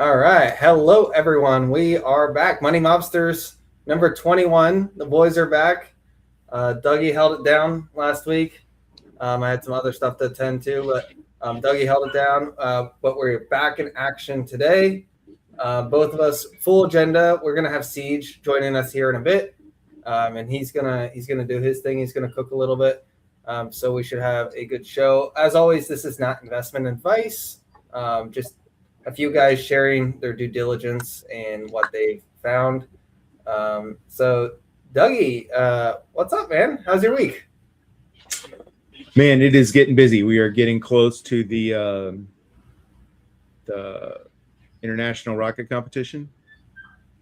All right. Hello, everyone. We are back. Money Mobsters, number 21. The boys are back. Dougie held it down last week. I had some other stuff to attend to, but Dougie held it down. But we're back in action today. Both of us, full agenda. We're gonna have CEEJ joining us here in a bit, and he's gonna do his thing. He's gonna cook a little bit. So we should have a good show. As always, this is not investment advice. Just a few guys sharing their due diligence and what they found. So, Dougie, what's up, man? How's your week? Man, it is getting busy. We are getting close to the international rocket competition,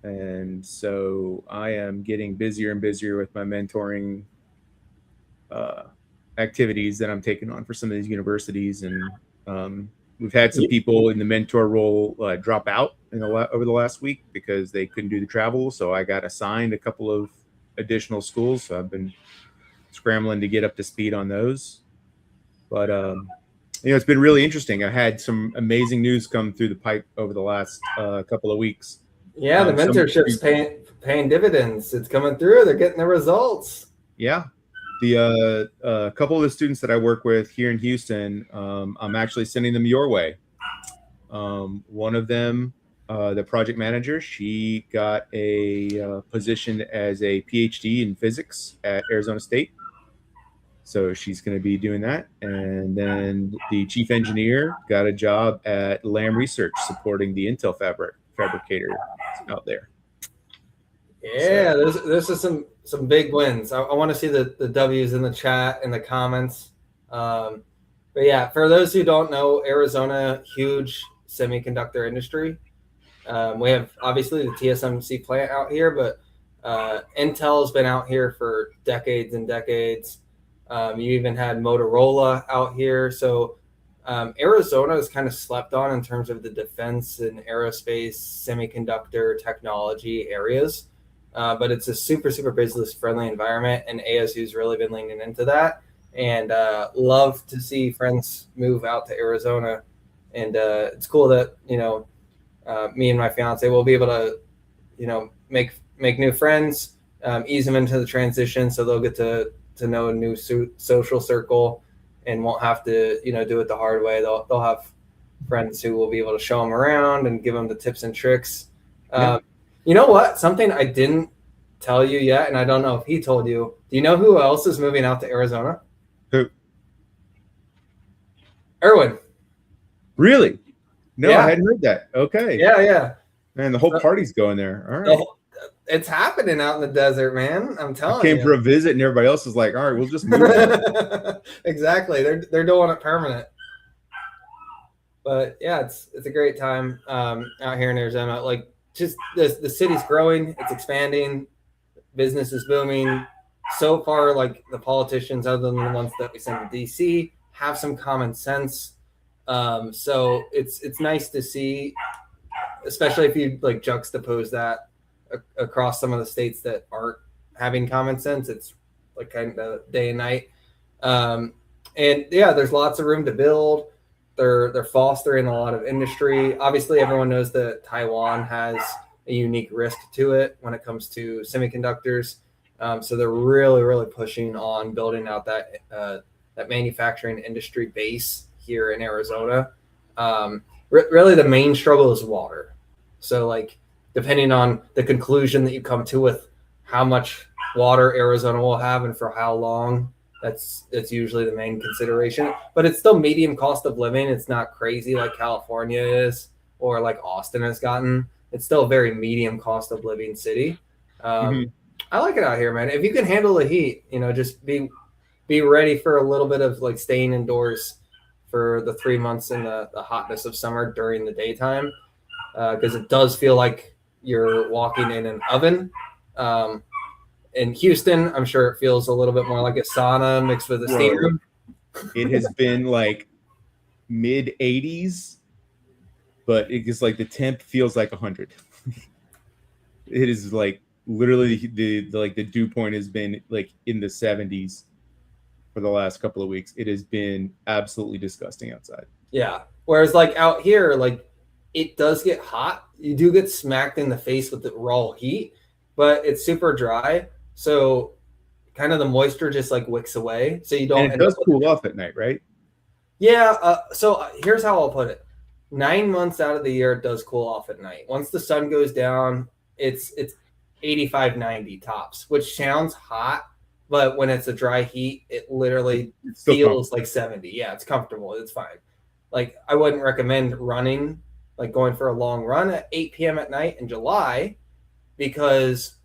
and so I am getting busier and busier with my mentoring activities that I'm taking on for some of these universities, and we've had some people in the mentor role drop out over the last week because they couldn't do the travel. So I got assigned a couple of additional schools. So I've been scrambling to get up to speed on those. But it's been really interesting. I had some amazing news come through the pipe over the last couple of weeks. Yeah, the mentorship's paying dividends. It's coming through. They're getting the results. Yeah. The couple of the students that I work with here in Houston, I'm actually sending them your way. One of them, the project manager, she got a position as a PhD in physics at Arizona State. So she's going to be doing that. And then the chief engineer got a job at Lam Research supporting the Intel fabricator out there. Yeah, so this is some big wins. I want to see the W's in the chat, in the comments. But yeah, for those who don't know, Arizona, huge semiconductor industry. We have obviously the TSMC plant out here, but Intel's been out here for decades and decades. You even had Motorola out here. So Arizona is kind of slept on in terms of the defense and aerospace semiconductor technology areas. But it's a super, super business-friendly environment, and ASU's really been leaning into that. And love to see friends move out to Arizona. And it's cool that, me and my fiance will be able to, make new friends, ease them into the transition so they'll get to know a new social circle and won't have to, do it the hard way. They'll have friends who will be able to show them around and give them the tips and tricks. Yeah. You know what? Something I didn't tell you yet, and I don't know if he told you. Do you know who else is moving out to Arizona? Who? Erwin. Really? No, yeah. I hadn't heard that. Okay. Yeah. Man, the whole party's going there. All right. It's happening out in the desert, man. I'm telling you. I came for a visit, and everybody else is like, all right, we'll just move. Exactly. They're doing it permanent. But yeah, it's a great time out here in Arizona. Like, just the city's growing, it's expanding, business is booming. So far, like, the politicians, other than the ones that we send to DC, have some common sense. So it's nice to see, especially if you like juxtapose that across some of the states that aren't having common sense. It's like kind of day and night. And yeah, there's lots of room to build. They're fostering a lot of industry. Obviously, everyone knows that Taiwan has a unique risk to it when it comes to semiconductors. So they're really, really pushing on building out that manufacturing industry base here in Arizona. Really, the main struggle is water. So, like, depending on the conclusion that you come to with how much water Arizona will have and for how long, that's usually the main consideration. But it's still medium cost of living. It's not crazy like California is or like Austin has gotten. It's still a very medium cost of living city. I like it out here, man. If you can handle the heat, just be ready for a little bit of like staying indoors for the 3 months in the hotness of summer during the daytime, because it does feel like you're walking in an oven. In Houston, I'm sure it feels a little bit more like a sauna mixed with a steam room. It has been like mid 80s, but it's like the temp feels like 100. It is like literally the dew point has been like in the 70s for the last couple of weeks. It has been absolutely disgusting outside. Yeah. Whereas like out here, like it does get hot. You do get smacked in the face with the raw heat, but it's super dry. So kind of the moisture just like wicks away. So you And don't it end up does with, cool off at night, right? yeah. So here's how I'll put it. 9 months out of the year, it does cool off at night. Once the sun goes down, it's 85, 90 tops, which sounds hot, but when it's a dry heat, it literally It's still feels comfortable. like 70. Yeah, it's comfortable. It's fine. Like I wouldn't recommend running, like going for a long run at 8 p.m. at night in July because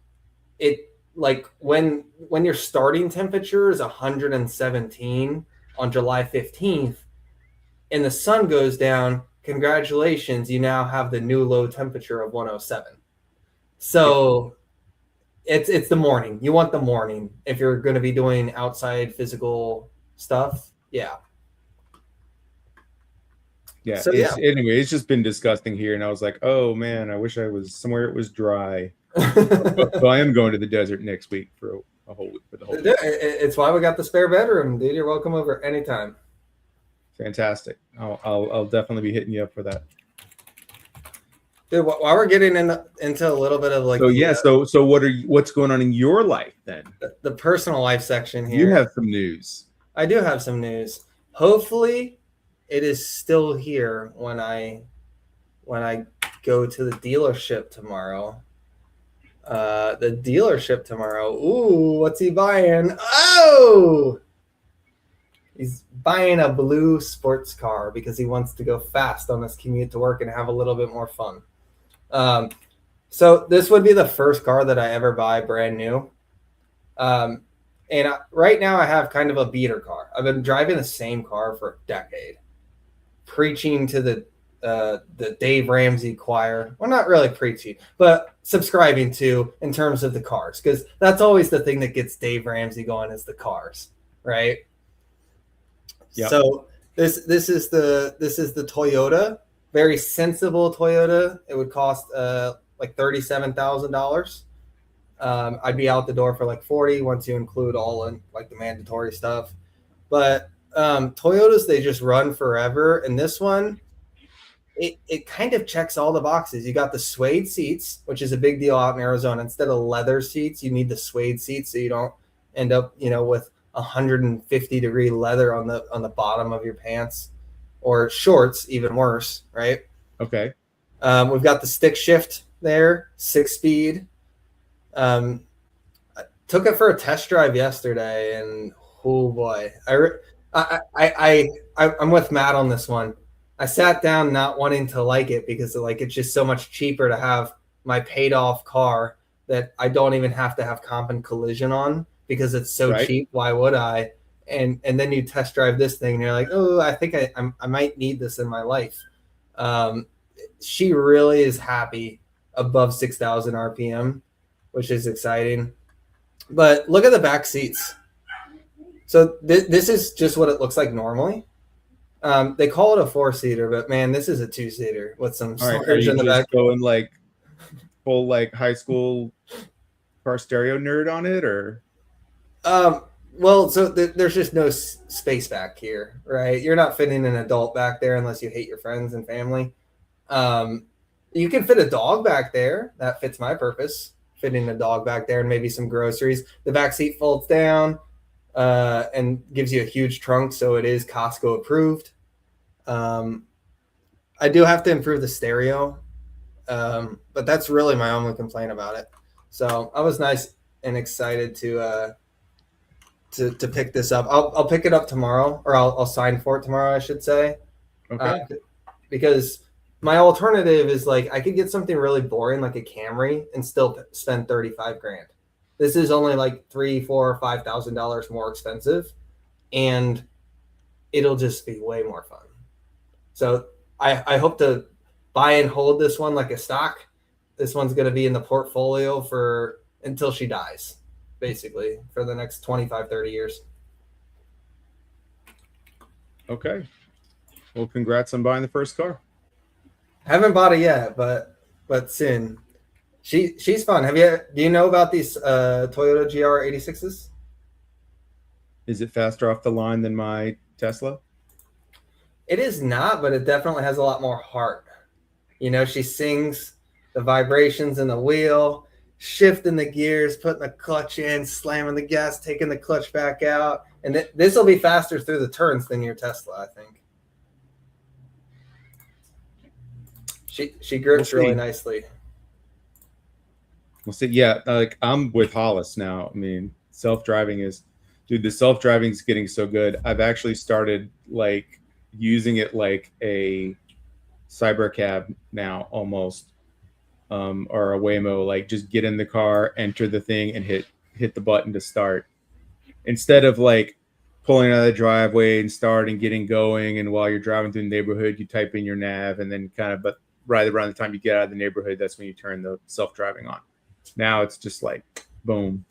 it like when your starting temperature is 117 on July 15th and the sun goes down, congratulations, you now have the new low temperature of 107. Yeah, So it's the morning. You want the morning if you're going to be doing outside physical stuff. Yeah. yeah. So yeah. It's anyway. It's just been disgusting here, and I was like, oh man, I wish I was somewhere it was dry. So I am going to the desert next week for a whole week for the whole week. It's why we got the spare bedroom, dude. You're welcome over anytime. Fantastic. I'll definitely be hitting you up for that. Dude, while we're getting into a little bit of like So yeah. So what's going on in your life then? the personal life section You here, have some news. I do have some news. Hopefully, it is still here when I go to the dealership tomorrow. The dealership tomorrow. Ooh, what's he buying? Oh, he's buying a blue sports car because he wants to go fast on his commute to work and have a little bit more fun. Um, so this would be the first car that I ever buy brand new. Um, right now I have kind of a beater car. I've been driving the same car for a decade, preaching to the Dave Ramsey choir. Well, not really preaching, but subscribing to in terms of the cars, because that's always the thing that gets Dave Ramsey going is the cars, right? Yep. So this is the Toyota, very sensible Toyota. It would cost like $37,000. I'd be out the door for like 40 once you include all in like the mandatory stuff. But Toyotas, they just run forever, and this one it kind of checks all the boxes. You got the suede seats, which is a big deal out in Arizona. Instead of leather seats, you need the suede seats so you don't end up, with 150-degree leather on the bottom of your pants or shorts, even worse, right? Okay. We've got the stick shift there, 6 speed. Um, I took it for a test drive yesterday, and oh boy, I'm with Matt on this one. I sat down not wanting to like it because like it's just so much cheaper to have my paid off car that I don't even have to have comp and collision on because it's so Right. cheap. Why would I? And then you test drive this thing and you're like, oh, I think I might need this in my life. Um, she really is happy above 6,000 RPM, which is exciting. But look at the back seats. So this is just what it looks like normally. They call it a four-seater, but man, this is a two-seater with some All right. Are storage you in the back. just going like full like high school car stereo nerd on it, or Um, well, so there's just no space back here, right? You're not fitting an adult back there unless you hate your friends and family. Um, you can fit a dog back there. That fits my purpose. Fitting a dog back there and maybe some groceries. The back seat folds down and gives you a huge trunk, so it is Costco approved. Um, I do have to improve the stereo, but that's really my only complaint about it. So I was nice and excited to pick this up. I'll pick it up tomorrow, or I'll sign for it tomorrow, I should say, uh, okay. because my alternative is like I could get something really boring like a Camry and still spend 35 grand. This is only like three, four, $5,000 more expensive, and it'll just be way more fun. So I hope to buy and hold this one like a stock. This one's going to be in the portfolio for until she dies, basically, for the next 25, 30 years. Okay. Well, congrats on buying the first car. Haven't bought it yet, but soon. She's fun. Do you know about these Toyota GR 86s? Is it faster off the line than my Tesla? It is not, but it definitely has a lot more heart. You know, she sings the vibrations in the wheel, shifting the gears, putting the clutch in, slamming the gas, taking the clutch back out. And this will be faster through the turns than your Tesla, I think. She grips really nicely. We'll see. Yeah, like I'm with Hollis now. I mean, self-driving is, dude, the self-driving is getting so good. I've actually started like using it like a cyber cab now almost, or a Waymo. Like just get in the car, enter the thing, and hit the button to start, instead of like pulling out of the driveway and starting getting going. And while you're driving through the neighborhood, you type in your nav, and then kind of, but right around the time you get out of the neighborhood, that's when you turn the self-driving on. Now it's just like boom.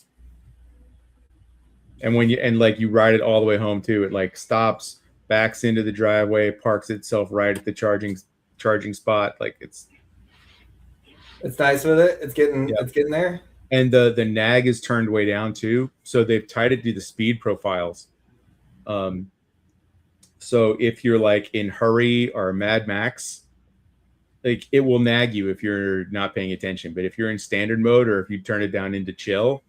And when you like you ride it all the way home too, it like stops, backs into the driveway, parks itself right at the charging spot. Like it's nice with it. It's getting there. And the nag is turned way down too, so they've tied it to the speed profiles. So if you're like in hurry or Mad Max, like it will nag you if you're not paying attention. But if you're in standard mode, or if you turn it down into chill,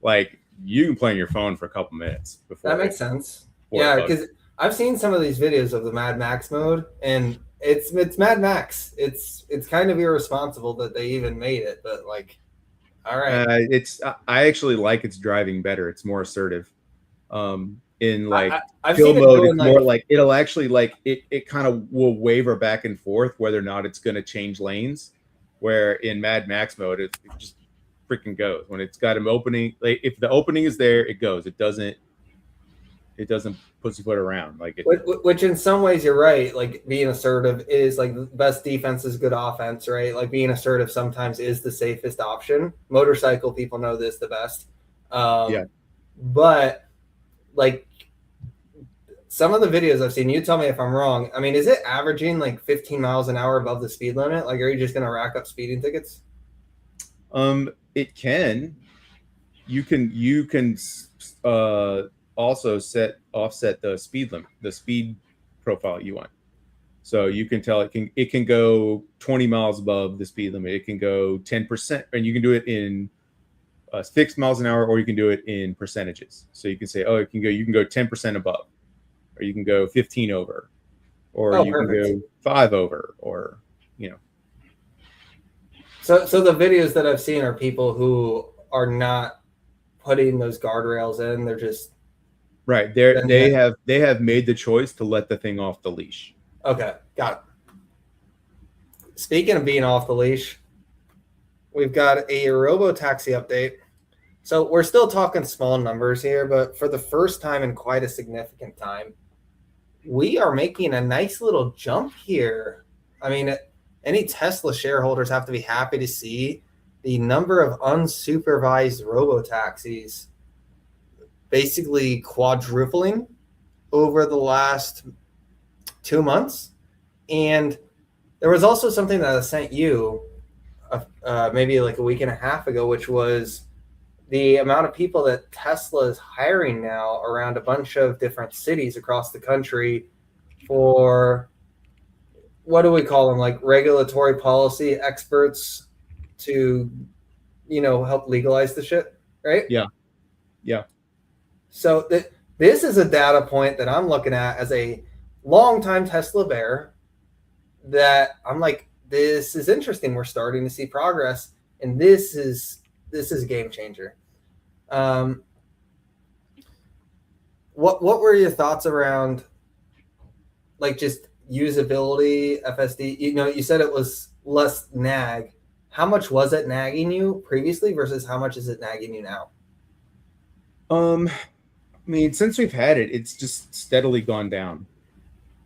like you can play on your phone for a couple minutes before. That makes sense. Yeah, because I've seen some of these videos of the Mad Max mode, and it's Mad Max. It's kind of irresponsible that they even made it, but like, all right. I actually like its driving better. It's more assertive. In like I've chill seen mode, it's more like it'll actually like it kind of will waver back and forth whether or not it's going to change lanes. Where in Mad Max mode, it just freaking goes when it's got an opening. Like if the opening is there, it goes. It doesn't pussyfoot around like it. Which in some ways you're right. Like being assertive is like the best defense is good offense, right? Like being assertive sometimes is the safest option. Motorcycle people know this the best. Yeah. But like some of the videos I've seen, you tell me if I'm wrong. I mean, is it averaging like 15 miles an hour above the speed limit? Like, are you just going to rack up speeding tickets? It can. You can also offset the speed limit, the speed profile you want. So you can tell it can go 20 miles above the speed limit. It can go 10%, and you can do it in fixed miles an hour, or you can do it in percentages. So you can say, oh, you can go 10% above, or you can go 15 over, or you perfect. Can go 5 over, or you know. So the videos that I've seen are people who are not putting those guardrails in. They're just right. They have made the choice to let the thing off the leash. Okay, got it. Speaking of being off the leash, we've got a robo-taxi update. So we're still talking small numbers here, but for the first time in quite a significant time, we are making a nice little jump here. I mean, any Tesla shareholders have to be happy to see the number of unsupervised robo-taxis basically quadrupling over the last 2 months. And there was also something that I sent you maybe like a week and a half ago, which was the amount of people that Tesla is hiring now around a bunch of different cities across the country for, what do we call them, like regulatory policy experts to, help legalize the shit, right? Yeah. Yeah. So this is a data point that I'm looking at as a longtime Tesla bear that I'm like, this is interesting. We're starting to see progress, and this is a game changer. What were your thoughts around like just usability, FSD? You said it was less nag. How much was it nagging you previously versus how much is it nagging you now? I mean, since we've had it, it's just steadily gone down.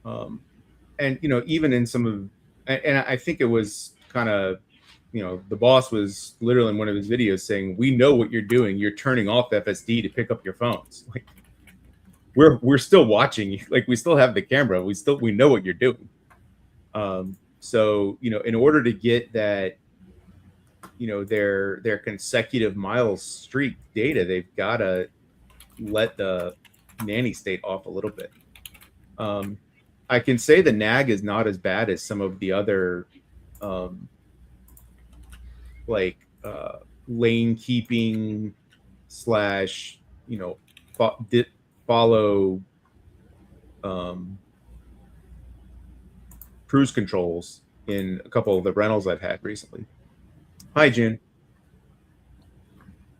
And even in some of, and I think it was kind of, the boss was literally in one of his videos saying, "We know what you're doing. You're turning off FSD to pick up your phones. Like, we're still watching you. Like, we still have the camera. We know what you're doing." So in order to get that, their consecutive miles streak data, they've got to let the nanny state off a little bit. I can say the nag is not as bad as some of the other um, like lane keeping slash follow cruise controls in a couple of the rentals I've had recently. Hi, June.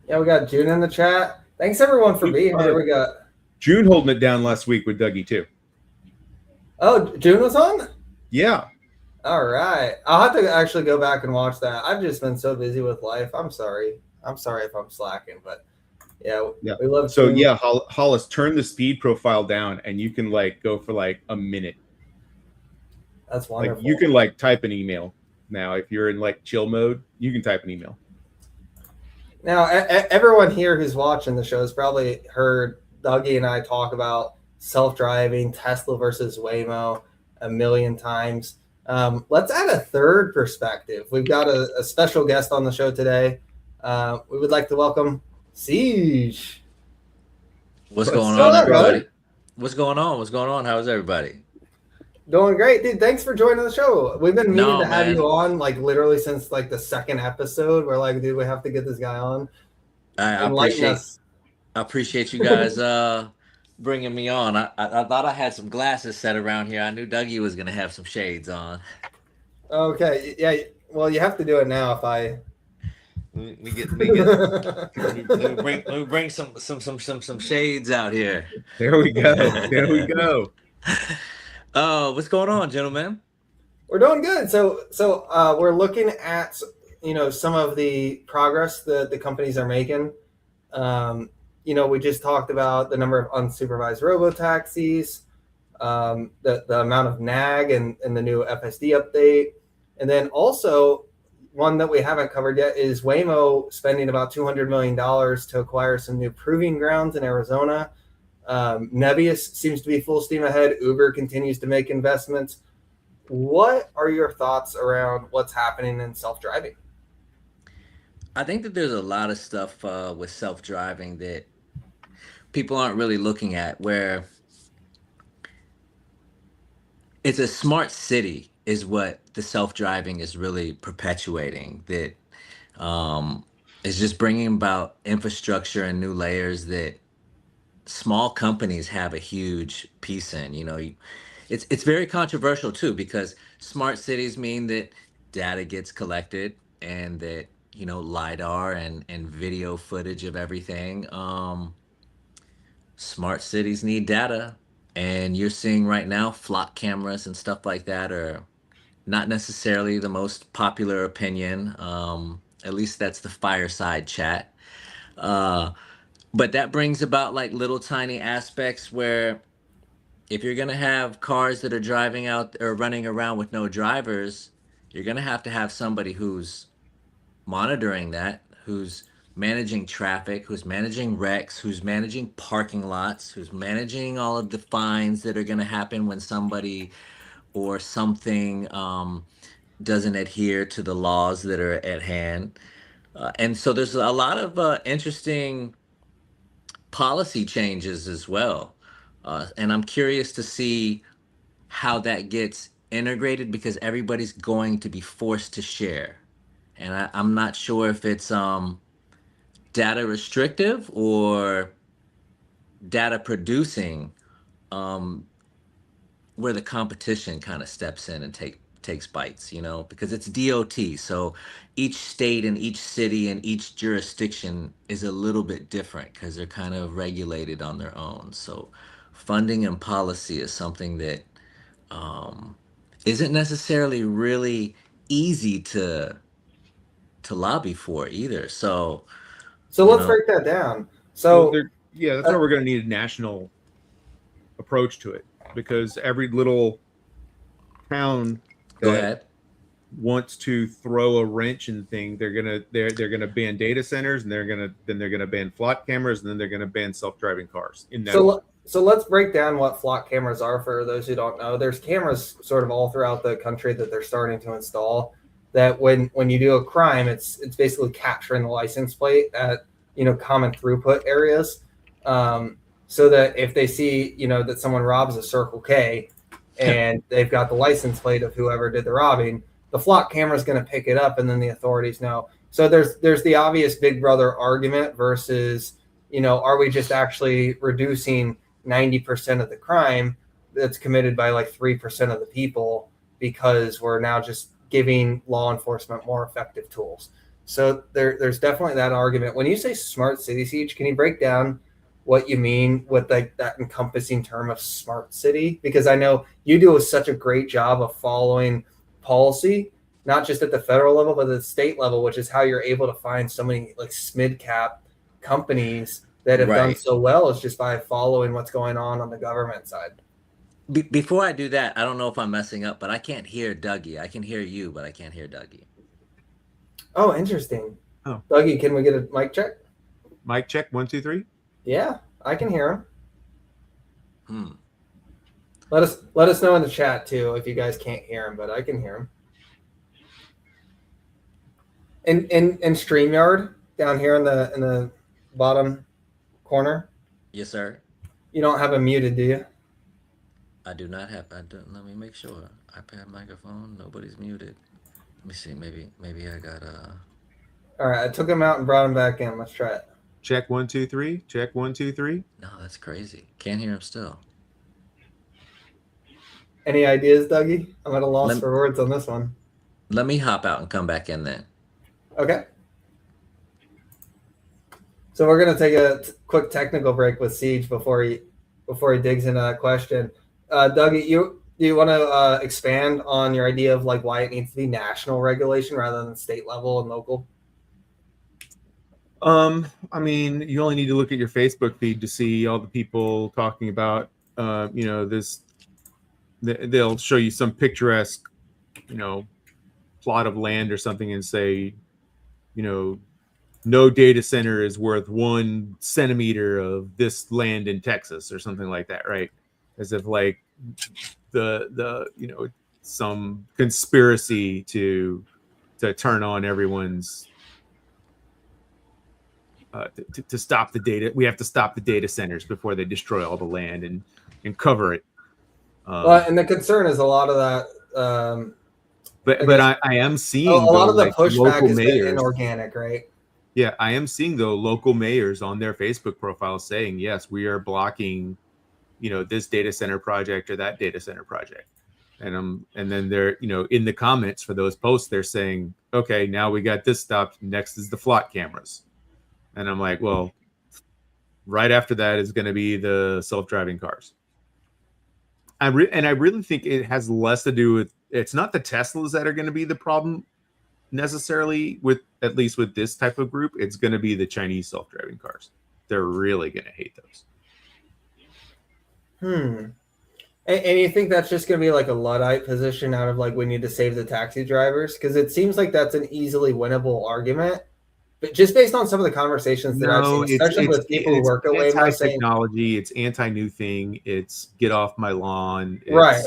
Yeah, we got June in the chat. Thanks everyone for being here. We got June holding it down last week with Dougie too. Oh, June was on? Yeah. All right. I'll have to actually go back and watch that. I've just been so busy with life. I'm sorry. I'm sorry if I'm slacking, but yeah. We love So June. yeah, Hollis, turn the speed profile down and you can like go for like a minute. That's wonderful. Like you can like type an email now. If you're in like chill mode, you can type an email. Now, everyone here who's watching the show has probably heard Dougie and I talk about self-driving, Tesla versus Waymo a million times. Let's add a third perspective. We've got a special guest on the show today. We would like to welcome CEEJ. What's going on, everybody? What's going on? What's going on? How's everybody? Doing great, dude. Thanks for joining the show. We've been meaning to have you on, like literally since like the second episode. We're like, dude, we have to get this guy on. I appreciate you guys bringing me on. I thought I had some glasses set around here. I knew Dougie was gonna have some shades on. Okay, yeah. Well, you have to do it now. If I let me bring some shades out here. There we go. There we go. What's going on, gentlemen? We're doing good. So we're looking at some of the progress that the companies are making. We just talked about the number of unsupervised robo-taxis, the amount of nag and the new FSD update, and then also one that we haven't covered yet is Waymo spending about $200 million to acquire some new proving grounds in Arizona. Nebius seems to be full steam ahead. Uber continues to make investments. What are your thoughts around what's happening in self-driving? I think that there's a lot of stuff with self-driving that people aren't really looking at, where it's a smart city is what the self-driving is really perpetuating, that is just bringing about infrastructure and new layers that small companies have a huge piece in. It's very controversial too, because smart cities mean that data gets collected and that LiDAR and video footage of everything. Smart cities need data, and you're seeing right now flock cameras and stuff like that are not necessarily the most popular opinion. At least that's the fireside chat. But that brings about like little tiny aspects where if you're going to have cars that are driving out or running around with no drivers, you're going to have somebody who's monitoring that, who's managing traffic, who's managing wrecks, who's managing parking lots, who's managing all of the fines that are going to happen when somebody or something doesn't adhere to the laws that are at hand. And so there's a lot of interesting policy changes as well. And I'm curious to see how that gets integrated, because everybody's going to be forced to share. And I'm not sure if it's data restrictive or data producing, where the competition kind of steps in and takes bites, because it's DOT. So each state and each city and each jurisdiction is a little bit different because they're kind of regulated on their own. So funding and policy is something that isn't necessarily really easy to lobby for either. So let's break that down. So that's why we're going to need a national approach to it, because every little town that wants to throw a wrench in thing, they're gonna ban data centers, and they're gonna ban flock cameras, and then they're gonna ban self-driving cars. So let's break down what flock cameras are for those who don't know. There's cameras sort of all throughout the country that they're starting to install, that when you do a crime, it's basically capturing the license plate at common throughput areas, so that if they see that someone robs a Circle K and they've got the license plate of whoever did the robbing, the flock camera is going to pick it up, and then the authorities know. So there's the obvious big brother argument versus, are we just actually reducing 90% of the crime that's committed by like 3% of the people because we're now just giving law enforcement more effective tools. So there's definitely that argument. When you say smart city siege, can you break down what you mean with like that encompassing term of smart city? Because I know you do such a great job of following policy, not just at the federal level, but at the state level, which is how you're able to find so many like SMID cap companies that have done Right. so well, is just by following what's going on the government side. Before I do that, I don't know if I'm messing up, but I can't hear Dougie. I can hear you, but I can't hear Dougie. Oh, interesting. Oh. Dougie, can we get a mic check? Mic check, 1, 2, 3. Yeah, I can hear Hmm. Let us know in the chat too if you guys can't hear him, but I can hear him. In StreamYard down here in the bottom corner. Yes, sir. You don't have him muted, do you? I do not have. Let me make sure. iPad microphone. Nobody's muted. Let me see. Maybe I got All right, I took him out and brought him back in. Let's try it. Check 1, 2, 3. Check 1, 2, 3. No, that's crazy. Can't hear him still. Any ideas, Dougie? I'm at a loss for words on this one. Let me hop out and come back in then. Okay. So we're gonna take a quick technical break with CEEJ before he digs into that question. Dougie, do you want to expand on your idea of like why it needs to be national regulation rather than state level and local? I mean, you only need to look at your Facebook feed to see all the people talking about, this. They'll show you some picturesque, plot of land or something and say, no data center is worth 1 centimeter of this land in Texas or something like that, right? As if like the some conspiracy to turn on everyone's to stop the data. We have to stop the data centers before they destroy all the land and cover it. Well, and the concern is a lot of that. But I am seeing a lot of the like, pushback is mayors, inorganic, right? Yeah, I am seeing though local mayors on their Facebook profiles saying, yes, we are blocking, this data center project or that data center project. And then they're, in the comments for those posts, they're saying, okay, now we got this stopped. Next is the flock cameras. And I'm like, well, right after that is going to be the self-driving cars. I really think it has less to do with, it's not the Teslas that are going to be the problem necessarily, with at least with this type of group. It's going to be the Chinese self-driving cars. They're really going to hate those. And you think that's just going to be like a Luddite position out of like, we need to save the taxi drivers? Because it seems like that's an easily winnable argument. But just based on some of the conversations that I've seen, especially with people who work away, technology, it's anti-new thing. It's get off my lawn. Right.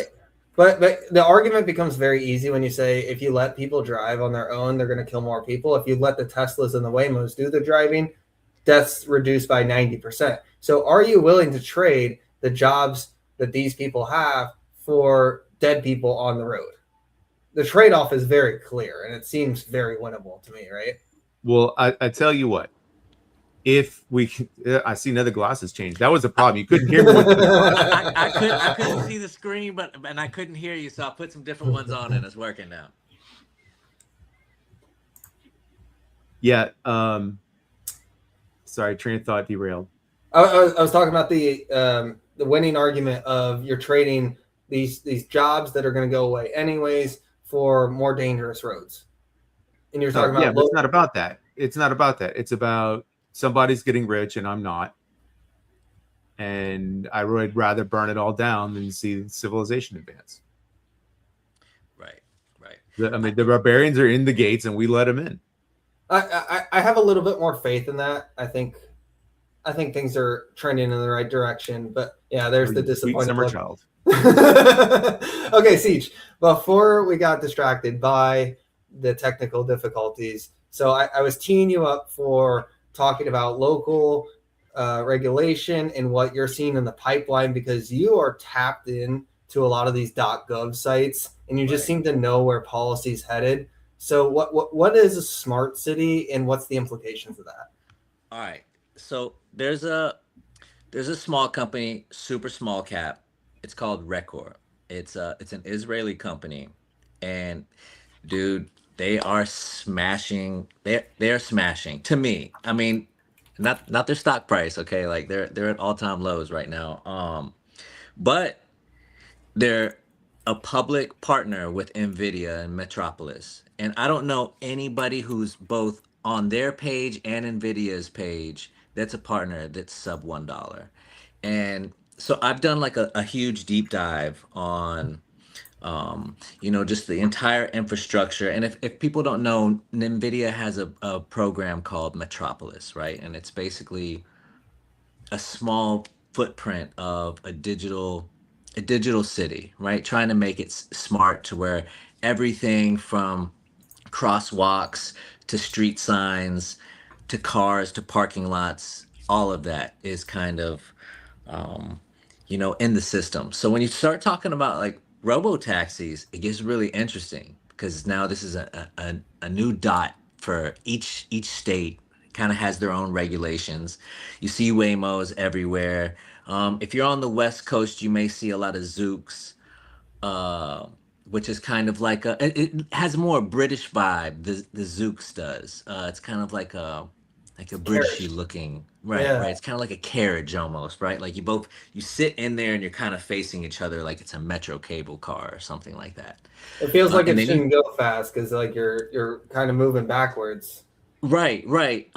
But the argument becomes very easy when you say if you let people drive on their own, they're going to kill more people. If you let the Teslas and the Waymos do the driving, deaths reduced by 90%. So are you willing to trade the jobs that these people have for dead people on the road? The trade-off is very clear, and it seems very winnable to me, right? Well, I tell you what, if we, I see another glasses change. That was a problem. You couldn't hear me. I couldn't see the screen, and I couldn't hear you, so I put some different ones on, and it's working now. Yeah. Sorry, train of thought derailed. I was talking about the winning argument of you're trading these jobs that are going to go away anyways for more dangerous roads. And you're talking about, but it's not about that. It's not about that. It's about somebody's getting rich and I'm not. And I would rather burn it all down than see civilization advance. Right. I mean, the barbarians are in the gates and we let them in. I have a little bit more faith in that. I think things are trending in the right direction. But yeah, there's the disappointed summer child. Okay, CEEJ. Before we got distracted by the technical difficulties, so I was teeing you up for talking about local regulation and what you're seeing in the pipeline, because you are tapped in to a lot of these .gov sites, and you just Right. seem to know where policy's headed. So what is a smart city, and what's the implications of that? All right. So there's a small company, super small cap. It's called Rekor. It's an Israeli company, and dude, they are smashing. They're smashing to me. I mean, not their stock price, okay? Like they're at all-time lows right now. But they're a public partner with Nvidia and Metropolis. And I don't know anybody who's both on their page and Nvidia's page that's a partner that's sub $1. And so I've done like a huge deep dive on just the entire infrastructure. And if people don't know, NVIDIA has a program called Metropolis, right? And it's basically a small footprint of a digital city, right? Trying to make it smart to where everything from crosswalks to street signs to cars to parking lots, all of that is kind of um, in the system. So when you start talking about like robo taxis, it gets really interesting because now this is a new dot for each state. Kind of has their own regulations. You see Waymos everywhere. If you're on the West Coast, you may see a lot of Zooks, uh, which is kind of like it has more British vibe. The Zooks does. It's kind of like a Britishy Carriage. looking, right, Yeah. right. It's kind of like a carriage almost, right? Like you sit in there and you're kind of facing each other like it's a metro cable car or something like that. It feels like And it then you shouldn't go fast because like you're kind of moving backwards. right, right.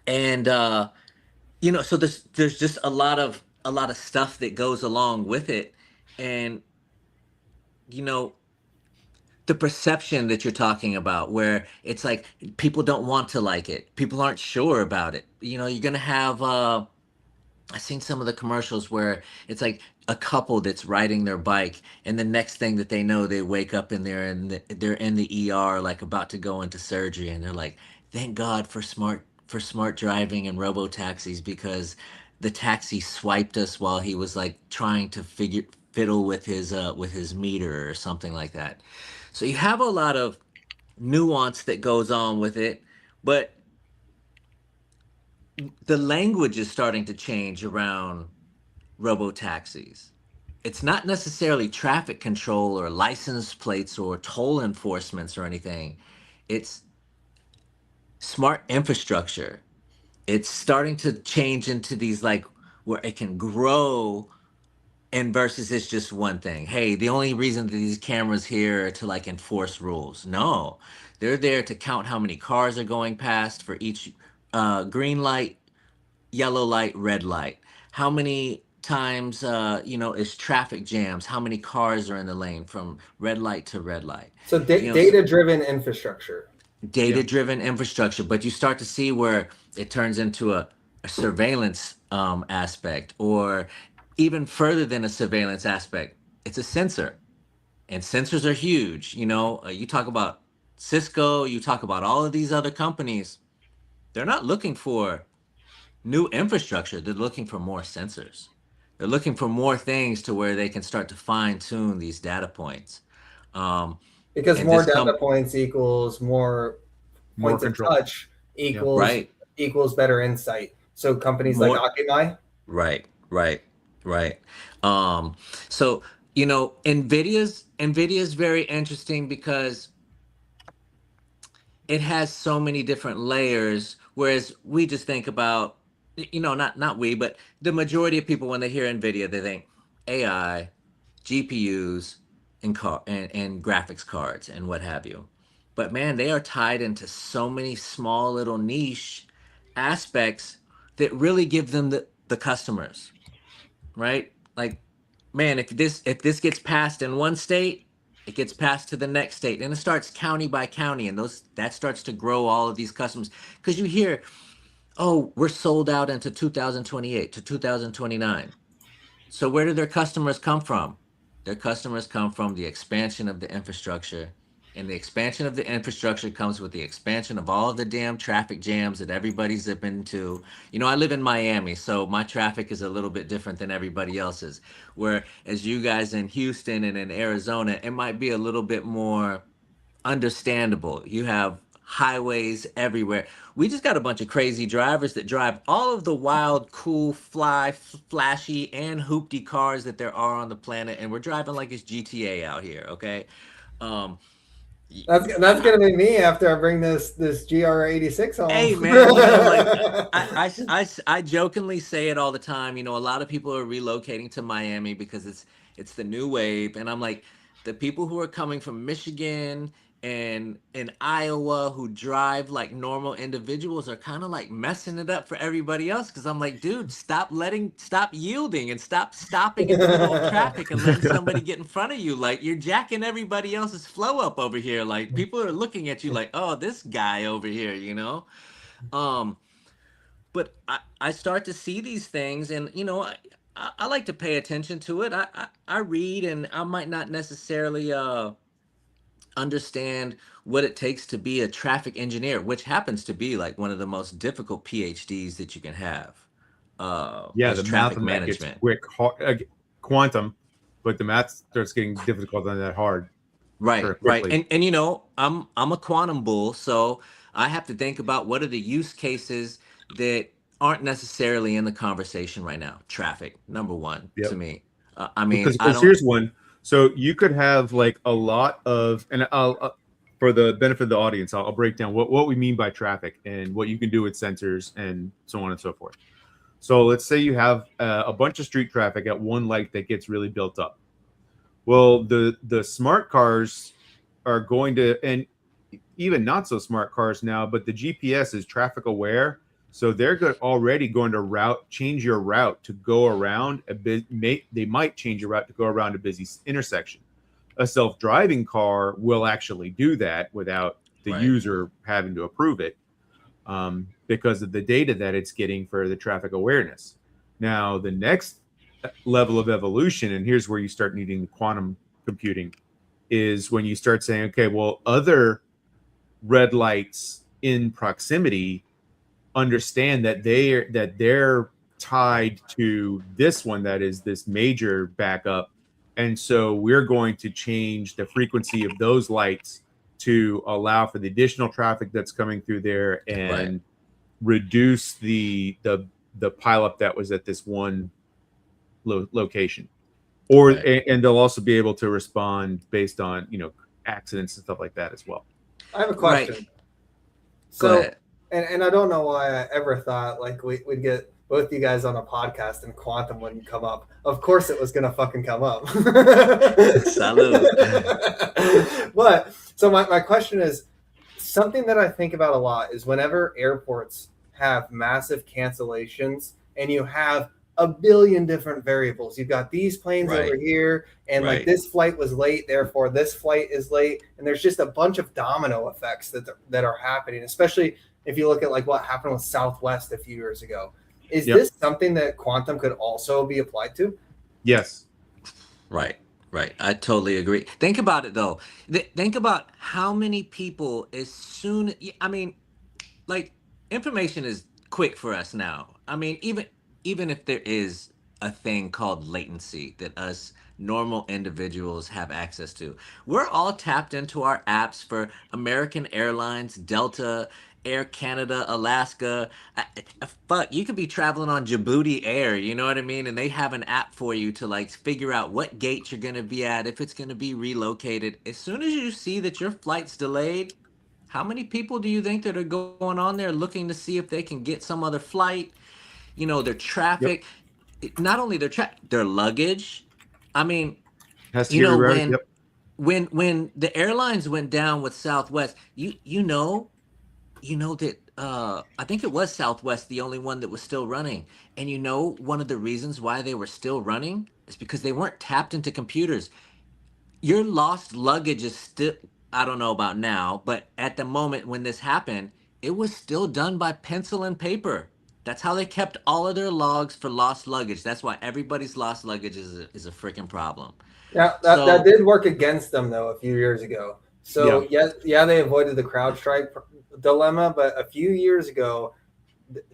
And so there's just a lot of stuff that goes along with it. And you know the perception that you're talking about where it's like people don't want to like it, people aren't sure about it. You're gonna have I've seen some of the commercials where it's like a couple that's riding their bike, and the next thing that they know, they wake up and they're in the ER, like about to go into surgery, and they're like, "Thank God for smart driving and robo taxis because the taxi swiped us while he was like trying to fiddle with his meter or something like that." So you have a lot of nuance that goes on with it, but the language is starting to change around robo taxis. It's not necessarily traffic control or license plates or toll enforcements or anything. It's smart infrastructure. It's starting to change into these like where it can grow and versus it's just one thing. Hey, the only reason that these cameras here are to like enforce rules. No, they're there to count how many cars are going past for each green light, yellow light, red light. How many times is traffic jams? How many cars are in the lane from red light to red light? So So data driven infrastructure. Yeah. data driven infrastructure, but you start to see where it turns into a surveillance aspect, or even further than a surveillance aspect, it's a sensor. And sensors are huge. You talk about Cisco, you talk about all of these other companies, they're not looking for new infrastructure, they're looking for more sensors. They're looking for more things to where they can start to fine tune these data points. Um, Because and more this data come points equals more More points of control. touch Yeah. right, equals better insight. So companies like more Occupy. right, right, right. Um, so Nvidia's very interesting because it has so many different layers, whereas we just think about, not we, but the majority of people, when they hear Nvidia, they think AI, GPUs, and graphics cards and what have you. But man, they are tied into so many small little niche aspects that really give them the customers, right? Like, man, if this gets passed in one state, it gets passed to the next state, and it starts county by county, and those that starts to grow all of these customers. Because you hear, oh, we're sold out into 2028 to 2029. So where do their customers come from? Their customers come from the expansion of the infrastructure And the expansion of the infrastructure comes with the expansion of all of the damn traffic jams that everybody's zipping into. You know, I live in Miami, so my traffic is a little bit different than everybody else's. Whereas you guys in Houston and in Arizona, it might be a little bit more understandable. You have highways everywhere. We just got a bunch of crazy drivers that drive all of the wild, cool, flashy, and hoopty cars that there are on the planet, and we're driving like it's GTA out here. Okay, um, That's gonna be me after I bring this GR86 home. hey man, you know, like I jokingly say it all the time. You know, a lot of people are relocating to Miami because it's the new wave, and I'm like, the people who are coming from Michigan and in Iowa who drive like normal individuals are kind of like messing it up for everybody else, because I'm like, dude, stop yielding and stop stopping in the middle of traffic and letting somebody get in front of you. Like, you're jacking everybody else's flow up over here. Like, people are looking at you like, oh, this guy over here, you know. um but I start to see these things, and you know, I like to pay attention to it. I read, and I might not necessarily understand what it takes to be a traffic engineer, which happens to be like one of the most difficult PhDs that you can have, Yeah, as the math traffic on that gets management. quantum, but the math starts getting difficult on that hard Right, or right. quickly. And you know, I'm a quantum bull, so I have to think about what are the use cases that aren't necessarily in the conversation right now. Traffic, number one to Yep. me. I mean, Because I don't. here's one. So you could have like a lot of, and I'll for the benefit of the audience, I'll break down what we mean by traffic and what you can do with sensors and so on and so forth. So let's say you have a bunch of street traffic at one light that gets really built up. Well, the smart cars are going to, and even not so smart cars now, but the GPS is traffic aware, so they're already going to change your route to go around a bit. They might change your route to go around a busy intersection. A self-driving car will actually do that without the Right, user having to approve it, because of the data that it's getting for the traffic awareness. Now, the next level of evolution, and here's where you start needing quantum computing, is when you start saying, okay, well, other red lights in proximity understand that they're tied to this one that is this major backup, and so we're going to change the frequency of those lights to allow for the additional traffic that's coming through there right, and reduce the pileup that was at this one location. Or right. and they'll also be able to respond based on accidents and stuff like that as well. I have a Right. question. Go So, ahead. and I don't know why I ever thought like we'd get both you guys on a podcast and quantum wouldn't come up. Of course, it was gonna fucking come up. Salute. But so my question is something that I think about a lot is whenever airports have massive cancellations and you have a billion different variables. You've got these planes over Right, here, and like right, this flight was late, therefore this flight is late, and there's just a bunch of domino effects that are happening. Especially if you look at like what happened with Southwest a few years ago. Is Yep. this something that quantum could also be applied to? Yes. right, right. I totally agree. Think about it though. Think about how many people, as soon, I mean, like, information is quick for us now. I mean, even if there is a thing called latency that us normal individuals have access to, we're all tapped into our apps for American Airlines, Delta, Air Canada, Alaska. Fuck, you could be traveling on Djibouti Air, you know what I mean? And they have an app for you to like figure out what gate you're gonna be at, if it's gonna be relocated. As soon as you see that your flight's delayed, how many people do you think that are going on there looking to see if they can get some other flight? You know, their Yep. traffic, not only their luggage. I mean, Has to you get know, rerouted. when Yep. when the airlines went down with Southwest, you know that I think it was Southwest, the only one that was still running. And you know, one of the reasons why they were still running is because they weren't tapped into computers. Your lost luggage is still, I don't know about now, but at the moment when this happened, it was still done by pencil and paper. That's how they kept all of their logs for lost luggage. That's why everybody's lost luggage is a freaking problem. Yeah, that So, did work against them though a few years ago So yeah, they avoided the CrowdStrike dilemma, but a few years ago,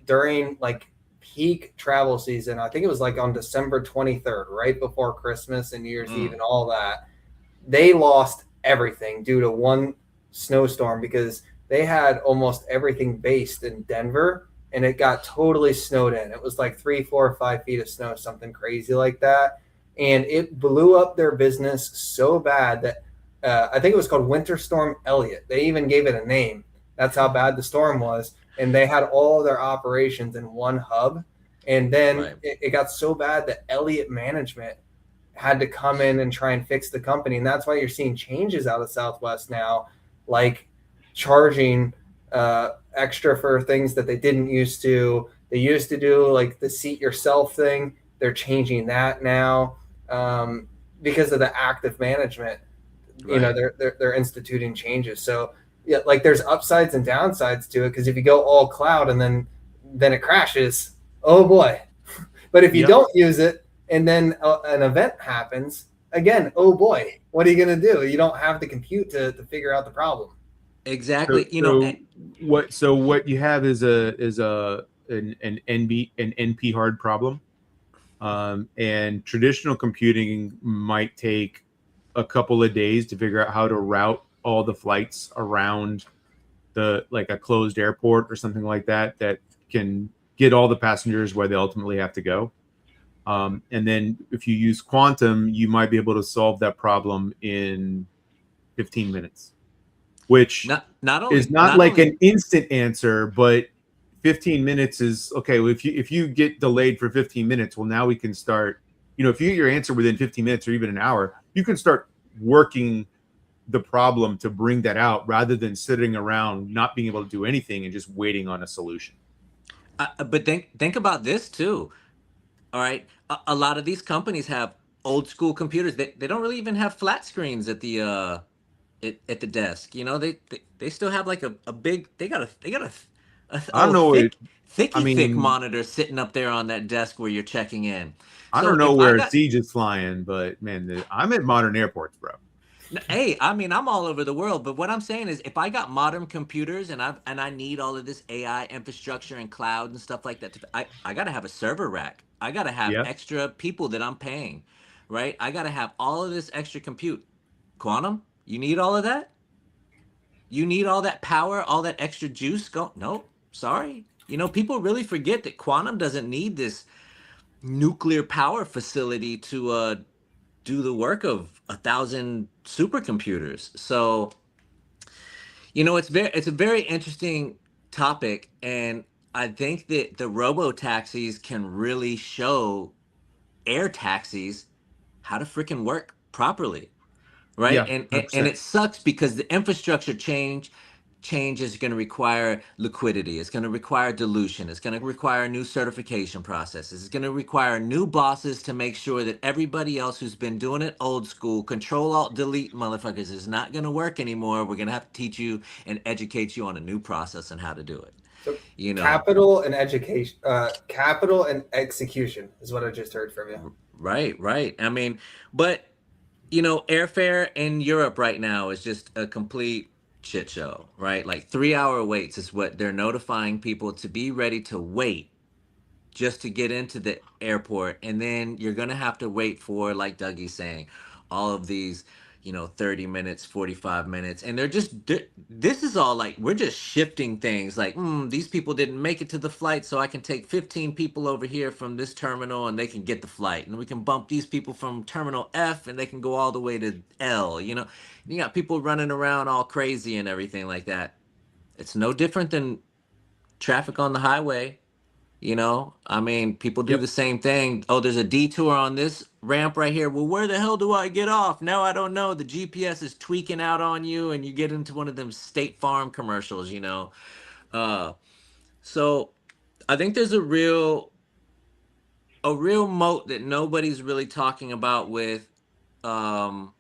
during like peak travel season, I think it was like on December 23rd, right before Christmas and New Year's Eve and all that, they lost everything due to one snowstorm because they had almost everything based in Denver and it got totally snowed in. It was like 3, 4, 5 feet of snow, something crazy like that. And it blew up their business so bad that I think it was called Winter Storm Elliott. They even gave it a name. That's how bad the storm was. And they had all their operations in one hub. And then Right. it got so bad that Elliott management had to come in and try and fix the company. And that's why you're seeing changes out of Southwest now, like charging extra for things that they didn't used to. They used to do like the seat yourself thing. They're changing that now because of the active management. You know, Right. they're instituting changes. So yeah, like there's upsides and downsides to it because if you go all cloud and then it crashes, oh boy. But if you Yep. don't use it and then an event happens, again, oh boy, what are you going to do? You don't have the compute to figure out the problem. So, Exactly. You know, so what you have is an NP hard problem, and traditional computing might take a couple of days to figure out how to route all the flights around the like a closed airport or something like that that can get all the passengers where they ultimately have to go. And then if you use quantum, you might be able to solve that problem in 15 minutes, which not is only not not like only an instant answer, but 15 minutes is okay. Well, if you get delayed for 15 minutes, well, now we can start. You know, if you get your answer within 15 minutes or even an hour, you can start working the problem to bring that out rather than sitting around not being able to do anything and just waiting on a solution. but think about this too. All right. A lot of these companies have old school computers. They don't really even have flat screens at the at the desk. You know, they still have like a big they got a I don't know. I thick mean, monitor sitting up there on that desk where you're checking in. I don't So know if I where got CEEJ is flying, but man, I'm at modern airports, bro. Hey, I mean, I'm all over the world, but what I'm saying is if I got modern computers and I need all of this AI infrastructure and cloud and stuff like that, I got to have a server rack. I got to have Yeah, extra people that I'm paying, right? I got to have all of this extra compute. Quantum, you need all of that? You need all that power, all that extra juice? Go, no, sorry. You know, people really forget that quantum doesn't need this nuclear power facility to do the work of 1,000 supercomputers. So, you know, it's a very interesting topic, and I think that the robo taxis can really show air taxis how to freaking work properly, right? yeah, And 100%. it sucks because the infrastructure change is going to require liquidity. It's going to require dilution. It's going to require new certification processes. It's going to require new bosses to make sure that everybody else who's been doing it old school, control alt delete motherfuckers is not going to work anymore. We're going to have to teach you and educate you on a new process and how to do it. So You know, capital and education, capital and execution is what I just heard from you. right, right. I mean, but you know, airfare in Europe right now is just a complete shit show, right? Like 3 hour waits is what they're notifying people to be ready to wait just to get into the airport. And then you're going to have to wait for, like Dougie's saying, all of these, you know, 30 minutes, 45 minutes. And this is all like, we're just shifting things like, these people didn't make it to the flight, so I can take 15 people over here from this terminal and they can get the flight. And we can bump these people from terminal F and they can go all the way to L, you know? You got people running around all crazy and everything like that. It's no different than traffic on the highway. You know, I mean, people do Yep. the same thing. Oh, there's a detour on this ramp right here. Well, where the hell do I get off? Now I don't know. The GPS is tweaking out on you, and you get into one of them State Farm commercials, you know. Uh, so I think there's a real moat that nobody's really talking about um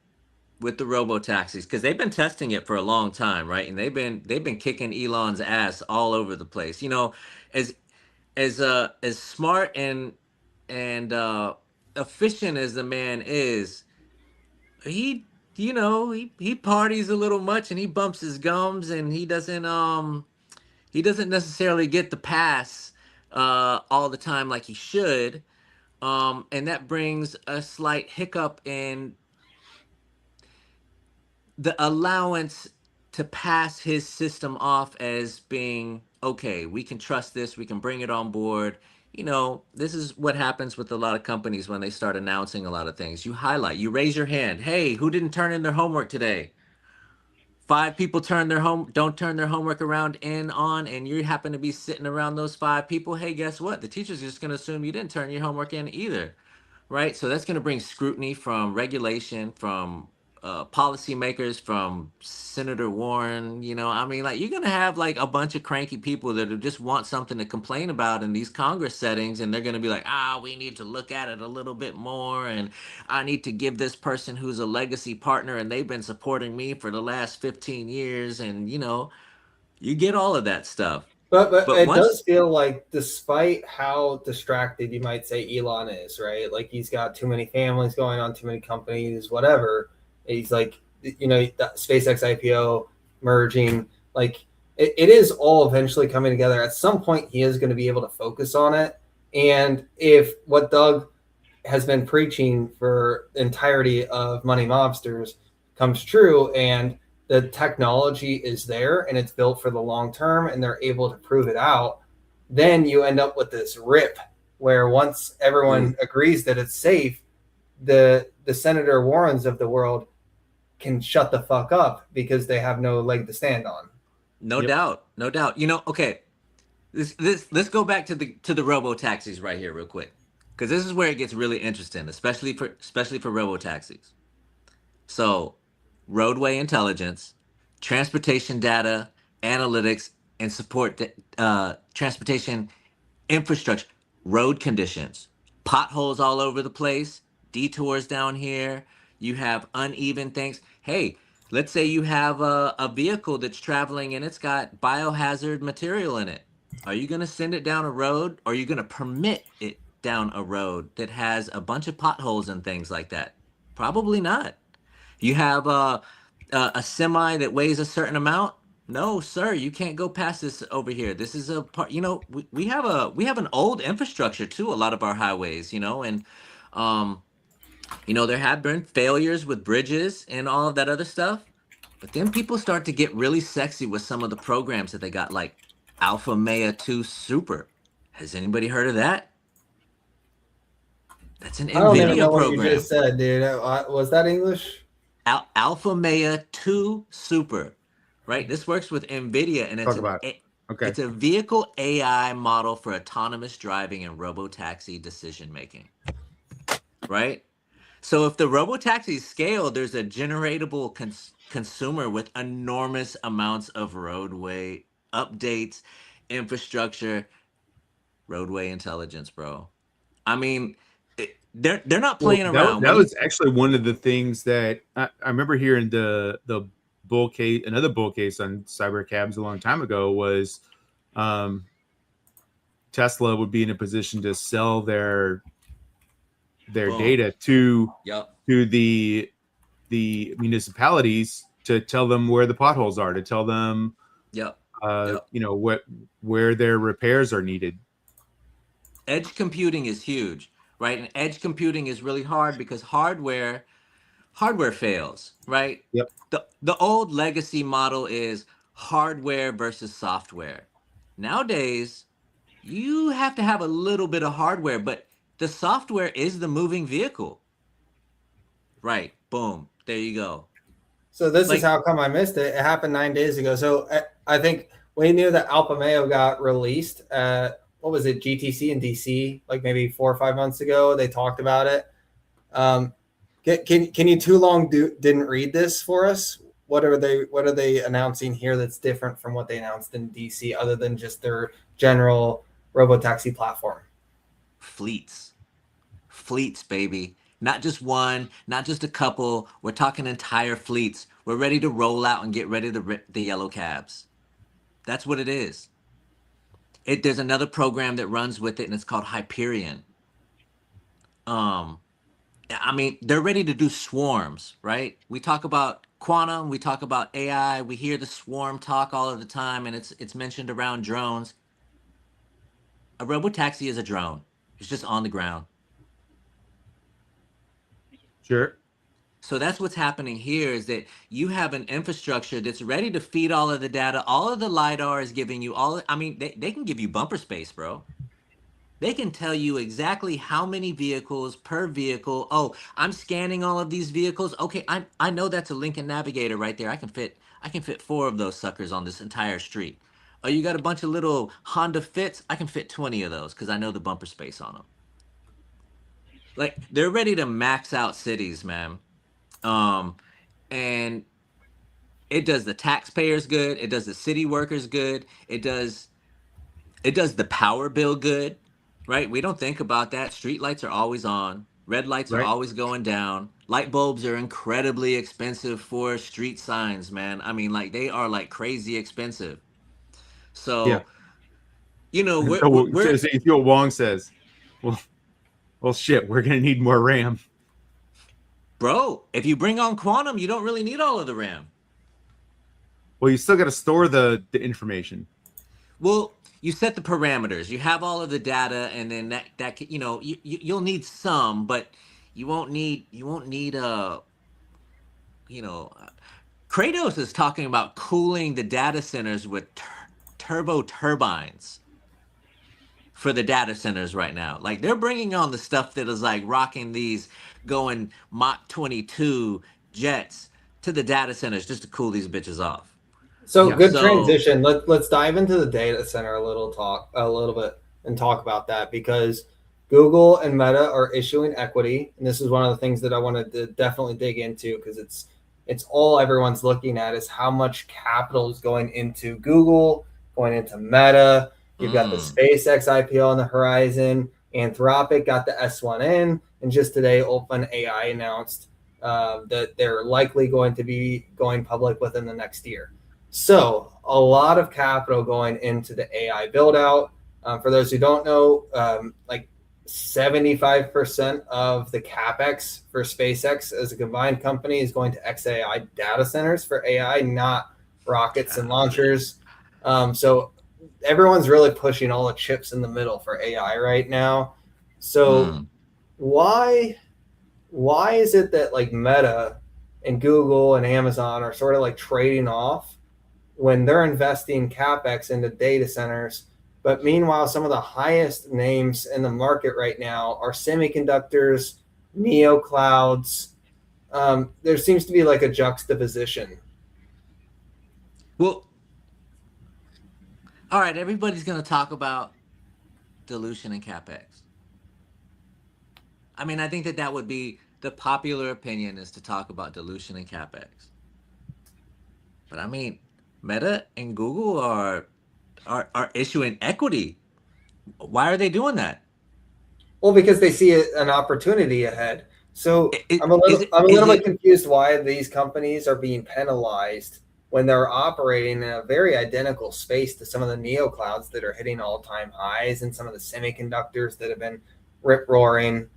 with the robo taxis because they've been testing it for a long time, right? And they've been kicking Elon's ass all over the place. You know, as as smart and efficient as the man is, he you know, he parties a little much and he bumps his gums and he doesn't necessarily get the pass all the time like he should. And that brings a slight hiccup in the allowance to pass his system off as being okay, we can trust this, we can bring it on board. You know, this is what happens with a lot of companies when they start announcing a lot of things. You highlight, you raise your hand. Hey, who didn't turn in their homework today? Five people don't turn their homework around in on, and you happen to be sitting around those five people. Hey, guess what? The teacher's just going to assume you didn't turn your homework in either, right? So that's going to bring scrutiny from regulation, from policymakers, from Senator Warren. You know, I mean, like you're going to have like a bunch of cranky people that just want something to complain about in these Congress settings, and they're going to be like, we need to look at it a little bit more, and I need to give this person who's a legacy partner, and they've been supporting me for the last 15 years, and you know, you get all of that stuff. But But it does once feel like, despite how distracted you might say Elon is, right? Like he's got too many families going on, too many companies, whatever. He's like, that SpaceX IPO merging, like it is all eventually coming together. At some point, he is going to be able to focus on it. And if what Doug has been preaching for the entirety of Money Mobsters comes true, and the technology is there and it's built for the long term and they're able to prove it out, then you end up with this rip where once everyone agrees that it's safe, the Senator Warrens of the world can shut the fuck up because they have no leg to stand on. no Yep. doubt, no doubt. You know, okay, this let's go back to the robo taxis right here real quick, because this is where it gets really interesting, especially for robo taxis. So, roadway intelligence, transportation data, analytics, and support transportation infrastructure, road conditions, potholes all over the place, detours down here. You have uneven things. Hey, let's say you have a vehicle that's traveling and it's got biohazard material in it. Are you going to send it down a road, or are you going to permit it down a road that has a bunch of potholes and things like that? Probably not. You have a semi that weighs a certain amount. No, sir, you can't go past this over here. This is a part. You know, we have an old infrastructure too. A lot of our highways, you know, and um, you know there have been failures with bridges and all of that other stuff. But then people start to get really sexy with some of the programs that they got, like Alpha Maya 2 Super. Has anybody heard of that? That's an I don't even NVIDIA know what you program. just said, dude. Was that English? Alpha Maya 2 Super, right? This works with NVIDIA, and Talk about it. Okay. it's a vehicle AI model for autonomous driving and robotaxi decision making, right? So if the robotaxis scale, there's a generatable consumer with enormous amounts of roadway updates, infrastructure, roadway intelligence, bro. I mean, they're not Well, playing around. that When you was actually one of the things that I remember hearing the bull case, another bull case on cyber cabs a long time ago was um, Tesla would be in a position to sell their boom, data to yep, the municipalities to tell them where the potholes are, to tell them yep, yep. where their repairs are needed. Edge computing is huge, right? And edge computing is really hard because hardware fails, right? Yep. The old legacy model is hardware versus software. Nowadays, you have to have a little bit of hardware, but the software is the moving vehicle. Right. Boom. There you go. So this is Like, how come I missed it. It happened 9 days ago. So I think we knew that Alpha Mayo got released at, what was it, GTC in DC, like maybe 4 or 5 months ago. They talked about it. Um, can you too long didn't read this for us? What are they announcing here that's different from what they announced in DC, other than just their general robotaxi platform? fleets. Fleets, baby. Not just one, not just a couple. We're talking entire fleets. We're ready to roll out and get ready to rip the yellow cabs. That's what it is. There's another program that runs with it, and it's called Hyperion. Um, I mean, they're ready to do swarms, right? We talk about quantum, we talk about AI, we hear the swarm talk all of the time, and it's mentioned around drones. A robotaxi is a drone. It's just on the ground. Sure. So that's what's happening here is that you have an infrastructure that's ready to feed all of the data. All of the LiDAR is giving you all, I mean, they can give you bumper space, bro. They can tell you exactly how many vehicles per vehicle. Oh, I'm scanning all of these vehicles. Okay, I know that's a Lincoln Navigator right there. I can fit four of those suckers on this entire street. Oh, you got a bunch of little Honda Fits. I can fit 20 of those because I know the bumper space on them. Like they're ready to max out cities, man. Um, and it does the taxpayers good. It does the city workers good. It does the power bill good, right? We don't think about that. Street lights are always on. Red lights are Right. always going down. Light bulbs are incredibly expensive for street signs, man. I mean, like they are like crazy expensive. Yeah. So, you know, So, so you see what Wong says. Well, well, shit. We're gonna need more RAM. bro, if you bring on quantum, you don't really need all of the RAM. Well, you still got to store the information. Well, you set the parameters. You have all of the data, and then you'll need some, but you won't need you know Kratos is talking about cooling the data centers with turbo turbines for the data centers right now. Like they're bringing on the stuff that is like rocking these going Mach 22 jets to the data centers just to cool these bitches off. So Yeah. good So, transition. Let's dive into the data center a little bit and talk about that because Google and Meta are issuing equity, and this is one of the things that I wanted to definitely dig into because it's all everyone's looking at is how much capital is going into Google, going into Meta. You've got the mm, SpaceX IPO on the horizon. Anthropic got the S1N, and just today, OpenAI announced that they're likely going to be going public within the next year. So a lot of capital going into the AI build out. For those who don't know, like 75% of the capex for SpaceX as a combined company is going to XAI data centers for AI, not rockets and golly. launchers. So everyone's really pushing all the chips in the middle for AI right now. So Mm. why why is it that like Meta and Google and Amazon are sort of like trading off when they're investing capex into data centers. But meanwhile, some of the highest names in the market right now are semiconductors, neo clouds. There seems to be like a juxtaposition. Well, all right, everybody's going to talk about dilution and capex. I mean, I think that would be the popular opinion is to talk about dilution and capex. But I mean, Meta and Google are issuing equity. Why are they doing that? Well, because they see an opportunity ahead. So Is it I'm a is little bit it confused why these companies are being penalized when they're operating in a very identical space to some of the neo clouds that are hitting all time highs and some of the semiconductors that have been rip roaring.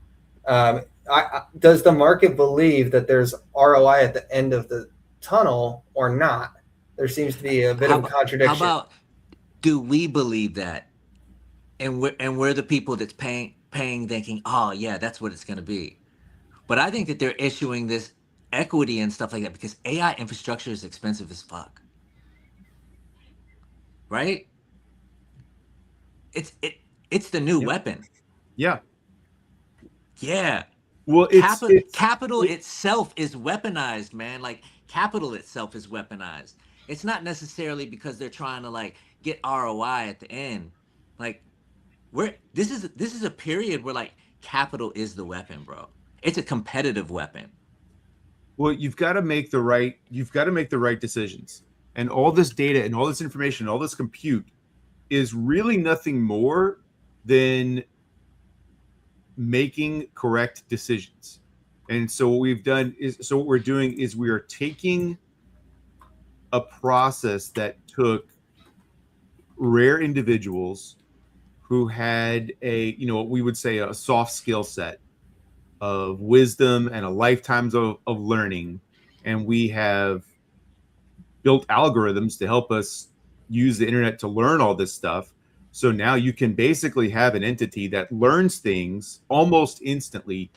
Does the market believe that there's ROI at the end of the tunnel or not? There seems to be a bit of a how contradiction. about do we believe that? And we're the people that's paying thinking, "Oh, yeah, that's what it's going to be." But I think that they're issuing this equity and stuff like that because AI infrastructure is expensive as fuck, right? It's it it's the new Yep. weapon. Yeah. Yeah. Well, Capital it, itself is weaponized, man. Like capital itself is weaponized. It's not necessarily because they're trying to like get ROI at the end. Like this is a period where like capital is the weapon, bro. It's a competitive weapon. well, you've got to make the right decisions. And all this data and all this information, all this compute is really nothing more than making correct decisions. And so what we're doing is we are taking a process that took rare individuals who had what we would say a soft skill set of wisdom and a lifetimes of learning, and we have built algorithms to help us use the internet to learn all this stuff. So now you can basically have an entity that learns things almost instantly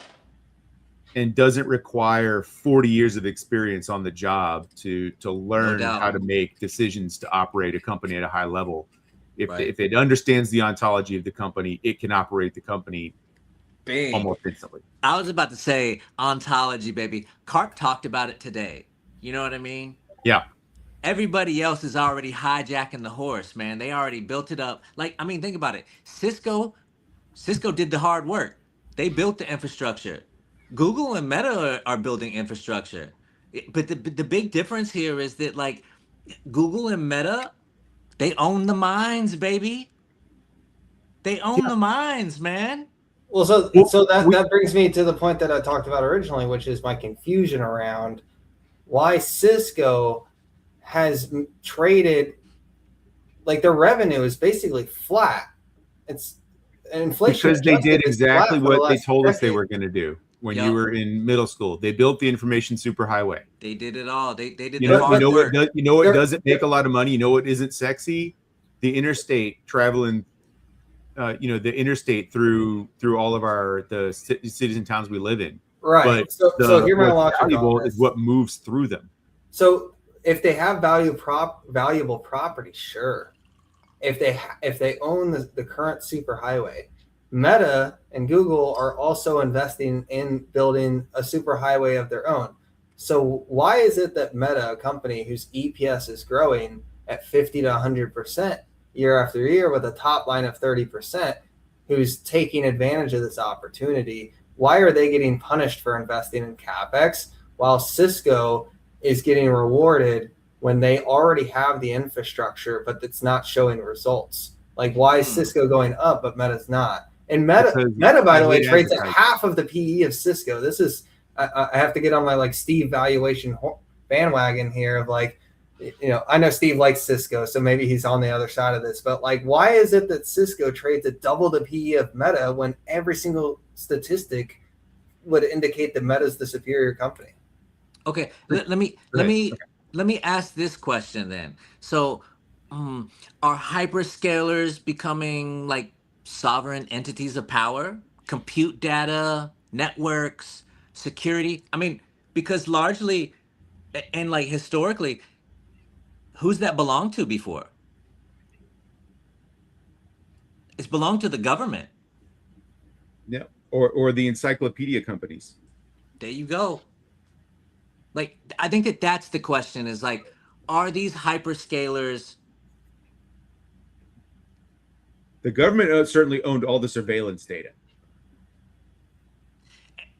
and doesn't require 40 years of experience on the job to learn doubt. how to make decisions to operate a company at a high level. Right. If it understands the ontology of the company, it can operate the company Bang. almost instantly. I was about to say ontology, baby. Carp talked about it today. You know what I mean? Yeah. Everybody else is already hijacking the horse, man. They already built it up. Like, I mean, think about it. Cisco did the hard work. They built the infrastructure. Google and Meta are building infrastructure. But the big difference here is that, like, Google and Meta, they own the mines, baby. They own the mines, man. Well, so that brings me to the point that I talked about originally, which is my confusion around why Cisco has traded, like, their revenue is basically flat. It's inflation because they did is exactly flat for the what they last told us they decade. were going to do when Yup. you were in middle school. They built the information superhighway. They did it all. They did You the know, hard work. you know what doesn't make a lot of money. You know what isn't sexy? The interstate traveling. The interstate through all of the cities and towns we live in. Right. But So hear my what's logic valuable on this. is what moves through them. So if they have valuable property, sure. If they own the current superhighway, Meta and Google are also investing in building a superhighway of their own. So why is it that Meta, a company whose EPS is growing at 50 to 100% year after year with a top line of 30%, who's taking advantage of this opportunity, why are they getting punished for investing in CapEx while Cisco is getting rewarded when they already have the infrastructure, but it's not showing results? Like, why is Cisco going up, but Meta's not? And Meta, by the way, trades at half of the PE of Cisco. This is, I have to get on my, like, Steve valuation bandwagon here of, like, I know Steve likes Cisco, so maybe he's on the other side of this, but, like, why is it that Cisco trades at double the PE of Meta when every single statistic would indicate that Meta's the superior company? Okay, let me ask this question then. So, are hyperscalers becoming, like, sovereign entities of power? Compute data, networks, security? I mean, because largely, and, like, historically, who's that belonged to before? It's belonged to the government. Yeah, or the encyclopedia companies. There you go. Like, I think that's the question, is, like, are these hyperscalers? The government certainly owned all the surveillance data.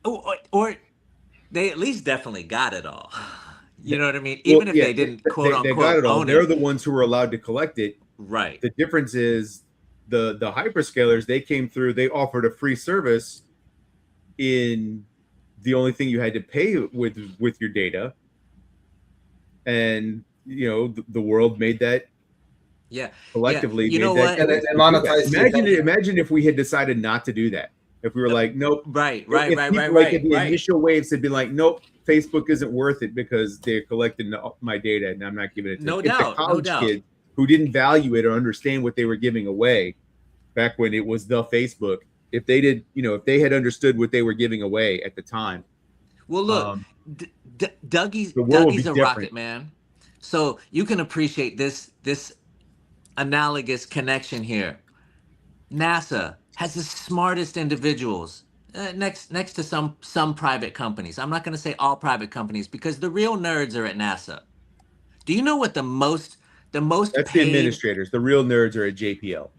Or they at least definitely got it all. You know what I mean? Even if they didn't, quote unquote, they got it all. own They're it. the ones who were allowed to collect it. Right. The difference is the hyperscalers, they came through, they offered a free service in the only thing you had to pay with your data. And, the world made that collectively. You know what? Imagine if we had decided not to do that. If we were like, nope. Right. The initial waves had been like, nope, Facebook isn't worth it because they're collecting my data and I'm not giving it to No them. doubt. The college kids who didn't value it or understand what they were giving away back when it was the Facebook, if they did, if they had understood what they were giving away at the time. Well, look, Dougie's a rocket, man. So you can appreciate this analogous connection here. NASA has the smartest individuals next to some private companies. I'm not going to say all private companies because the real nerds are at NASA. Do you know what the most That's paid... the administrators. The real nerds are at JPL.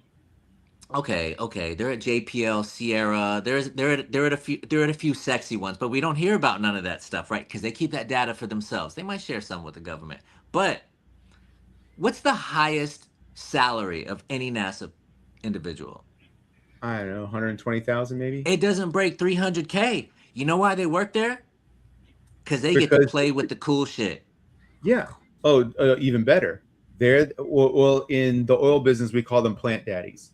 Okay, they're at JPL, Sierra. They're at a few sexy ones, but we don't hear about none of that stuff, right? Because they keep that data for themselves. They might share some with the government. But what's the highest salary of any NASA individual? I don't know, 120,000 maybe. It doesn't break 300K. You know why they work there? Because they get to play with the cool shit. Yeah. Oh, even better. They're well, in the oil business, we call them plant daddies.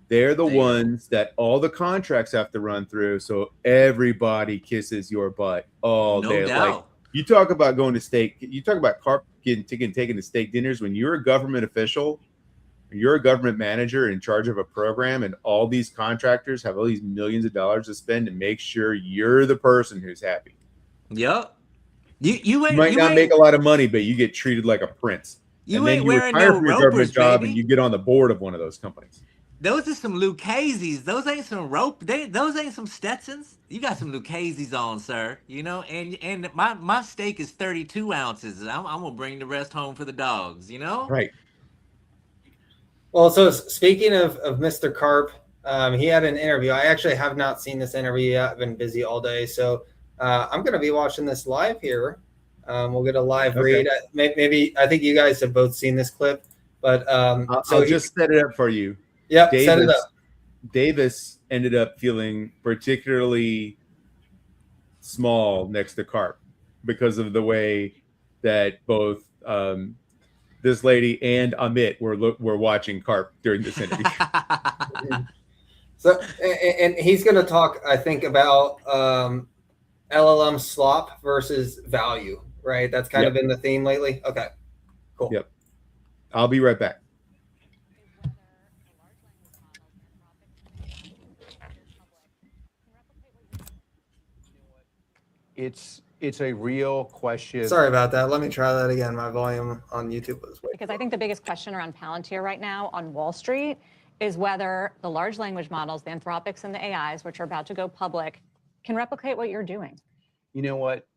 They're the There. ones that all the contracts have to run through. So everybody kisses your butt all No day. Like, doubt. you talk about going to steak, you talk about getting taking to steak dinners when you're a government official, you're a government manager in charge of a program, and all these contractors have all these millions of dollars to spend to make sure you're the person who's happy. Yep. You You might not make a lot of money, but you get treated like a prince. And then ain't you wearing retire no from your government ropers, job and baby. you get on the board of one of those companies. Those are some Lucchese's. Those ain't some those ain't some Stetsons. You got some Lucchese's on, sir. You know, and my steak is 32 ounces. I'm gonna bring the rest home for the dogs. You know. Right. Well, so speaking of Mr. Karp, he had an interview. I actually have not seen this interview yet. I've been busy all day, so I'm going to be watching this live here. We'll get a live read. Maybe I think you guys have both seen this clip, but I'll just set it up for you. Yep, set it up. Davis ended up feeling particularly small next to Karp because of the way that both this lady and Amit were watching Karp during this interview. So, and he's going to talk, I think, about LLM slop versus value, right? That's kind of been the theme lately. Okay, cool. Yep. I'll be right back. It's a real question. Sorry about that. Let me try that again. My volume on YouTube was way. Because I think the biggest question around Palantir right now on Wall Street is whether the large language models, the Anthropics and the AIs, which are about to go public, can replicate what you're doing. You know what?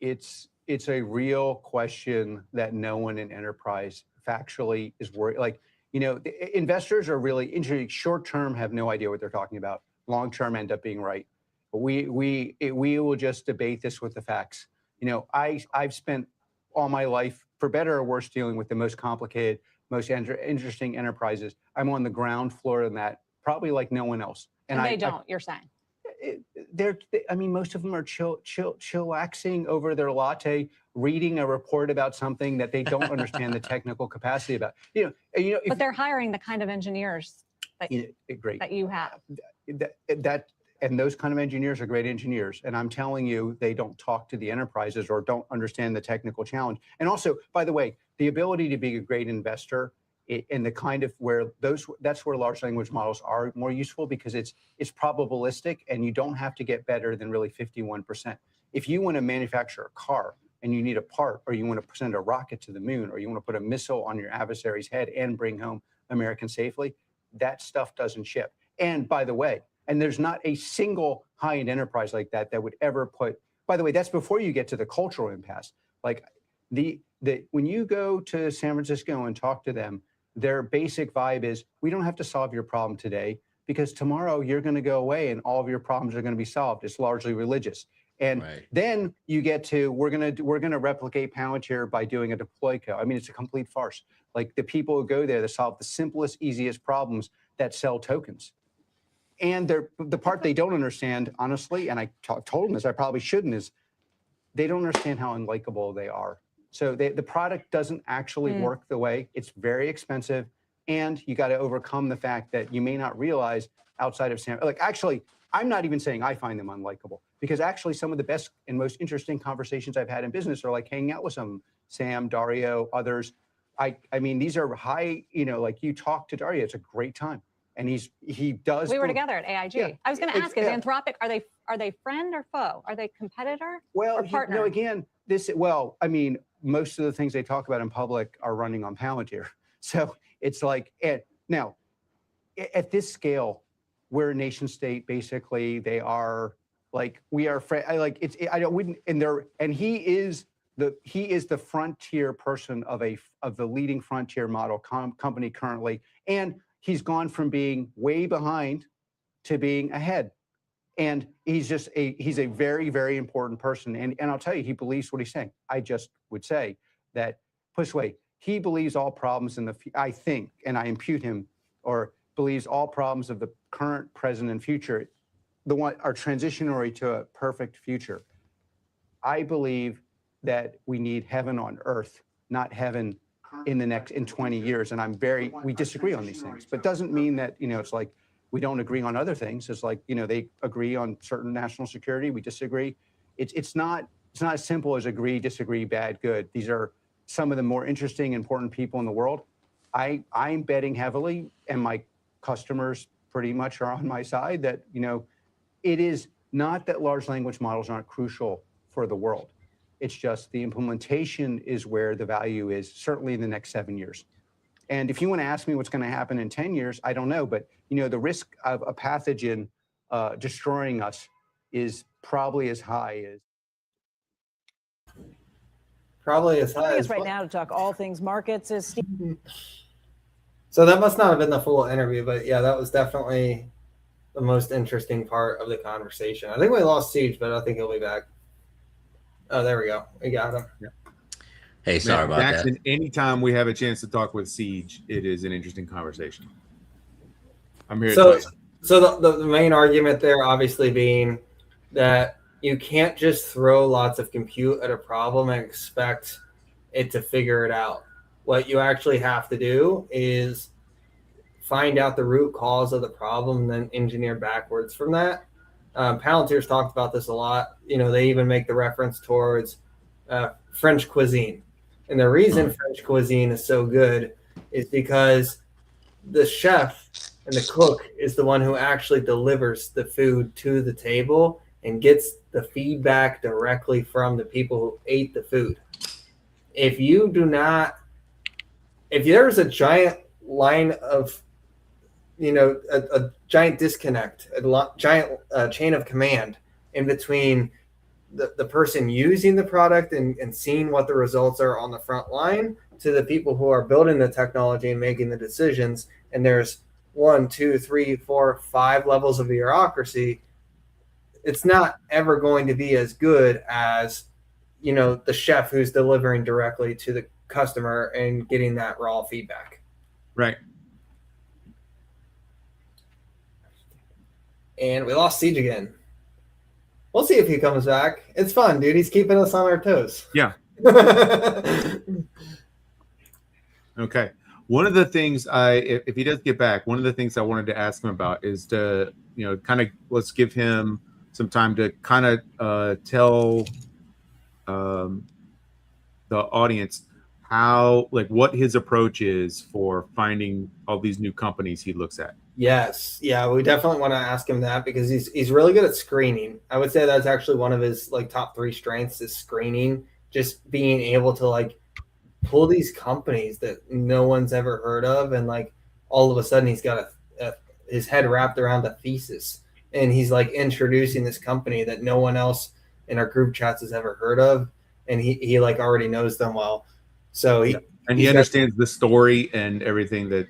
It's a real question that no one in enterprise factually is worried. Like, you know, investors are really interested. Short term have no idea what they're talking about. Long term end up being right. But we will just debate this with the facts. You know, I've spent all my life, for better or worse, dealing with the most complicated, most interesting enterprises. I'm on the ground floor of that, probably like no one else. And they don't, you're saying? I mean, most of them are chillaxing over their latte, reading a report about something that they don't understand the technical capacity about. But they're hiring the kind of engineers that you have. And those kind of engineers are great engineers. And I'm telling you, they don't talk to the enterprises or don't understand the technical challenge. And also, by the way, the ability to be a great investor in the kind of that's where large language models are more useful, because it's probabilistic and you don't have to get better than really 51%. If you want to manufacture a car and you need a part, or you want to send a rocket to the moon, or you want to put a missile on your adversary's head and bring home Americans safely, that stuff doesn't ship. And by the way, and there's not a single high-end enterprise like that would ever put, by the way, that's before you get to the cultural impasse. Like when you go to San Francisco and talk to them, their basic vibe is, we don't have to solve your problem today, because tomorrow you're going to go away and all of your problems are going to be solved. It's largely religious. And then you get to, we're going to replicate Palantir by doing a deploy code. I mean, it's a complete farce. Like, the people who go there to solve the simplest, easiest problems that sell tokens. And the part they don't understand, honestly, and I told them this, I probably shouldn't, is they don't understand how unlikable they are. So the product doesn't actually work the way. It's very expensive, and you got to overcome the fact that you may not realize outside of Sam. Like, actually, I'm not even saying I find them unlikable, because actually some of the best and most interesting conversations I've had in business are like hanging out with some Sam, Dario, others. I mean, these are high, like you talk to Dario, it's a great time. And he does. We were together at AIG. Yeah, I was going to ask, is Anthropic, are they friend or foe? Are they competitor or partner? Again, I mean, most of the things they talk about in public are running on Palantir. So it's like, now, at this scale, we're a nation state. Basically, they are like, we are. He is the frontier person of the leading frontier model company currently, and he's gone from being way behind to being ahead. And he's a very, very important person. And I'll tell you, he believes what he's saying. I just would say that, push away, he believes all problems I think, and I impute him, or believes all problems of the current, present, and future, are transitionary to a perfect future. I believe that we need heaven on earth, not heaven in 20 years. And we disagree on these things, but doesn't mean that, it's like we don't agree on other things. It's like, they agree on certain national security. We disagree. It's not as simple as agree, disagree, bad, good. These are some of the more interesting, important people in the world. I'm betting heavily, and my customers pretty much are on my side, that, it is not that large language models aren't crucial for the world. It's just the implementation is where the value is, certainly in the next 7 years. And if you want to ask me what's going to happen in 10 years, I don't know. But, the risk of a pathogen destroying us is probably as high as. Joining us right now to talk all things markets is Steve. So that must not have been the full interview, but yeah, that was definitely the most interesting part of the conversation. I think we lost CEEJ, but I think he'll be back. Oh, there we go. We got him. Yeah. Hey, sorry about Jackson, that. anytime we have a chance to talk with CEEJ, it is an interesting conversation. I'm here. So the main argument there obviously being that you can't just throw lots of compute at a problem and expect it to figure it out. What you actually have to do is find out the root cause of the problem and then engineer backwards from that. Palantir's talked about this a lot. They even make the reference towards French cuisine. And the reason French cuisine is so good is because the chef and the cook is the one who actually delivers the food to the table and gets the feedback directly from the people who ate the food. If there's a giant line of, a giant disconnect, a giant chain of command in between the person using the product and seeing what the results are on the front line to the people who are building the technology and making the decisions, and there's 1, 2, 3, 4, 5 levels of bureaucracy, it's not ever going to be as good as, the chef who's delivering directly to the customer and getting that raw feedback. Right. And we lost CEEJ again. We'll see if he comes back. It's fun, dude. He's keeping us on our toes. Yeah. Okay. One of the things if he does get back, one of the things I wanted to ask him about is to, kind of let's give him some time to kind of tell the audience what his approach is for finding all these new companies he looks at. Yes. Yeah, we definitely want to ask him that because he's really good at screening. I would say that's actually one of his top 3 strengths is screening, just being able to pull these companies that no one's ever heard of, and all of a sudden he's got his head wrapped around a thesis, and he's introducing this company that no one else in our group chats has ever heard of, and he already knows them well. So he understands the story and everything that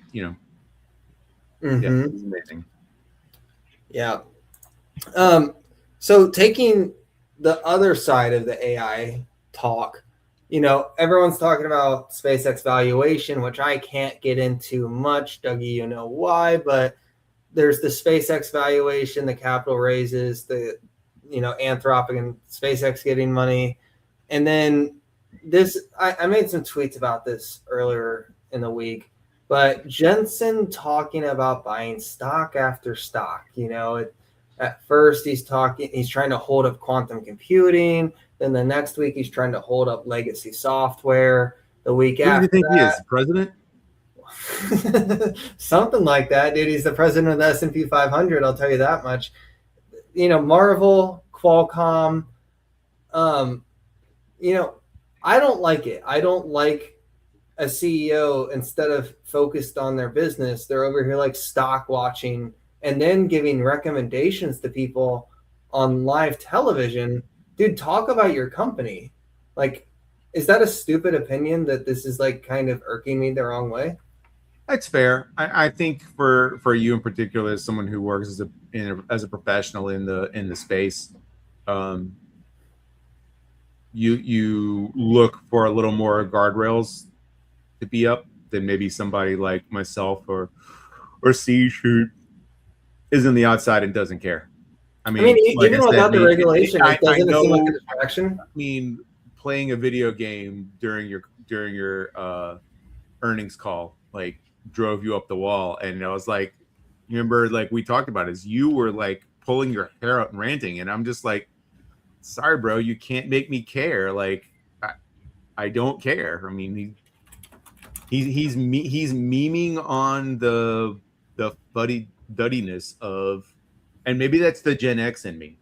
Mm-hmm. Yeah, it's amazing. Yeah. So taking the other side of the AI talk, everyone's talking about SpaceX valuation, which I can't get into much. Dougie, you know why, but there's the SpaceX valuation, the capital raises, the, Anthropic and SpaceX getting money. And then I made some tweets about this earlier in the week. But Jensen talking about buying stock after stock, at first he's trying to hold up quantum computing. Then the next week he's trying to hold up legacy software. The week after Who do you think he is, president? Something like that, dude. He's the president of the S&P 500. I'll tell you that much. Marvel, Qualcomm. I don't like it. I don't like a CEO, instead of focused on their business, they're over here stock watching and then giving recommendations to people on live television. Dude, talk about your company. Is that a stupid opinion that this is kind of irking me the wrong way? That's fair. I think for you in particular, as someone who works as a professional in the space, you look for a little more guardrails to be up than maybe somebody like myself or CEEJ who is on the outside and doesn't care. Even without the regulation, it doesn't seem like a distraction. Playing a video game during your earnings call like drove you up the wall? And I was like, you remember, like we talked about, is you were like pulling your hair out and ranting, and I'm just like, sorry, bro, you can't make me care. Like, I don't care. I mean, he's memeing on the fuddy-duddiness of, and maybe that's the Gen X in me.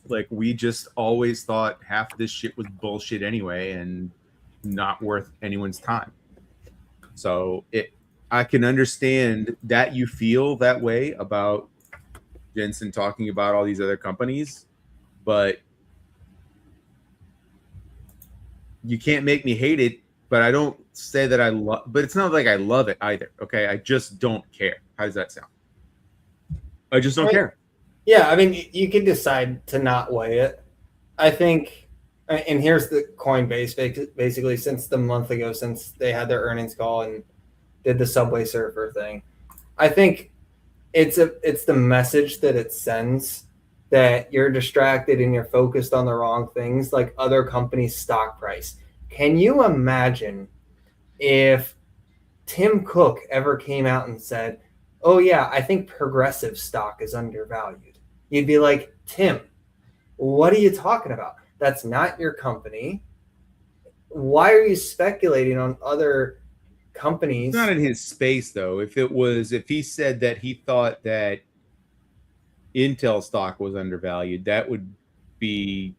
Like, we just always thought half this shit was bullshit anyway and not worth anyone's time. So I can understand that you feel that way about Jensen talking about all these other companies, but you can't make me hate it. But I don't say that I love, but it's not like I love it either. Okay. I just don't care. How does that sound? I just don't care. Yeah. I mean, you can decide to not weigh it. I think, and here's the Coinbase basically since the month ago, since they had their earnings call and did the Subway Surfer thing. I think it's the message that it sends that you're distracted and you're focused on the wrong things, like other companies' stock price. Can you imagine if Tim Cook ever came out and said, oh yeah, I think Progressive stock is undervalued? You'd be like, Tim, what are you talking about? That's not your company. Why are you speculating on other companies? It's not in his space though. If he said that he thought that Intel stock was undervalued, that would be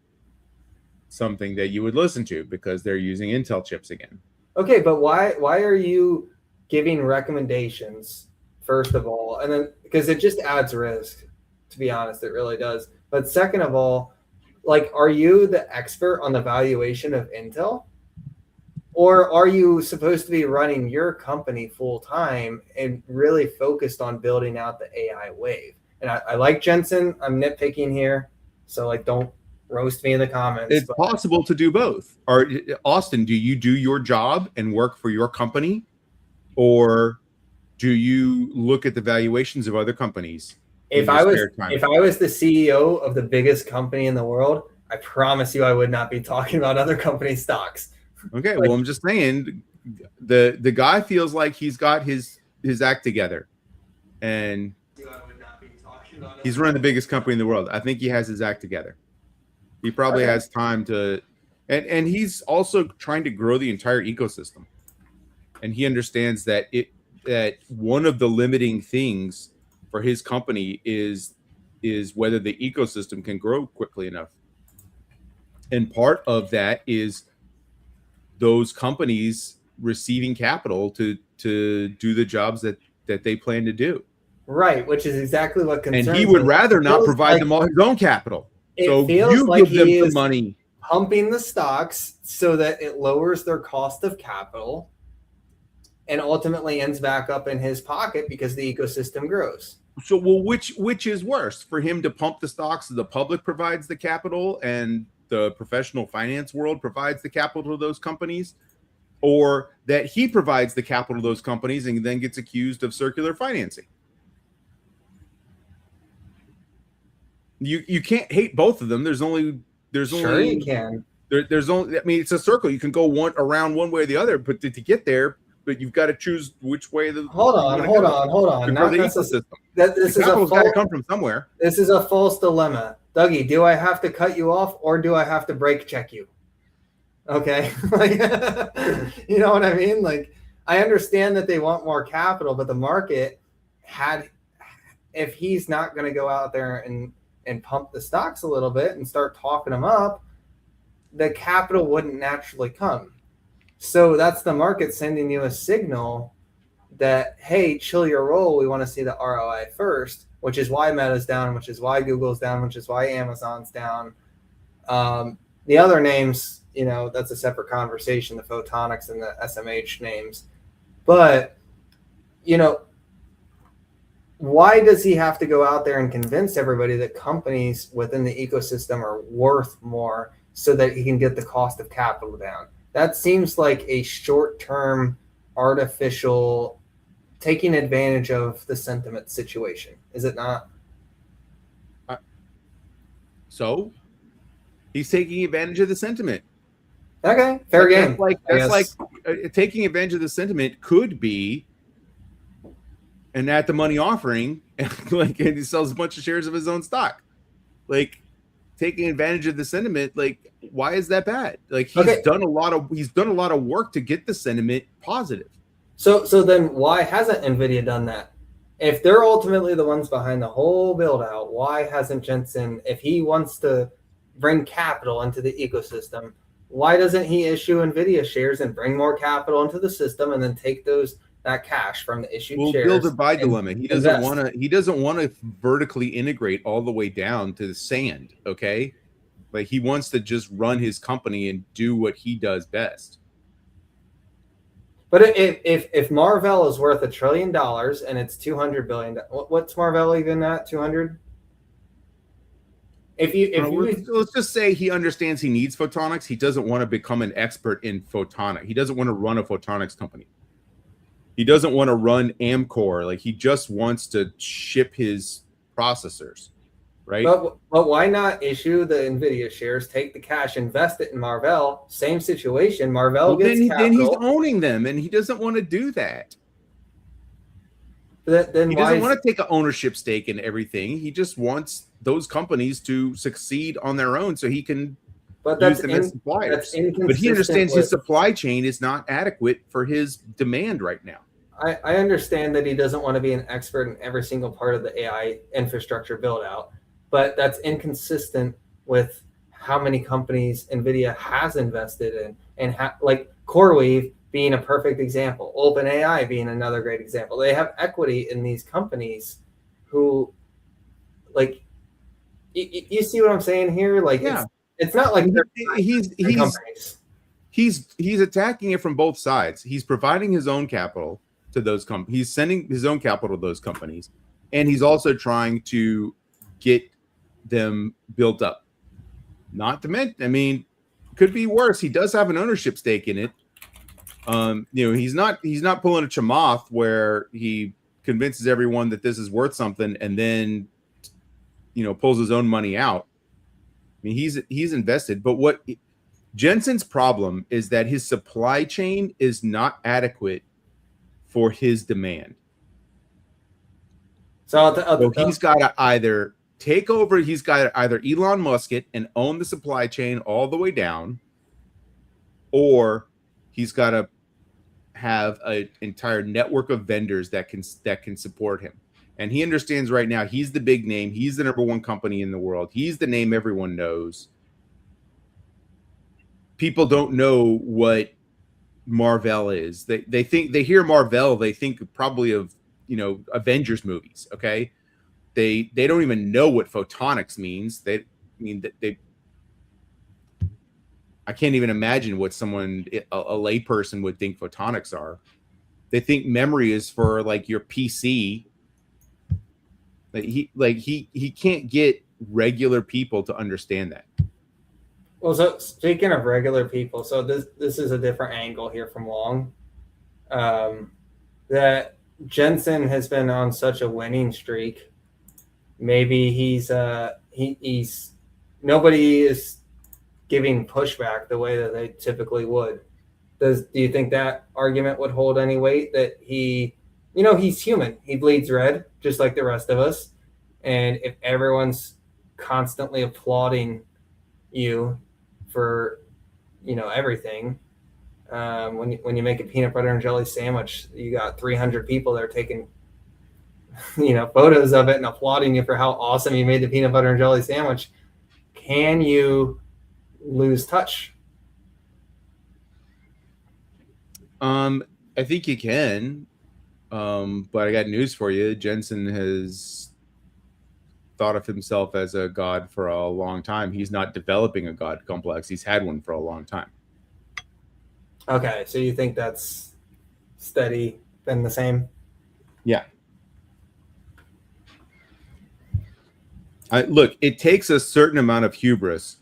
something that you would listen to because they're using Intel chips again. Okay, but why are you giving recommendations, first of all? And then, because it just adds risk, to be honest, it really does. But second of all, like, are you the expert on the valuation of Intel? Or are you supposed to be running your company full time and really focused on building out the AI wave? And I like Jensen. I'm nitpicking here, so like, don't roast me in the comments. It's possible to do both. Or Austin, do you do your job and work for your company, or do you look at the valuations of other companies? If I was the CEO of the biggest company in the world, I promise you I would not be talking about other company stocks. Okay, well, I'm just saying the guy feels like he's got his act together, and he's running the biggest company in the world. I think he has his act together. He probably has time to, and he's also trying to grow the entire ecosystem, and he understands that one of the limiting things for his company is whether the ecosystem can grow quickly enough, and part of that is those companies receiving capital to do the jobs that they plan to do. Right, which is exactly what concerns me. And he would rather not provide them all his own capital. So you give them the money. Pumping the stocks so that it lowers their cost of capital and ultimately ends back up in his pocket because the ecosystem grows. So, well, which is worse, for him to pump the stocks so the public provides the capital and the professional finance world provides the capital to those companies, or that he provides the capital to those companies and then gets accused of circular financing? You can't hate both of them. There's only you can. There's only, I mean, it's a circle. You can go around one way or the other, but to get there, but you've got to choose which way. Hold on. This is got to come from somewhere. This is a false dilemma. Dougie, do I have to cut you off or do I have to brake check you? Okay. You know what I mean? Like, I understand that they want more capital, but the market if he's not going to go out there and pump the stocks a little bit and start talking them up, the capital wouldn't naturally come. So that's the market sending you a signal that, hey, chill your roll. We want to see the ROI first, which is why Meta's down, which is why Google's down, which is why Amazon's down. The other names, that's a separate conversation, the Photonics and the SMH names. But, why does he have to go out there and convince everybody that companies within the ecosystem are worth more so that he can get the cost of capital down? That seems like a short-term, artificial, taking advantage of the sentiment situation. Is it not? So he's taking advantage of the sentiment. Okay, fair game. That's like taking advantage of the sentiment could be an at the money offering, and he sells a bunch of shares of his own stock. Like taking advantage of the sentiment, like why is that bad? Like he's done a lot of work to get the sentiment positive. So then why hasn't Nvidia done that? If they're ultimately the ones behind the whole build out, why hasn't Jensen, if he wants to bring capital into the ecosystem, why doesn't he issue Nvidia shares and bring more capital into the system and then take that cash from the issued shares? Build a buy dilemma. He doesn't want to vertically integrate all the way down to the sand. Okay, like he wants to just run his company and do what he does best. But if Marvell is worth $1 trillion and it's $200 billion, what's Marvell even at? 200? Let's just say he understands he needs photonics. He doesn't want to become an expert in photonics. He doesn't want to run a photonics company. He doesn't want to run Amkor. Like he just wants to ship his processors, right? But why not issue the Nvidia shares, take the cash, invest it in Marvell? Same situation. Marvell gets capital. Then he's owning them, and he doesn't want to do that. Then he doesn't want to take an ownership stake in everything. He just wants those companies to succeed on their own, so he can use them as suppliers. But he understands his supply chain is not adequate for his demand right now. I understand that he doesn't want to be an expert in every single part of the AI infrastructure build out, but that's inconsistent with how many companies NVIDIA has invested in, and like CoreWeave being a perfect example, OpenAI being another great example. They have equity in these companies who, like, you see what I'm saying here? Like, yeah. It's not like he's attacking it from both sides. He's providing his own capital to those companies. He's sending his own capital to those companies, and he's also trying to get them built up. Not to mention, I mean, could be worse. He does have an ownership stake in it. He's not pulling a Chamath where he convinces everyone that this is worth something and then pulls his own money out. I mean, he's invested, but what Jensen's problem is that his supply chain is not adequate for his demand. So he's got to either take over. He's got to either Elon Musk it and own the supply chain all the way down, or he's got to have an entire network of vendors that can support him. And he understands right now he's the big name. He's the number one company in the world. He's the name everyone knows. People don't know what Marvell is. They think they hear Marvell, they think probably of Avengers movies. Okay, they don't even know what photonics means. I can't even imagine what a layperson would think photonics are. They think memory is for like your PC. He can't get regular people to understand that. Well, so speaking of regular people, so this is a different angle here from Long. That Jensen has been on such a winning streak. Maybe he's nobody is giving pushback the way that they typically would. Do you think that argument would hold any weight? That he's human. He bleeds red just like the rest of us. And if everyone's constantly applauding you for everything, when you make a peanut butter and jelly sandwich, you got 300 people that are taking photos of it and applauding you for how awesome you made the peanut butter and jelly sandwich. Can you lose touch? I think you can, but I got news for you. Jensen has thought of himself as a god for a long time. He's not developing a god complex. He's had one for a long time. Okay, so you think that's steady, been the same? Yeah. Look, it takes a certain amount of hubris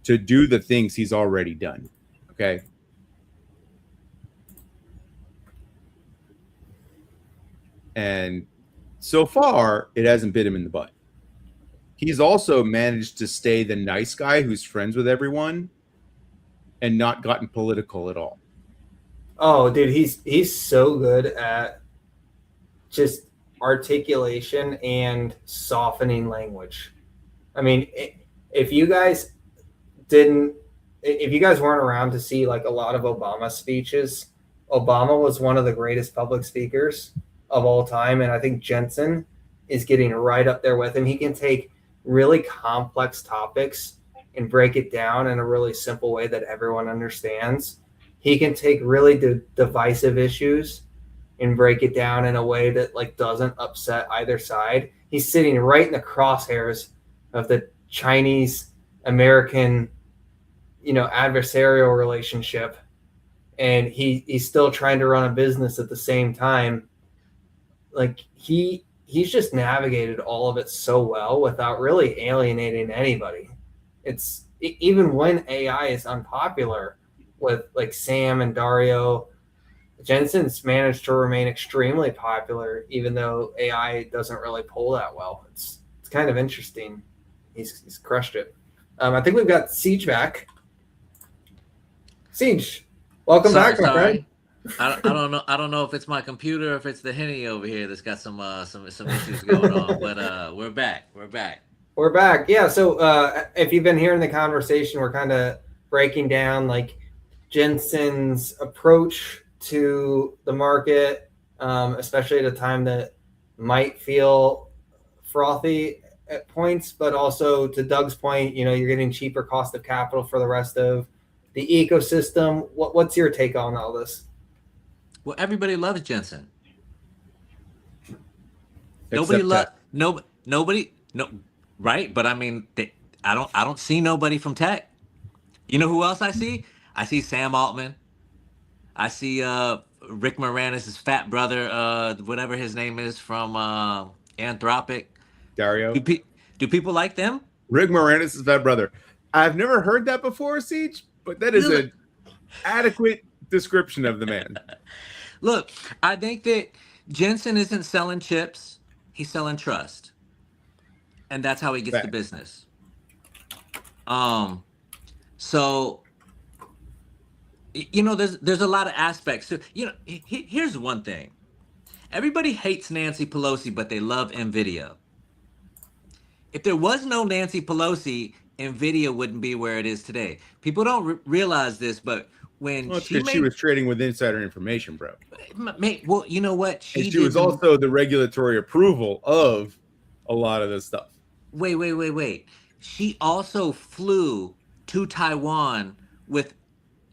to do the things he's already done. Okay. And so far, it hasn't bit him in the butt. He's also managed to stay the nice guy who's friends with everyone and not gotten political at all. Oh, dude, he's so good at just articulation and softening language. I mean, if you guys didn't, if you guys weren't around to see like a lot of Obama speeches, Obama was one of the greatest public speakers of all time. And I think Jensen is getting right up there with him. He can take really complex topics and break it down in a really simple way that everyone understands. He can take really divisive issues and break it down in a way that like doesn't upset either side. He's sitting right in the crosshairs of the Chinese American, adversarial relationship, and he's still trying to run a business at the same time. Like he's just navigated all of it so well without really alienating anybody. It's even when AI is unpopular with like Sam and Dario, Jensen's managed to remain extremely popular, even though AI doesn't really pull that well. It's kind of interesting. He's crushed it. I think we've got CEEJ back. CEEJ, welcome back, my friend. I don't know. I don't know if it's my computer or if it's the Henny over here that's got some issues going on. But we're back. We're back. Yeah. So if you've been hearing the conversation, we're kind of breaking down like Jensen's approach to the market, especially at a time that might feel frothy at points, but also to Doug's point, you're getting cheaper cost of capital for the rest of the ecosystem. What's your take on all this? Well, everybody loves Jensen. Except Nobody, right? But I mean, I don't see nobody from tech. You know who else I see? I see Sam Altman. I see Rick Moranis' fat brother, whatever his name is, from Anthropic. Dario. Do people like them? Rick Moranis' fat brother. I've never heard that before, CEEJ, but that is an adequate description of the man. Look, I think that Jensen isn't selling chips. He's selling trust. And that's how he gets the business. So, there's a lot of aspects. So, here's one thing. Everybody hates Nancy Pelosi, but they love NVIDIA. If there was no Nancy Pelosi, NVIDIA wouldn't be where it is today. People don't realize this, but when she was trading with insider information, bro. Well, you know what? She was also the regulatory approval of a lot of this stuff. Wait. She also flew to Taiwan with.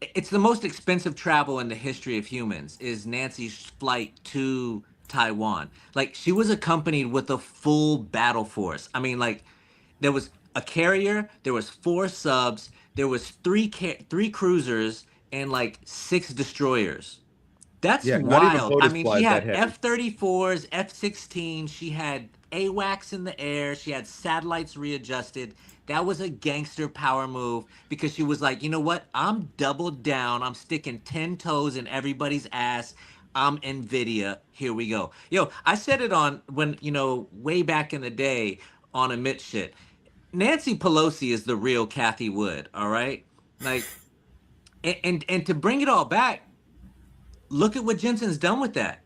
It's the most expensive travel in the history of humans. Is Nancy's flight to Taiwan? Like, she was accompanied with a full battle force. I mean, like, there was a carrier, there was 4 subs, there was three cruisers, and like 6 destroyers. That's wild. I mean, she had F-34s, F-16. She had AWACS in the air. She had satellites readjusted. That was a gangster power move because she was like, you know what? I'm doubled down. I'm sticking 10 toes in everybody's ass. I'm NVIDIA. Here we go. Yo, I said it on when, way back in the day on Emit Shit. Nancy Pelosi is the real Kathy Wood. All right. Like, and to bring it all back, look at what Jensen's done with that.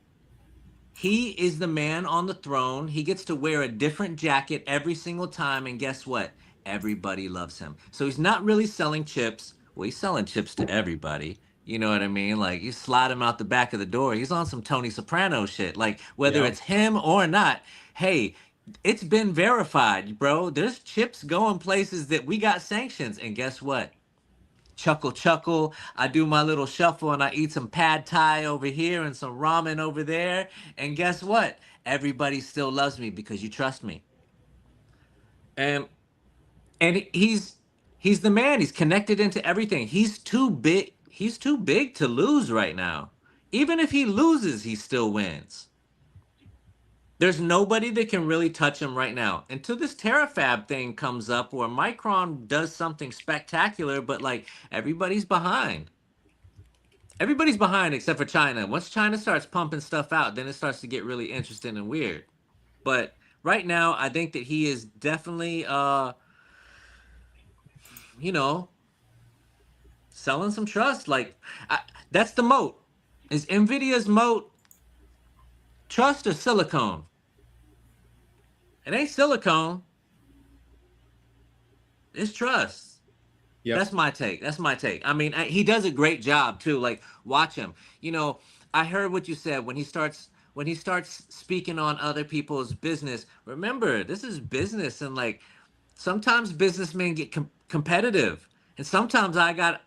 He is the man on the throne. He gets to wear a different jacket every single time. And guess what? Everybody loves him. So he's not really selling chips. Well, he's selling chips to everybody. You know what I mean? Like, you slide him out the back of the door. He's on some Tony Soprano shit. Like, whether it's him or not, hey, it's been verified, bro. There's chips going places that we got sanctions. And guess what? Chuckle. I do my little shuffle and I eat some pad thai over here and some ramen over there. And guess what? Everybody still loves me because you trust me. And he's the man. He's connected into everything. He's too big. He's too big to lose right now. Even if he loses, he still wins. There's nobody that can really touch him right now. Until this terafab thing comes up where Micron does something spectacular, but like everybody's behind. Everybody's behind except for China. Once China starts pumping stuff out, then it starts to get really interesting and weird. But right now, I think that he is definitely, selling some trust. Like that's the moat. Is NVIDIA's moat trust or silicone? It ain't silicone. It's trust. Yep. That's my take. That's my take. I mean, he does a great job too. Like, watch him. You know, I heard what you said when he starts speaking on other people's business. Remember, this is business, and like sometimes businessmen get competitive, and sometimes I got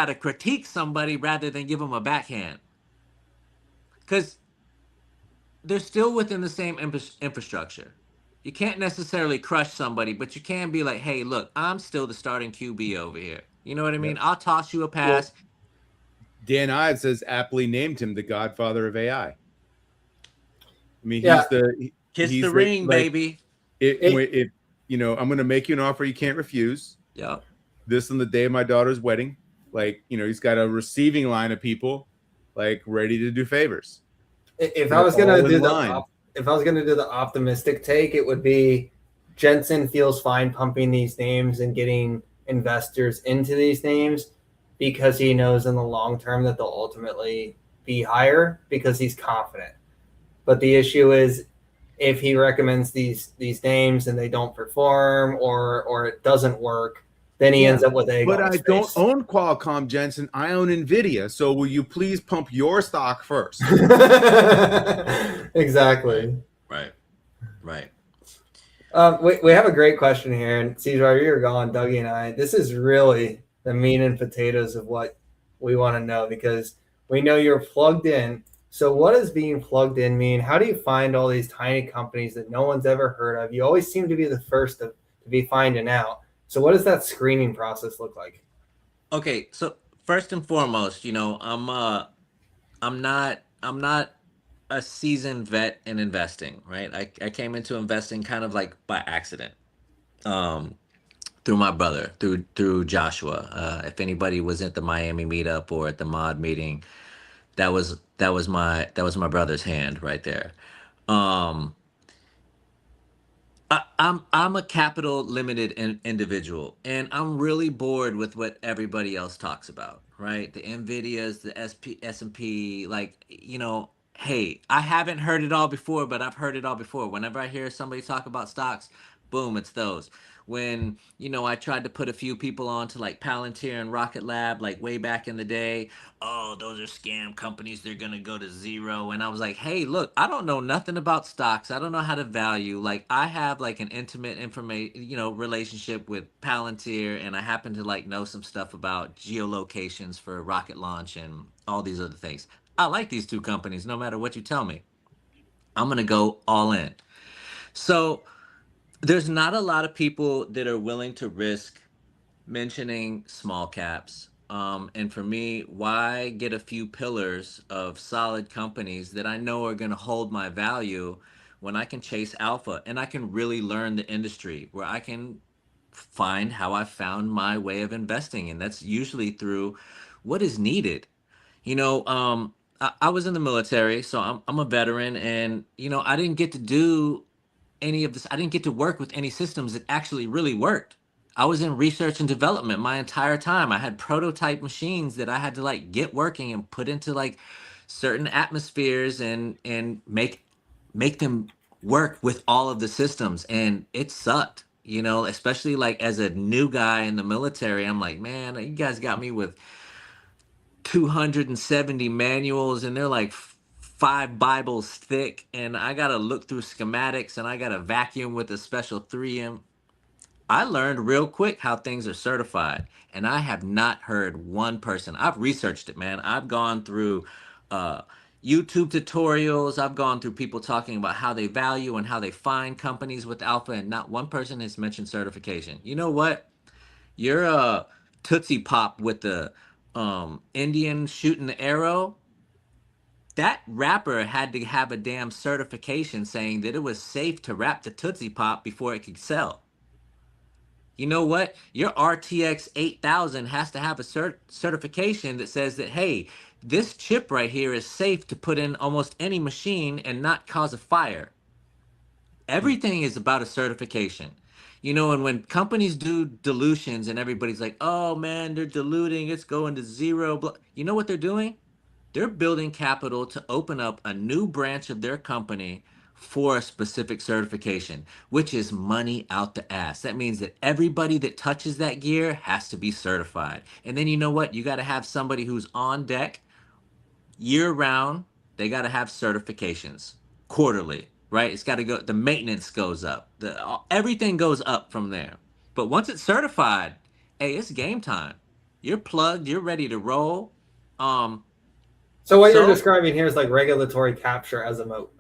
to critique somebody rather than give them a backhand, because they're still within the same infrastructure. You can't necessarily crush somebody, but you can be like, hey, look, I'm still the starting QB over here. You know what I mean? Yep. I'll toss you a pass. Well, Dan Ives has aptly named him the godfather of AI. I mean, Yeah. Kiss the ring, like, baby. If you know, I'm going to make you an offer you can't refuse. Yep. This on the day of my daughter's wedding. Like, you know, he's got a receiving line of people like ready to do favors. If I was gonna do the optimistic take, it would be Jensen feels fine pumping these names and getting investors into these names because he knows in the long term that they'll ultimately be higher because he's confident. But the issue is if he recommends these names and they don't perform or it doesn't work, then he ends up with egg. But on his I don't face. own Qualcomm, Jensen. I own NVIDIA. So will you please pump your stock first? Exactly. Right. We have a great question here, and CEEJ, while you're gone, Dougie and I, this is really the meat and potatoes of what we want to know because we know you're plugged in. So what does being plugged in mean? How do you find all these tiny companies that no one's ever heard of? You always seem to be the first to be finding out. So what does that screening process look like? Okay, so first and foremost, you know, I'm not a seasoned vet in investing, right? I came into investing kind of like by accident. Through my brother, through Joshua. If anybody was at the Miami meetup or at the mod meeting, that was my brother's hand right there. I'm a capital limited individual, and I'm really bored with what everybody else talks about, right? The Nvidias, the S&P, like, you know, hey, I haven't heard it all before, but I've heard it all before. Whenever I hear somebody talk about stocks, boom, it's those. When, you know, I tried to put a few people on to like Palantir and Rocket Lab, like way back in the day, oh, those are scam companies. They're going to go to zero. And I was like, hey, look, I don't know nothing about stocks. I don't know how to value. Like, I have like an intimate relationship with Palantir. And I happen to like know some stuff about geolocations for rocket launch and all these other things. I like these two companies, no matter what you tell me. I'm going to go all in. So there's not a lot of people that are willing to risk mentioning small caps. And for me, why get a few pillars of solid companies that I know are going to hold my value when I can chase alpha and I can really learn the industry where I can find how I found my way of investing. And that's usually through what is needed. You know, I was in the military, so I'm a veteran, and you know, I didn't get to do any of this. I didn't get to work with any systems that actually really worked. I was in research and development my entire time. I had prototype machines that I had to like get working and put into like certain atmospheres and make them work with all of the systems, and it sucked. You know, especially like as a new guy in the military, I'm like, man, you guys got me with 270 manuals and they're like 5 Bibles thick, and I gotta look through schematics and I gotta vacuum with a special 3M. I learned real quick how things are certified, and I have not heard one person. I've researched it, man. I've gone through uh, YouTube tutorials. I've gone through people talking about how they value and how they find companies with alpha, and not one person has mentioned certification. You know what? You're a Tootsie Pop with the Indian shooting the arrow. That rapper had to have a damn certification saying that it was safe to wrap the Tootsie Pop before it could sell. You know what? Your RTX 8000 has to have a certification that says that, hey, this chip right here is safe to put in almost any machine and not cause a fire. Everything is about a certification. You know, and when companies do dilutions and everybody's like, oh man, they're diluting, it's going to zero. You know what they're doing? They're building capital to open up a new branch of their company for a specific certification, which is money out the ass. That means that everybody that touches that gear has to be certified. And then you know what? You got to have somebody who's on deck year round. They got to have certifications quarterly, right? It's got to go, the maintenance goes up, everything goes up from there. But once it's certified, hey, it's game time. You're plugged, you're ready to roll. So what you're So describing here is like regulatory capture as a moat.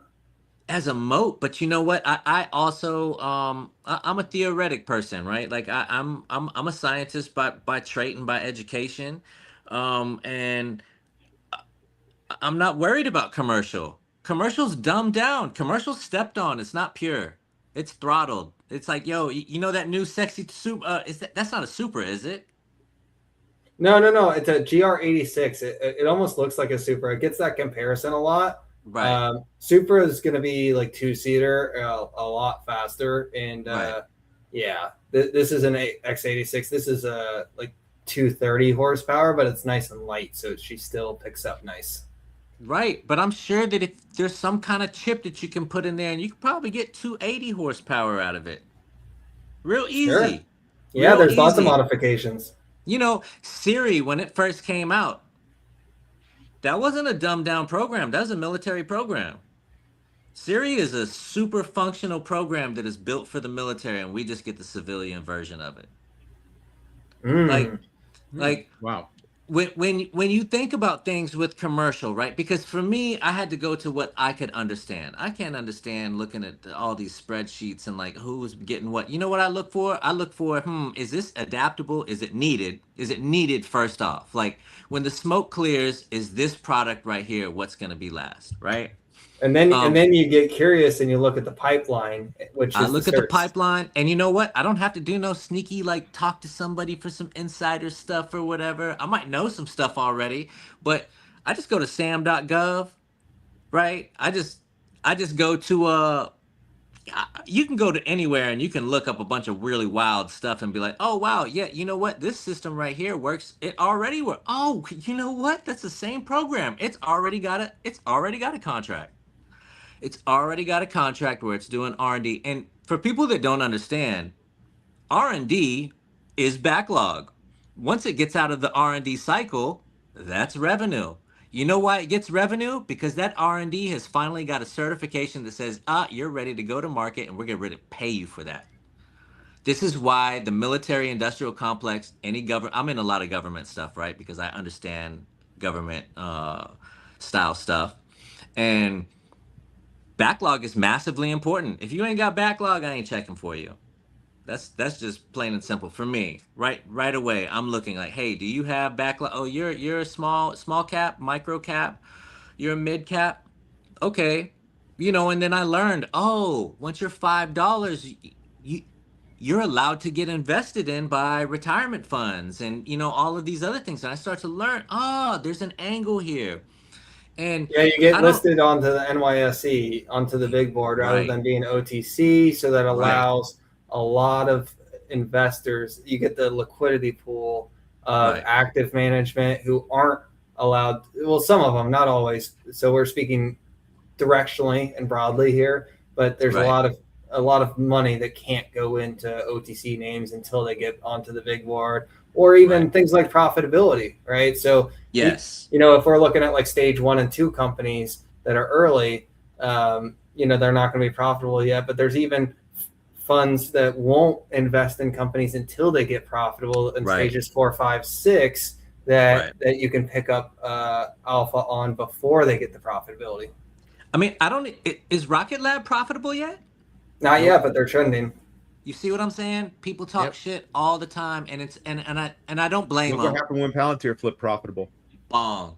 as a moat, but you know what? I also I'm a theoretic person, right? Like I'm a scientist by trait and by education. And I'm not worried about commercial. Commercial's dumbed down. Commercial's stepped on. It's not pure. It's throttled. It's like, yo, you know that new sexy super is that's not a Supra, is it? No. It's a GR86. It almost looks like a Supra. It gets that comparison a lot. Right. Supra is going to be like two-seater, a lot faster, and Right. yeah, this is an X86. This is a like 230 horsepower, but it's nice and light, so she still picks up nice. Right, but I'm sure that if there's some kind of chip that you can put in there and you could probably get 280 horsepower out of it. Real Sure. easy. Yeah, Real there's lots of easy. modifications. You know, Siri, when it first came out, that wasn't a dumbed down program. That was a military program. Siri is a super functional program that is built for the military, and we just get the civilian version of it. Like, Mm. like Wow. when you think about things with commercial, right? Because for me, I had to go to what I could understand. I can't understand looking at all these spreadsheets and like who's getting what. You know what I look for? I look for, is this adaptable? Is it needed? Is it needed first off? Like when the smoke clears, is this product right here what's going to be last, right? And then you get curious and you look at the pipeline, which I is the look at the certs. pipeline, and you know what? I don't have to do no sneaky, like talk to somebody for some insider stuff or whatever. I might know some stuff already, but I just go to sam.gov, right? I just go to you can go to anywhere and you can look up a bunch of really wild stuff and be like, oh wow, yeah, you know what? This system right here works. It already works. Oh, you know what? That's the same program. It's already got a contract. It's already got a contract where it's doing R&D. And for people that don't understand, R&D is backlog. Once it gets out of the R&D cycle, that's revenue. You know why it gets revenue? Because that R&D has finally got a certification that says, you're ready to go to market and we're going to pay you for that. This is why the military industrial complex, I'm in a lot of government stuff, right? Because I understand government style stuff. And backlog is massively important. If you ain't got backlog, I ain't checking for you. That's just plain and simple for me. Right away, I'm looking like, hey, do you have backlog? Oh, you're a small cap, micro cap, you're a mid cap. Okay. And then I learned, oh, once you're $5, you're allowed to get invested in by retirement funds and all of these other things. And I start to learn, there's an angle here. And Yeah, you get I don't listed onto the NYSE, onto the big board, rather right, than being OTC. So that right, allows a lot of investors. You get the liquidity pool of right, active management who aren't allowed. Well, some of them, not always. So we're speaking directionally and broadly here, but there's right, a lot of money that can't go into OTC names until they get onto the big board, or even right. things like profitability, right? So Yes. if we're looking at like stage 1 and 2 companies that are early, they're not going to be profitable yet, but there's even funds that won't invest in companies until they get profitable in Right. stages 4, 5, 6 Right. that you can pick up alpha on before they get the profitability. I mean, is Rocket Lab profitable yet? Not Nope. yet, but they're trending. You see what I'm saying? People talk Yep. shit all the time, and it's and I don't blame Look what them. happened when Palantir flipped profitable Bong.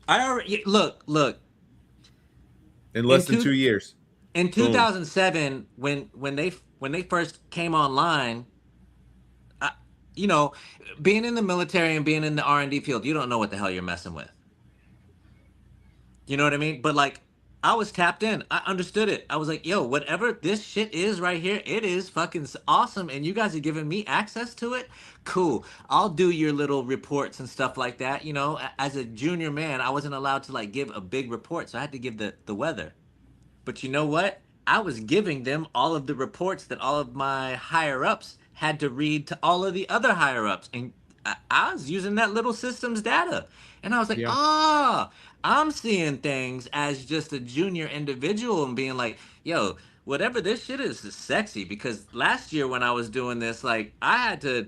I already look in less than 2 years. in Boom. 2007 when they first came online. Being in the military and being in the R&D field, you don't know what the hell you're messing with. You know what I mean? But like, I was tapped in. I understood it. I was like, yo, whatever this shit is right here, it is fucking awesome. And you guys are giving me access to it. Cool. I'll do your little reports and stuff like that. You know, as a junior man, I wasn't allowed to like give a big report. So I had to give the weather. But you know what? I was giving them all of the reports that all of my higher ups had to read to all of the other higher ups. And I was using that little system's data. And I was like, Yeah. ah, I'm seeing things as just a junior individual and being like, yo, whatever this shit is sexy. Because last year when I was doing this, like, I had to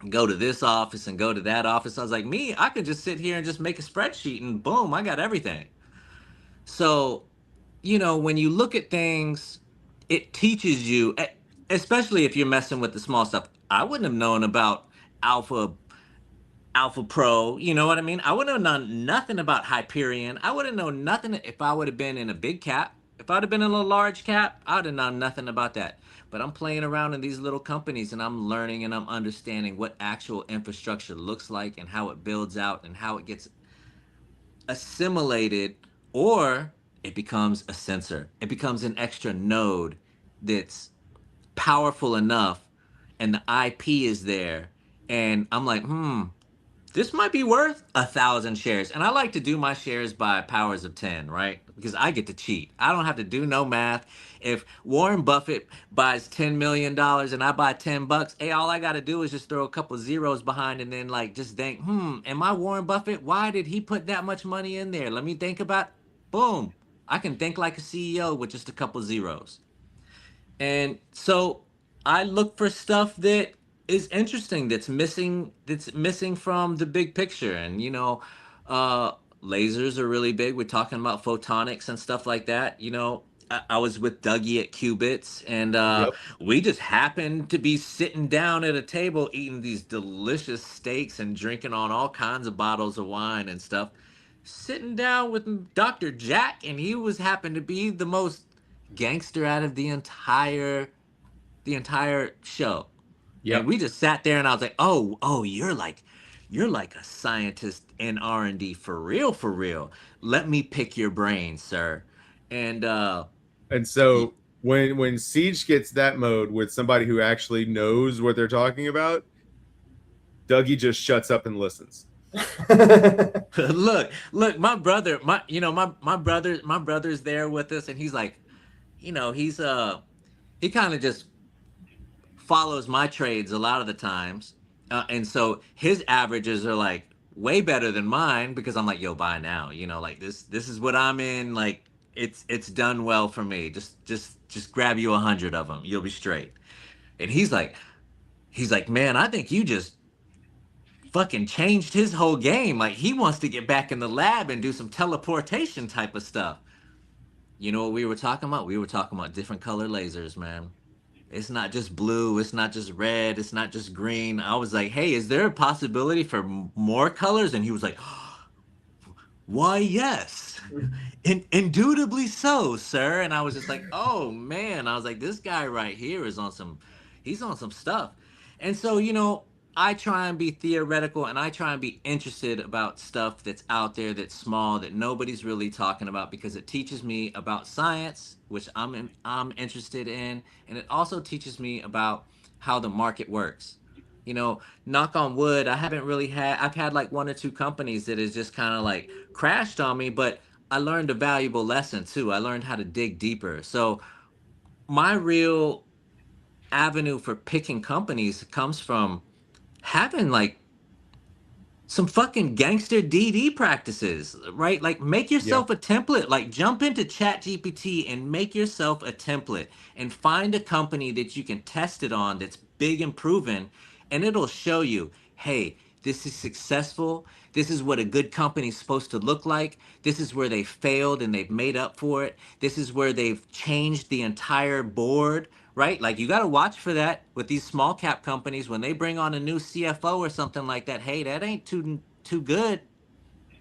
go to this office and go to that office. I was like, me, I could just sit here and just make a spreadsheet and boom, I got everything. So you know, when you look at things, it teaches you, especially if you're messing with the small stuff. I wouldn't have known about Alpha Alpha Pro, you know what I mean? I wouldn't have known nothing about Hyperion. I would have known nothing if I would have been in a big cap. If I'd have been in a large cap, I would have known nothing about that. But I'm playing around in these little companies and I'm learning and I'm understanding what actual infrastructure looks like and how it builds out and how it gets assimilated, or it becomes a sensor. It becomes an extra node that's powerful enough and the IP is there. And I'm like, this might be worth 1,000 shares. And I like to do my shares by powers of 10, right? Because I get to cheat. I don't have to do no math. If Warren Buffett buys $10 million and I buy $10, hey, all I got to do is just throw a couple zeros behind and then like just think, am I Warren Buffett? Why did he put that much money in there? Let me think about, boom. I can think like a CEO with just a couple zeros. And so I look for stuff that is interesting that's missing from the big picture. And you know, uh lasers are really big. We're talking about photonics and stuff like that. You know, I was with Dougie at Qubits and Yep. we just happened to be sitting down at a table eating these delicious steaks and drinking on all kinds of bottles of wine and stuff. Sitting down with Dr. Jack, and he was happened to be the most gangster out of the entire show. And Yep. we just sat there and I was like, oh, you're like a scientist in R&D for real, for real. Let me pick your brain, sir. And And so when Siege gets that mode with somebody who actually knows what they're talking about, Dougie just shuts up and listens. look, my brother, my brother's there with us, and he's like, he kind of just follows my trades a lot of the times. And so his averages are like way better than mine because I'm like, yo, buy now. You know, like this is what I'm in. Like it's done well for me. Just grab you 100 of them. You'll be straight. And he's like, man, I think you just fucking changed his whole game. Like he wants to get back in the lab and do some teleportation type of stuff. You know what we were talking about? We were talking about different color lasers, man. It's not just blue, it's not just red, it's not just green. I was like, hey, is there a possibility for more colors? And he was like, why, yes. Indubitably so, sir. And I was just like, oh man. I was like, this guy right here he's on some stuff. And so, you know, I try and be theoretical and I try and be interested about stuff that's out there, that's small, that nobody's really talking about because it teaches me about science, which I'm interested in, and it also teaches me about how the market works. You know, knock on wood, I've had like one or two companies that has just kind of like crashed on me, but I learned a valuable lesson too. I learned how to dig deeper. So my real avenue for picking companies comes from having like some fucking gangster DD practices, right? Like make yourself a template, like jump into Chat GPT and make yourself a template and find a company that you can test it on that's big and proven, and it'll show you, hey, this is successful. This is what a good company is supposed to look like. This is where they failed and they've made up for it. This is where they've changed the entire board, right? Like you got to watch for that with these small cap companies when they bring on a new CFO or something like that. Hey, that ain't too good.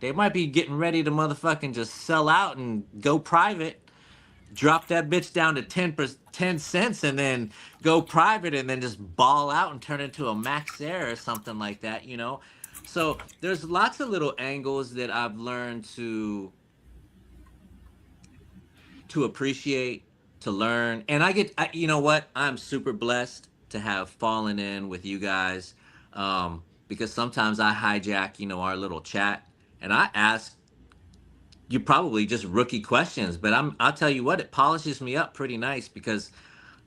They might be getting ready to motherfucking just sell out and go private. Drop that bitch down to 10 cents and then go private and then just ball out and turn into a max air or something like that, you know? So there's lots of little angles that I've learned to to appreciate, to learn. And you know what? I'm super blessed to have fallen in with you guys, because sometimes I hijack, our little chat, and I ask you probably just rookie questions, but I'll tell you what, it polishes me up pretty nice because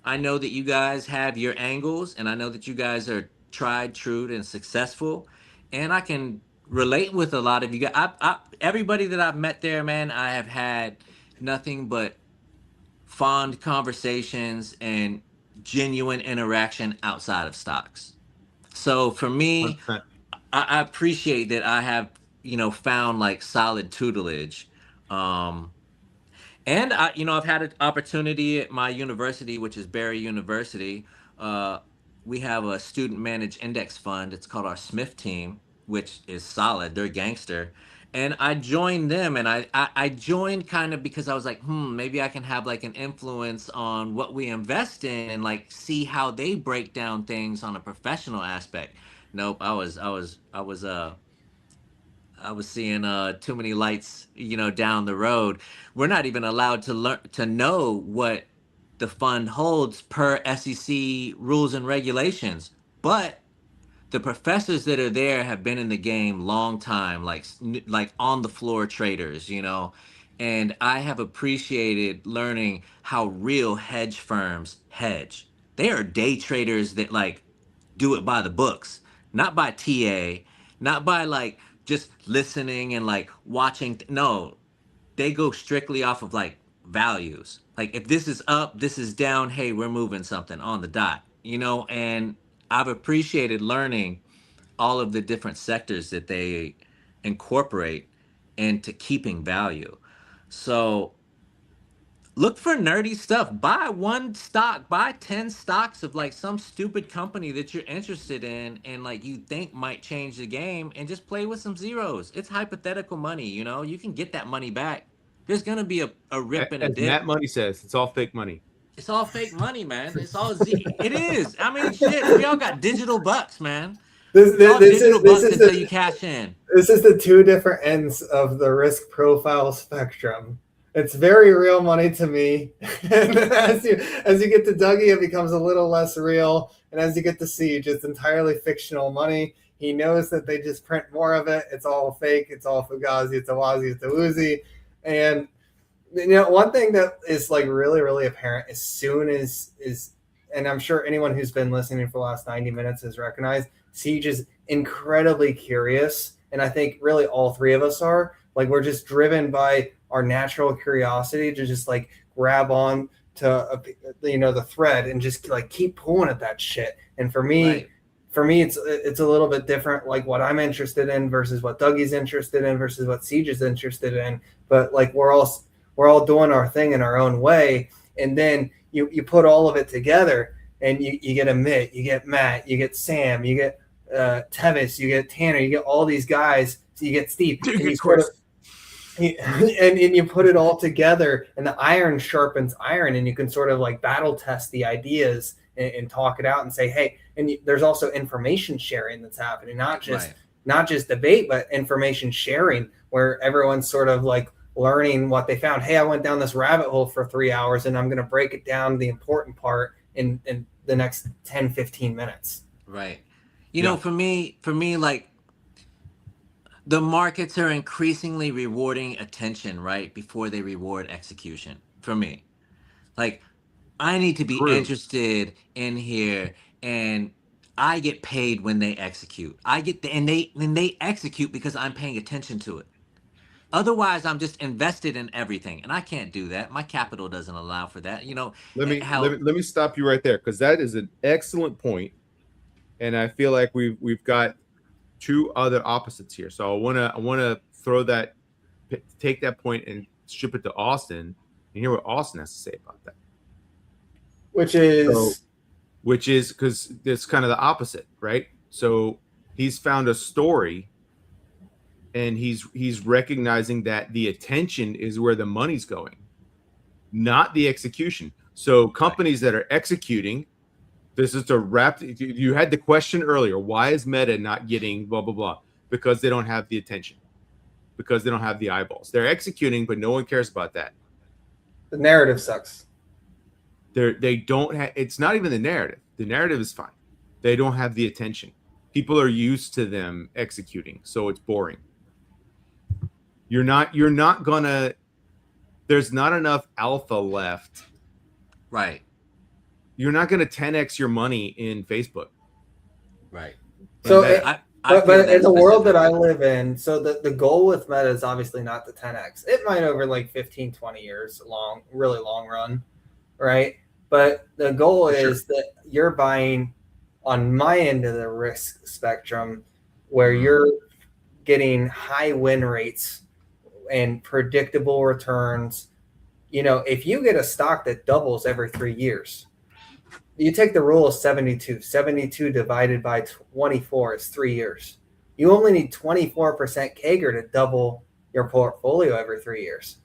I know that you guys have your angles, and I know that you guys are tried, true, and successful, and I can relate with a lot of you guys. Everybody that I've met there, man, I have had nothing but fond conversations and genuine interaction outside of stocks. So for me, 100%. I appreciate that I have, found like solid tutelage. And I've had an opportunity at my university, which is Barry University. Uh, we have a student managed index fund. It's called our Smith team, which is solid. They're gangster. And I joined them, and I joined kind of because I was like, maybe I can have like an influence on what we invest in and like see how they break down things on a professional aspect. Nope, I was seeing too many lights, down the road. We're not even allowed to learn to know what the fund holds per SEC rules and regulations. But the professors that are there have been in the game long time, like on the floor traders, and I have appreciated learning how real hedge firms hedge. They are day traders that like do it by the books, not by TA, not by like just listening and like watching. No, they go strictly off of like values. Like if this is up, this is down, hey, we're moving something on the dot, and I've appreciated learning all of the different sectors that they incorporate into keeping value. So look for nerdy stuff. Buy one stock, buy 10 stocks of like some stupid company that you're interested in and like you think might change the game, and just play with some zeros. It's hypothetical money, you can get that money back. There's gonna be a rip and a As dip. Matt Money says, it's all fake money. It's all fake money, man. It is. I mean, shit, we all got digital bucks, man. It's all digital bucks until you cash in. This is the two different ends of the risk profile spectrum. It's very real money to me, and then as you get to Dougie, it becomes a little less real, and as you get to CEEJ, it's entirely fictional money. He knows that they just print more of it. It's all fake. It's all fugazi. It's a wazi. It's a woozy. And one thing that is like really, really apparent as soon as and I'm sure anyone who's been listening for the last 90 minutes has recognized, CEEJ is incredibly curious. And I think really all three of us are. Like, we're just driven by our natural curiosity to just like grab on to, the thread and just like keep pulling at that shit. And for me, Right. It's a little bit different, like what I'm interested in versus what Dougie's interested in versus what CEEJ is interested in. But like, we're all doing our thing in our own way. And then you put all of it together and you get Amit, you get Matt, you get Sam, you get Tevis, you get Tanner, you get all these guys, so you get Steve, and you sort of, and you put it all together, and the iron sharpens iron, and you can sort of like battle test the ideas and talk it out and say, hey, and there's also information sharing that's happening, not just debate, but information sharing, where everyone's sort of like learning what they found. Hey, I went down this rabbit hole for 3 hours, and I'm going to break it down, the important part, in the next 10, 15 minutes. Right. For me, like, the markets are increasingly rewarding attention right before they reward execution. For me, like, I need to be interested in here, and I get paid when they execute. And they execute because I'm paying attention to it. Otherwise, I'm just invested in everything, and I can't do that. My capital doesn't allow for that. Let me stop you right there, because that is an excellent point, and I feel like we've got two other opposites here. So I wanna take that point and ship it to Austin and hear what Austin has to say about that. Which is because it's kind of the opposite, right? So he's found a story, and he's recognizing that the attention is where the money's going, not the execution. So companies that are executing, this is to wrap. You had the question earlier, why is Meta not getting blah, blah, blah? Because they don't have the attention, because they don't have the eyeballs. They're executing, but no one cares about that. The narrative sucks. They don't have. It's not even the narrative. The narrative is fine. They don't have the attention. People are used to them executing, so it's boring. You're not gonna. There's not enough alpha left. Right. You're not gonna 10x your money in Facebook. Right. So I feel but that in the world that I specifically. live in, so the goal with Meta is obviously not the 10x. It might over like 15, 20 years long, really long run, right? But the goal For is sure. that you're buying on my end of the risk spectrum where Mhm. you're getting high win rates and predictable returns. You know, if you get a stock that doubles every 3 years, you take the rule of 72. 72 divided by 24 is 3 years. You only need 24% CAGR to double your portfolio every 3 years.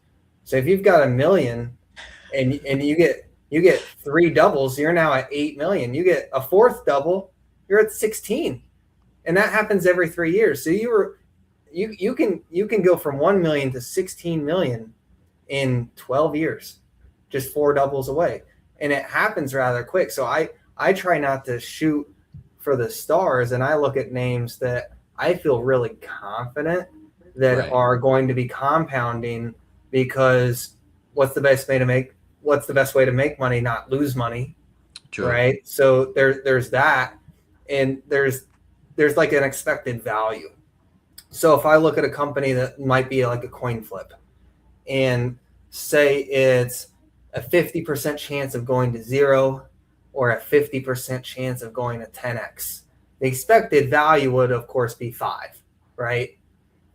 So if you've got a million and you get three doubles, you're now at 8 million. You get a fourth double, you're at 16. And that happens every 3 years. So you can go from 1 million to 16 million in 12 years, just four doubles away. And it happens rather quick. So I try not to shoot for the stars, and I look at names that I feel really confident that Right. are going to be compounding, because what's the best way to make money, not lose money, True. right? So there's that, and there's like an expected value. So if I look at a company that might be like a coin flip, and say it's a 50% chance of going to zero or a 50% chance of going to 10x. The expected value would, of course, be 5, right?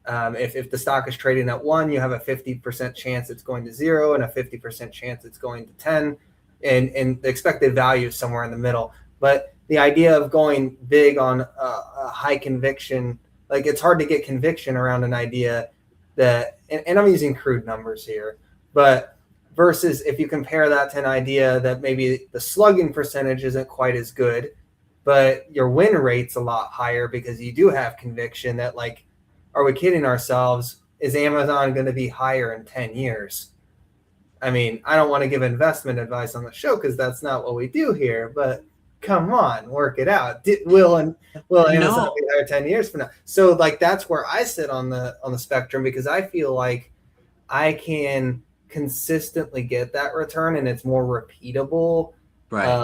If the stock is trading at 1, you have a 50% chance it's going to zero and a 50% chance it's going to 10. And the expected value is somewhere in the middle. But the idea of going big on a high conviction, like it's hard to get conviction around an idea that, and I'm using crude numbers here, but versus if you compare that to an idea that maybe the slugging percentage isn't quite as good, but your win rate's a lot higher because you do have conviction that, like, are we kidding ourselves? Is Amazon going to be higher in 10 years? I mean, I don't want to give investment advice on the show because that's not what we do here, but come on, work it out. Will Amazon No. be higher 10 years from now? So like that's where I sit on the spectrum, because I feel like I can consistently get that return and it's more repeatable. Right.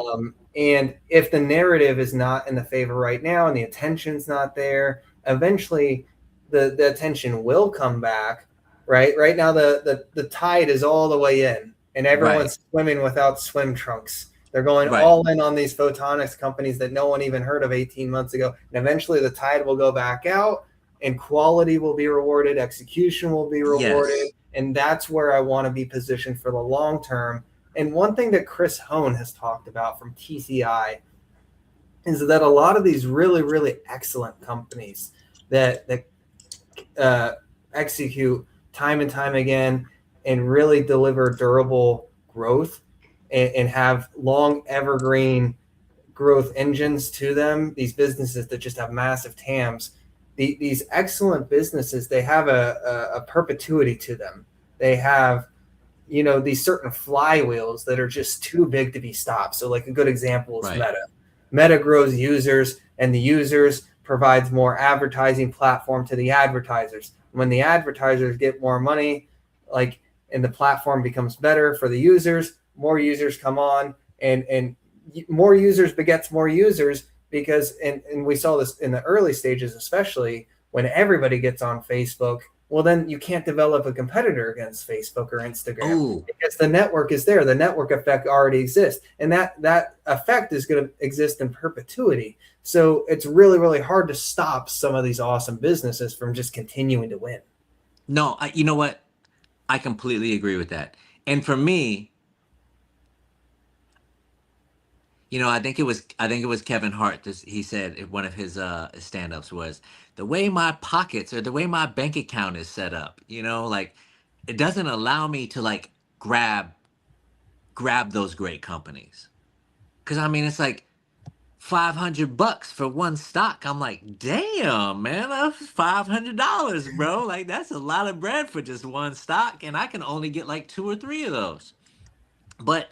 And if the narrative is not in the favor right now and the attention's not there, eventually the attention will come back. Right now the tide is all the way in and Right. everyone's swimming without swim trunks. They're going Right. all in on these photonics companies that no one even heard of 18 months ago. And eventually the tide will go back out and quality will be rewarded, execution will be rewarded. Yes. And that's where I want to be positioned for the long term. And one thing that Chris Hone has talked about from TCI is that a lot of these really, really excellent companies that execute time and time again and really deliver durable growth and have long evergreen growth engines to them, these businesses that just have massive TAMs, these excellent businesses, they have a perpetuity to them. They have, these certain flywheels that are just too big to be stopped. So like a good example is Right. Meta. Meta grows users, and the users provides more advertising platform to the advertisers. When the advertisers get more money, like, and the platform becomes better for the users, more users come on, and more users begets more users, because and we saw this in the early stages, especially when everybody gets on Facebook. Well, then you can't develop a competitor against Facebook or Instagram Oh, because the network is there. The network effect already exists, and that effect is going to exist in perpetuity. So it's really, really hard to stop some of these awesome businesses from just continuing to win. no, you know what? I completely agree with that. And for me, I think it was Kevin Hart. He said in one of his stand-ups was the way my pockets or the way my bank account is set up, like it doesn't allow me to like grab those great companies. Cause I mean it's like $500 for one stock. I'm like, damn, man, that's $500, bro. Like that's a lot of bread for just one stock, and I can only get like two or three of those. But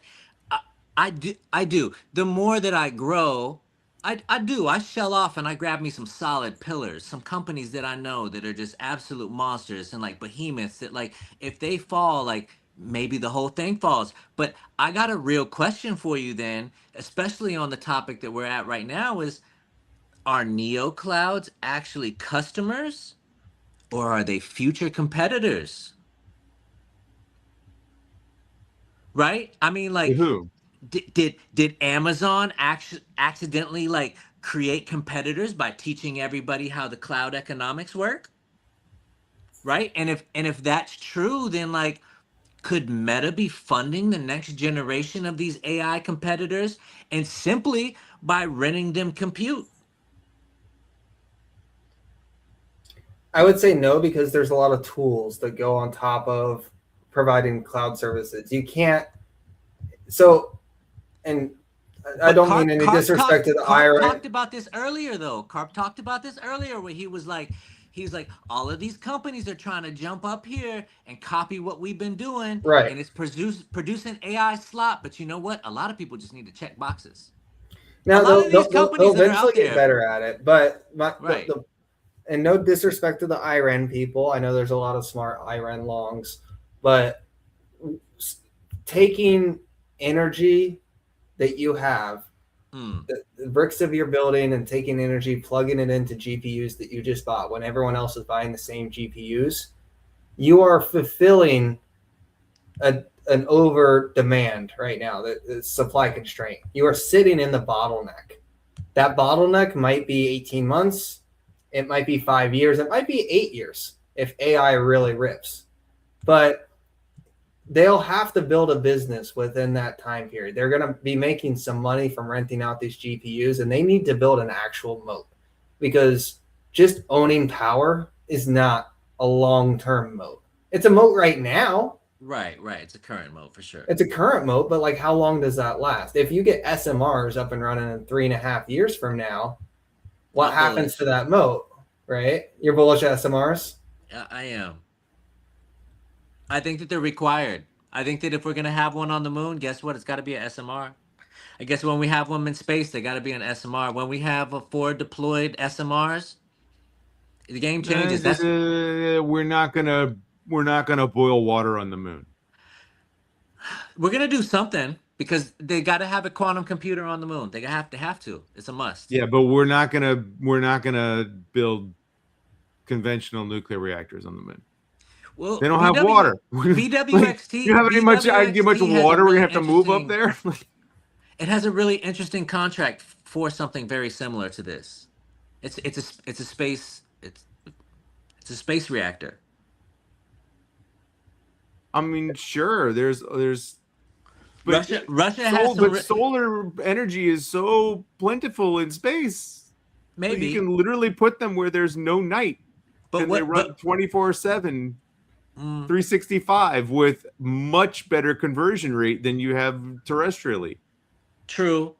I do. The more that I grow, I shell off and I grab me some solid pillars, some companies that I know that are just absolute monsters and like behemoths that like if they fall, like maybe the whole thing falls. But I got a real question for you then, especially on the topic that we're at right now is, are neo clouds actually customers or are they future competitors? Right? I mean, To like, who? did Amazon accidentally like create competitors by teaching everybody how the cloud economics work? Right? And if that's true, then like could Meta be funding the next generation of these AI competitors and simply by renting them compute? I would say no, because there's a lot of tools that go on top of providing cloud services. You can't. So, and I But don't mean any disrespect to the Carp IRA. talked about this earlier though. Carp talked about this earlier where he's like all of these companies are trying to jump up here and copy what we've been doing Right. and it's producing AI slop, but you know what? A lot of people just need to check boxes. A Now lot of these they'll companies that are eventually out get there, better at it, but right. and no disrespect to the Iran people. I know there's a lot of smart Iran longs, but taking energy that you have, Mm, the bricks of your building, and taking energy, plugging it into GPUs that you just bought when everyone else is buying the same GPUs, you are fulfilling an over demand right now, the supply constraint. You are sitting in the bottleneck. That bottleneck might be 18 months, it might be 5 years, it might be 8 years if AI really rips. But they'll have to build a business within that time period. They're going to be making some money from renting out these GPUs, and they need to build an actual moat, because just owning power is not a long-term moat. It's a moat right now. right. It's a current mode for sure. It's a current moat, but like, how long does that last? If you get SMRs up and running in 3.5 years from now, what I'm happens bullish. to that moat? Right? You're bullish SMRs. I am. I think that they're required. I think that if we're gonna have one on the moon, guess what? It's got to be an SMR. I guess when we have them in space, they got to be an SMR. When we have a 4 deployed SMRs, the game changes. That's We're not gonna boil water on the moon. we're gonna do something because they got to have a quantum computer on the moon. They have to. It's a must. Yeah, but we're not gonna build conventional nuclear reactors on the moon. Well, They don't have water. Like, you have any much BWXT has a water? We're really gonna have to move up interesting. there. It has a really interesting contract for something very similar to this. It's a space it's a space reactor. I mean, sure. But Russia has some solar energy is so plentiful in space. So you maybe, can literally put them where there's no night, but and they what run but 24/7, mm, 365 with much better conversion rate than you have terrestrially. true.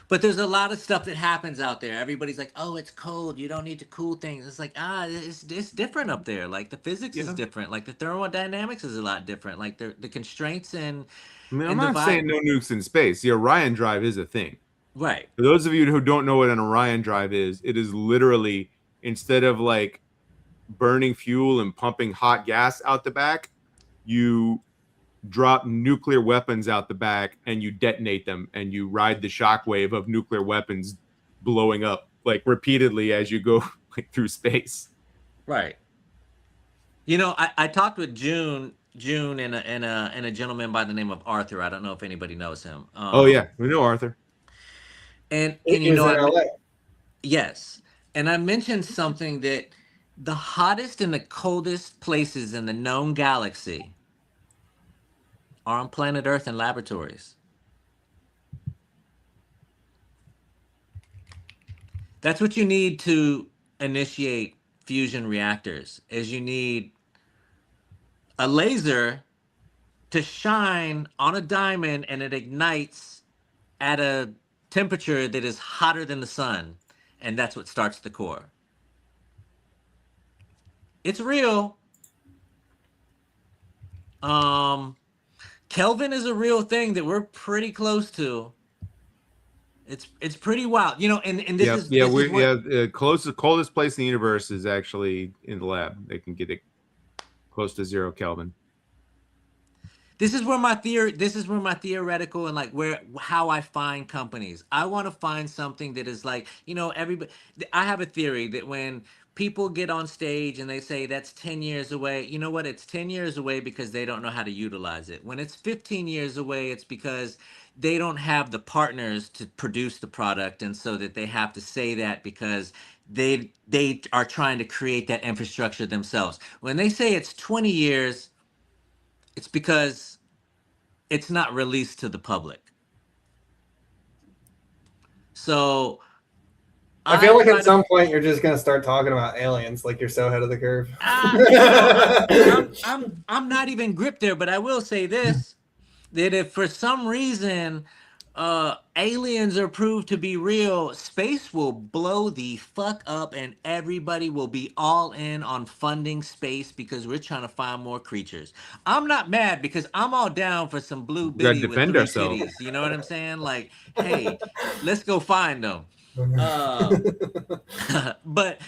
But there's a lot of stuff that happens out there. Everybody's like, "Oh, it's cold. You don't need to cool things." It's like, it's different up there. Like the physics is Yeah. different. Like the thermodynamics is a lot different. Like the constraints I mean, I'm and the not vibe. saying no nukes in space. The Orion drive is a thing. Right. For those of you who don't know what an Orion drive is, it is literally, instead of like burning fuel and pumping hot gas out the back, you drop nuclear weapons out the back and you detonate them, and you ride the shockwave of nuclear weapons blowing up like repeatedly as you go like through space. Right. You know, I talked with June and a gentleman by the name of Arthur. I don't know if anybody knows him. Oh yeah, we know Arthur. And He was in LA. yes, and I mentioned something that the hottest and the coldest places in the known galaxy are on planet Earth and laboratories. That's what you need to initiate fusion reactors. Is you need a laser to shine on a diamond and it ignites at a temperature that is hotter than the sun, and that's what starts the core. It's real. Kelvin is a real thing that we're pretty close to. It's pretty wild, you know. And this is yeah. this is what Coldest place in the universe is actually in the lab. They can get it close to 0 Kelvin. this is where my theoretical and like where how I find companies. I want to find something that is like, you know, everybody. I have a theory that when people get on stage and they say that's 10 years away, you know what? It's 10 years away because they don't know how to utilize it. When it's 15 years away, it's because they don't have the partners to produce the product, and so that they have to say that because they are trying to create that infrastructure themselves. When they say it's 20 years, it's because it's not released to the public. So I feel like at to, some point you're just gonna start talking about aliens, like you're so ahead of the curve. you know, I'm not even gripped there, but I will say this: that if for some reason aliens are proved to be real, space will blow the fuck up and everybody will be all in on funding space because we're trying to find more creatures. I'm not mad because I'm all down for some blue We gotta biddy with defend 3 ourselves. titties. You know what I'm saying? Like, hey, let's go find them. Uh, but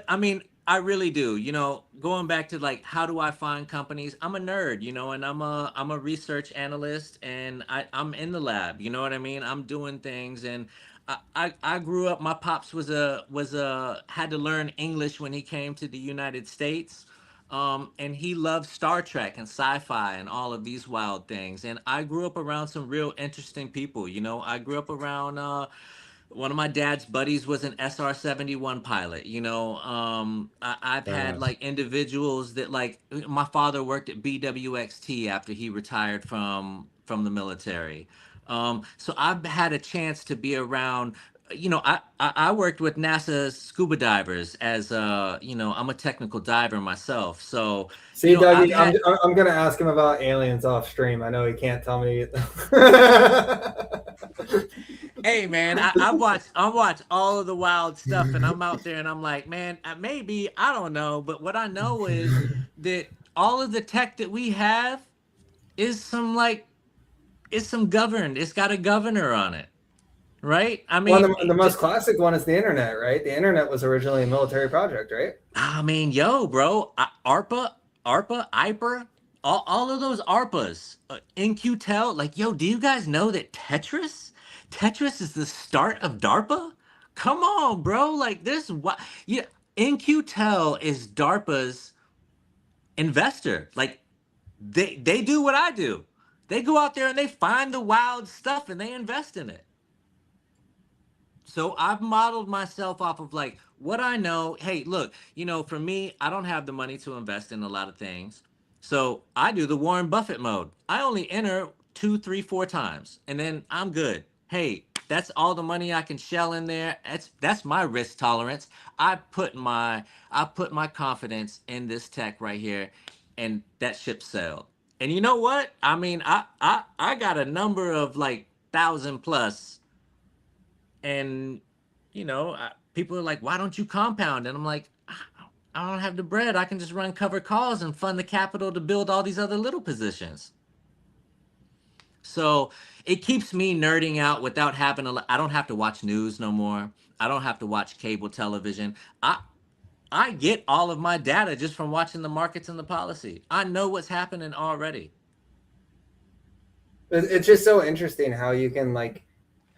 I mean, I really do. You know, going back to like how do I find companies? I'm a nerd, you know, and I'm a research analyst and I'm in the lab, you know what I mean? I'm doing things and I grew up, my pops was had to learn English when he came to the United States. And he loved Star Trek and sci-fi and all of these wild things. And I grew up around some real interesting people. You know, I grew up around one of my dad's buddies was an SR-71 pilot. You know, I've had Badass. like individuals that like my father worked at BWXT after he retired from the military. So I've had a chance to be around. You know, I worked with NASA scuba divers as you know, I'm a technical diver myself. So, you See, know, I've Dougie, had I'm gonna ask him about aliens off stream. I know he can't tell me. hey man, I watch all of the wild stuff, and I'm out there, and I'm like, man, maybe I don't know, but what I know is that all of the tech that we have is some like is some governed. It's got a governor on it, right? I Well, mean, the most classic one is the internet, right? The internet was originally a military project, right? yo, bro, ARPA, IPER, all of those ARPAs, NQTEL, like, yo, do you guys know that Tetris is the start of DARPA? Come on, bro, like, this, what, yeah, NQTEL is DARPA's investor. Like, they do what I do. They go out there and they find the wild stuff and they invest in it. So I've modeled myself off of like what I know. Hey, look, you know, for me, I don't have the money to invest in a lot of things. So I do the Warren Buffett mode. I only enter 2, 3, 4 times and then I'm good. Hey, that's all the money I can shell in there. That's my risk tolerance. I put my confidence in this tech right here and that ship sailed. And you know what? I mean, I got a number of like 1,000 plus and you know people are like, why don't you compound? And I'm like, I don't have the bread. I can just run cover calls and fund the capital to build all these other little positions. So it keeps me nerding out without having I don't have to watch news no more. I don't have to watch cable television. I get all of my data just from watching the markets and the policy. I know what's happening already. It's just so interesting how you can like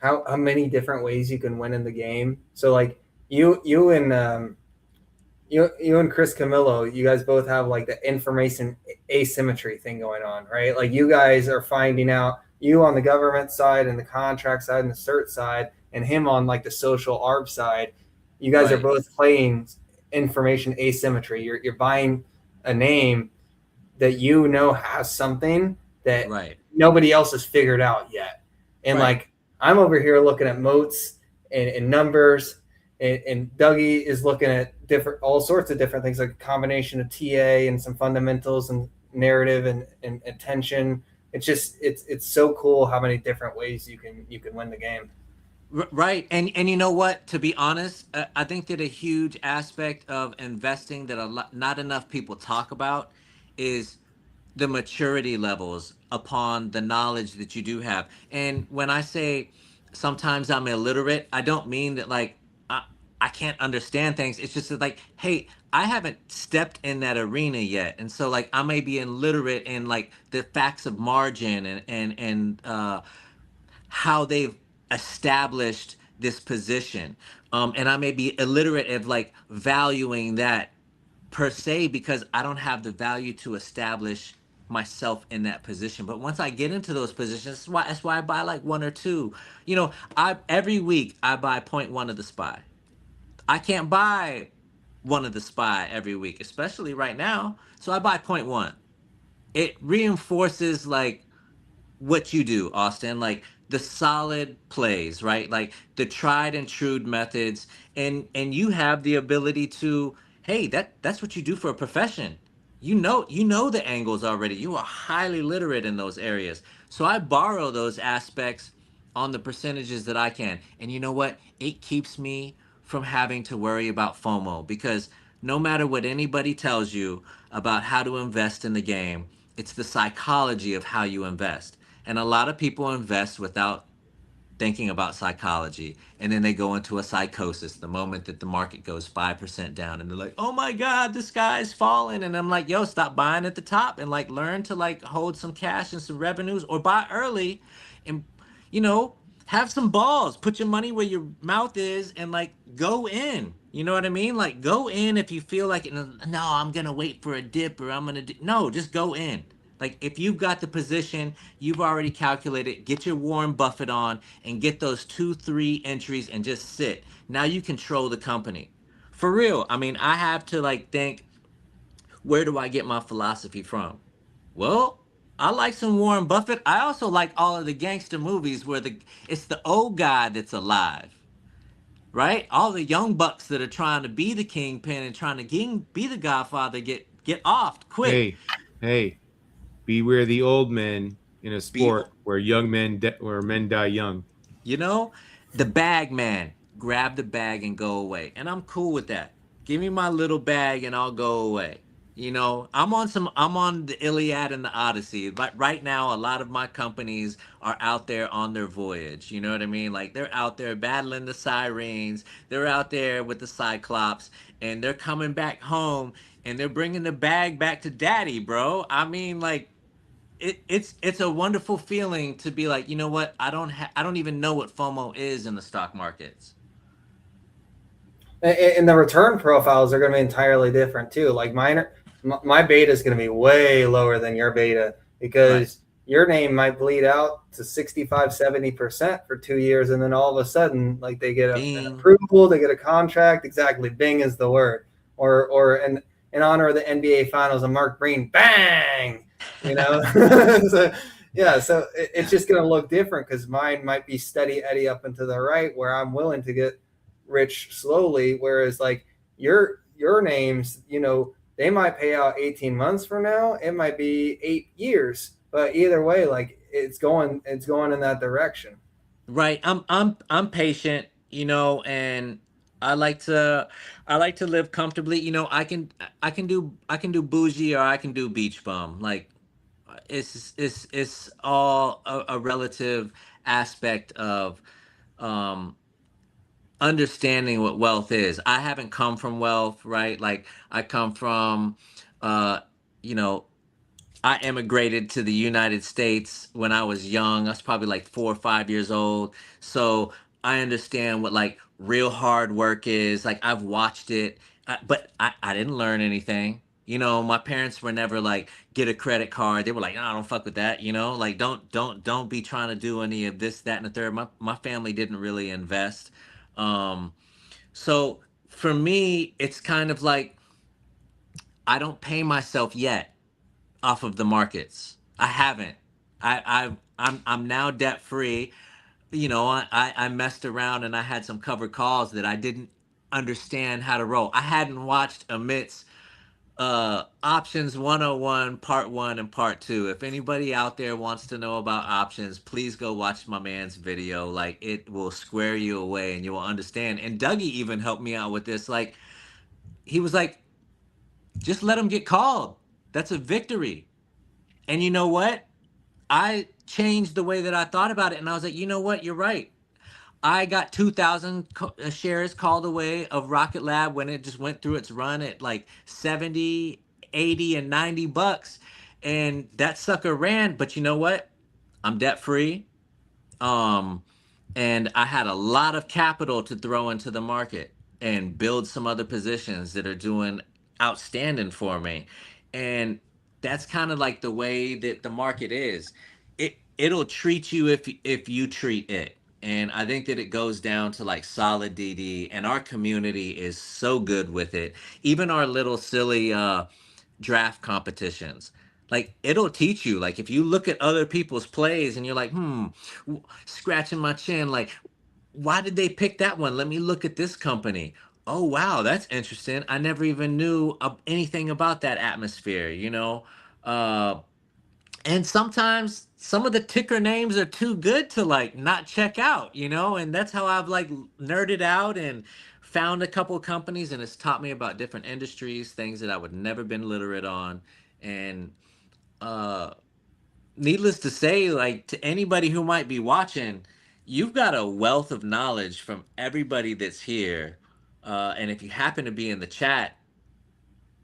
how many different ways you can win in the game. So like you and you and Chris Camillo, you guys both have like the information asymmetry thing going on, right? Like you guys are finding out, you on the government side and the contract side and the cert side, and him on like the social arb side. You guys are Right. both playing information asymmetry. You're buying a name that you know has something that Right. nobody else has figured out yet. And Right. like I'm over here looking at moats and numbers, and Dougie is looking at all sorts of different things, like a combination of TA and some fundamentals and narrative and attention. It's just it's so cool how many different ways you can win the game. Right. And you know what? To be honest, I think that a huge aspect of investing that not enough people talk about is the maturity levels upon the knowledge that you do have. And when I say sometimes I'm illiterate, I don't mean that like I can't understand things. It's just that like, hey, I haven't stepped in that arena yet. And so like I may be illiterate in like the facts of margin and how they've established this position. And I may be illiterate of like valuing that per se because I don't have the value to establish myself in that position. But once I get into those positions, that's why I buy like one or two. You know, I every week I buy point one of the SPY. I can't buy one of the SPY every week, especially right now. So I buy point one. It reinforces like what you do, Austin, like the solid plays, right? Like the tried and true methods, and you have the ability to, hey, that's what you do for a profession. You know the angles already. You are highly literate in those areas. So I borrow those aspects on the percentages that I can. And you know what? It keeps me from having to worry about FOMO because no matter what anybody tells you about how to invest in the game, it's the psychology of how you invest. And a lot of people invest without thinking about psychology. And then they go into a psychosis the moment that the market goes 5% down. And they're like, oh my God, the sky's falling. And I'm like, yo, stop buying at the top and like learn to like hold some cash and some revenues or buy early and, you know, have some balls. Put your money where your mouth is and like go in. You know what I mean? Like go in if you feel like it. No, I'm going to wait for a dip or I'm going to do. No, just go in. Like if you've got the position, you've already calculated, get your Warren Buffett on and get those 2, 3 entries and just sit. Now you control the company. For real. I mean, I have to like think, where do I get my philosophy from? Well, I like some Warren Buffett. I also like all of the gangster movies where it's the old guy that's alive, right? All the young bucks that are trying to be the kingpin and trying to be the Godfather get offed quick. Hey, beware the old men in a Be sport where where men die young. You know, the bag man, grab the bag and go away. And I'm cool with that. Give me my little bag and I'll go away. You know, I'm on the Iliad and the Odyssey. But right now, a lot of my companies are out there on their voyage. You know what I mean? Like they're out there battling the sirens. They're out there with the Cyclops and they're coming back home and they're bringing the bag back to daddy, bro. I mean, like, it's a wonderful feeling to be like, you know what? I don't even know what FOMO is in the stock markets. And the return profiles are going to be entirely different too. Like my beta is going to be way lower than your beta because Right. your name might bleed out to 65-70% for 2 years. And then all of a sudden, like they get an Bing. approval, they get a contract. Exactly. Bing is the word. Or in honor of the NBA finals and Mark Green, bang, you know? So, yeah. So it's just going to look different because mine might be steady Eddie up and to the right where I'm willing to get rich slowly, whereas like your names, they might pay out 18 months from now, it might be 8 years, but either way, like it's going in that direction. Right. I'm patient, you know, and I like to I like to live comfortably. You know, I can do bougie or I can do beach bum. Like it's all a relative aspect of um understanding what wealth is. I haven't come from wealth, right? Like I come from uh you know, I immigrated to the United States when I was young. I was probably like 4 or 5 years old. So I understand what like real hard work is. Like I've watched it, but I didn't learn anything. You know, my parents were never like get a credit card. They were like, no, I don't fuck with that. You know, like don't be trying to do any of this, that, and the third. My family didn't really invest. Um, so for me, it's kind of like I don't pay myself yet off of the markets. I haven't. I'm now debt free. You know, I messed around and I had some covered calls that I didn't understand how to roll. I hadn't watched Amit's options 101 part 1 and part 2. If anybody out there wants to know about options, please go watch my man's video. Like it will square you away and you will understand. And Dougie even helped me out with this. Like he was like, just let him get called. That's a victory. And you know what? I changed the way that I thought about it. And I was like, you know what? You're right. I got 2,000 shares called away of Rocket Lab when it just went through its run at like 70, 80, and $90. And that sucker ran. But you know what? I'm debt free. Um, and I had a lot of capital to throw into the market and build some other positions that are doing outstanding for me. And that's kind of like the way that the market is. It'll treat you if you treat it. And I think that it goes down to like solid DD, and our community is so good with it. Even our little silly draft competitions. Like it'll teach you. Like if you look at other people's plays and you're like, scratching my chin, like, why did they pick that one? Let me look at this company. Oh wow, that's interesting. I never even knew anything about that atmosphere, you know. Uh, and sometimes some of the ticker names are too good to like not check out, you know. And that's how I've like nerded out and found a couple of companies, and it's taught me about different industries, things that I would never been literate on. And uh needless to say, like to anybody who might be watching, you've got a wealth of knowledge from everybody that's here. And if you happen to be in the chat,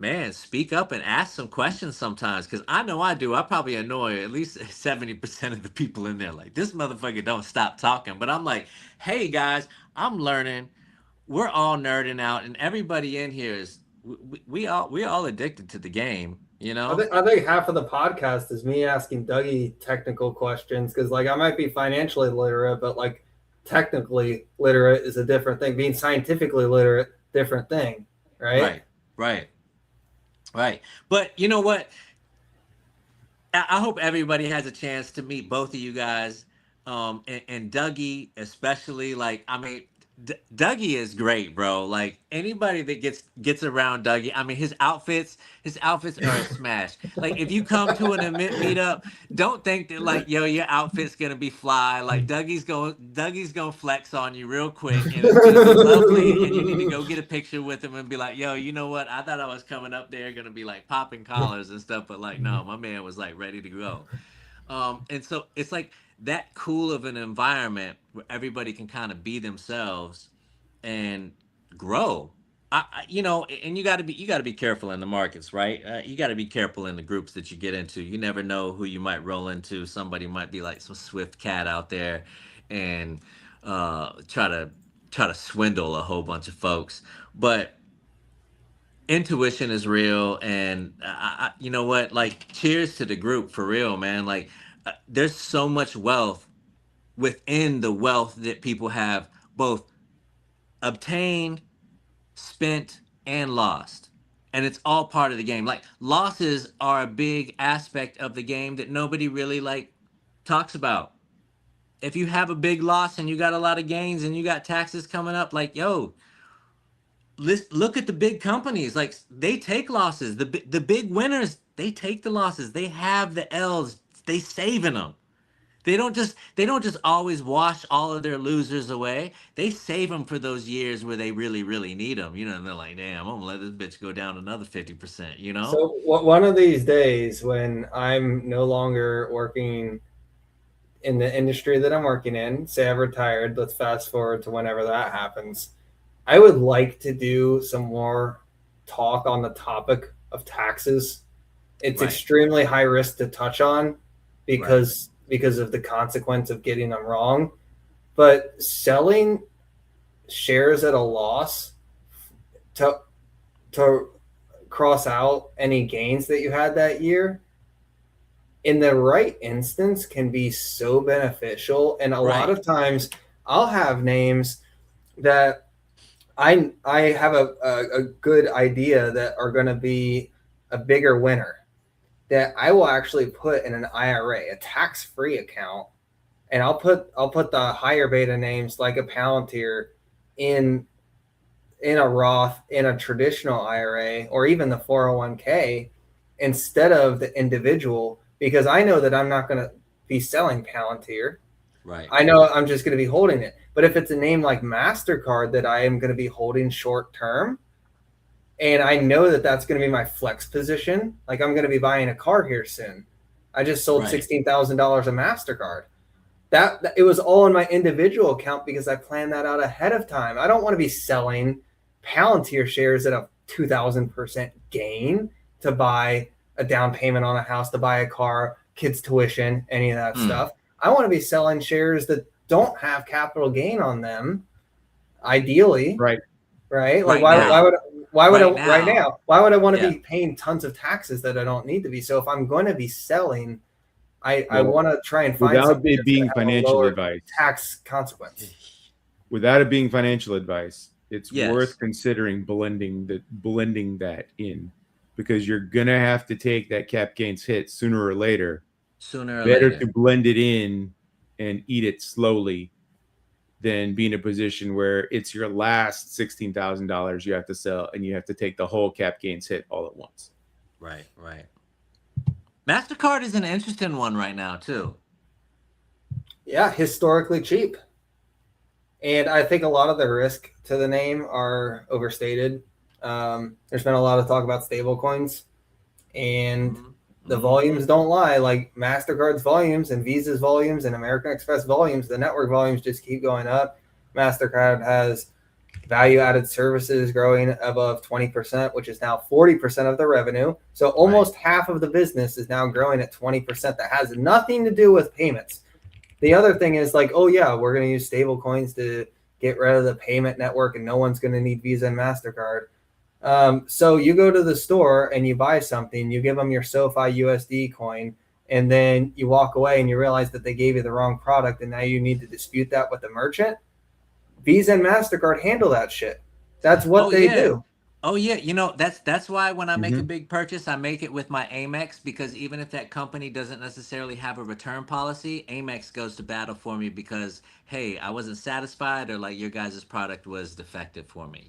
man, speak up and ask some questions sometimes, because I know I do. I probably annoy at least 70% of the people in there. Like, this motherfucker don't stop talking. But I'm like, hey guys, I'm learning. We're all nerding out, and everybody in here is we all addicted to the game, you know? I think half of the podcast is me asking Dougie technical questions because, like, I might be financially literate, but like technically literate is a different thing. Being scientifically literate, different thing, right? Right, right. But you know what? I hope everybody has a chance to meet both of you guys, and Dougie especially. Like, I mean, Dougie is great, bro. Like anybody that gets around Dougie, I mean, his outfits are a smash. Like if you come to an event meetup, don't think that like, yo, your outfit's gonna be fly. Like Dougie's gonna flex on you real quick, and it's gonna be lovely. And you need to go get a picture with him and be like, yo, you know what? I thought I was coming up there gonna be like popping collars and stuff, but like, no, my man was like ready to go. And so it's like that cool of an environment where everybody can kind of be themselves and grow. You know, and you got to be careful in the markets, right? You got to be careful in the groups that you get into. You never know who you might roll into. Somebody might be like some swift cat out there, and try to swindle a whole bunch of folks. But intuition is real, and you know what, like cheers to the group for real, man. Like there's so much wealth within the wealth that people have both obtained, spent, and lost, and it's all part of the game. Like losses are a big aspect of the game that nobody really like talks about. If you have a big loss and you got a lot of gains and you got taxes coming up, like, yo, look at the big companies. Like they take losses. The big winners, they take the losses. They have the L's. They saving them. They don't just always wash all of their losers away. They save them for those years where they really really need them. You know, and they're like, damn, I'm gonna let this bitch go down another 50%. You know? So one of these days, when I'm no longer working in the industry that I'm working in, say I've retired, let's fast forward to whenever that happens. I would like to do some more talk on the topic of taxes. It's Right. extremely high risk to touch on because of the consequence of getting them wrong. But selling shares at a loss to to cross out any gains that you had that year in the right instance can be so beneficial. And a lot of times I'll have names that I have a good idea that are going to be a bigger winner that I will actually put in an IRA, a tax-free account, and I'll put the higher beta names like a Palantir in a Roth, in a traditional IRA, or even the 401k instead of the individual, because I know that I'm not going to be selling Palantir. Right. I know I'm just going to be holding it. But if it's a name like MasterCard that I am going to be holding short term, and I know that that's going to be my flex position, like I'm going to be buying a car here soon, I just sold Right. $16,000 of MasterCard. That it was all in my individual account because I planned that out ahead of time. I don't want to be selling Palantir shares at a 2,000% gain to buy a down payment on a house, to buy a car, kids' tuition, any of that stuff. I want to be selling shares that don't have capital gain on them, ideally. Right. Right? Like Right why would right now. why would I want to Yeah. be paying tons of taxes that I don't need to be? So if I'm going to be selling, I Well, want to try and find without something it that's going being to have a financial lower advice, tax consequence. without it being financial advice, it's Yes. worth considering blending that in, because you're gonna have to take that cap gains hit sooner or later. Sooner or Better later. to blend it in and eat it slowly than be in a position where it's your last $16,000 you have to sell and you have to take the whole cap gains hit all at once. Right. MasterCard is an interesting one right now too. Yeah, historically cheap. And I think a lot of the risk to the name are overstated. There's been a lot of talk about stable coins, and the volumes don't lie. Like MasterCard's volumes and Visa's volumes and American Express volumes, the network volumes just keep going up. MasterCard has value-added services growing above 20%, which is now 40% of the revenue. So almost half of the business is now growing at 20%. That has nothing to do with payments. The other thing is like, oh yeah, we're going to use stable coins to get rid of the payment network and no one's going to need Visa and MasterCard. So you go to the store and you buy something, you give them your SoFi USD coin, and then you walk away and you realize that they gave you the wrong product and now you need to dispute that with the merchant. Visa and MasterCard handle that shit. That's what they do. Oh yeah, that's why when I make a big purchase, I make it with my Amex, because even if that company doesn't necessarily have a return policy, Amex goes to battle for me because, hey, I wasn't satisfied, or like your guys' product was defective for me,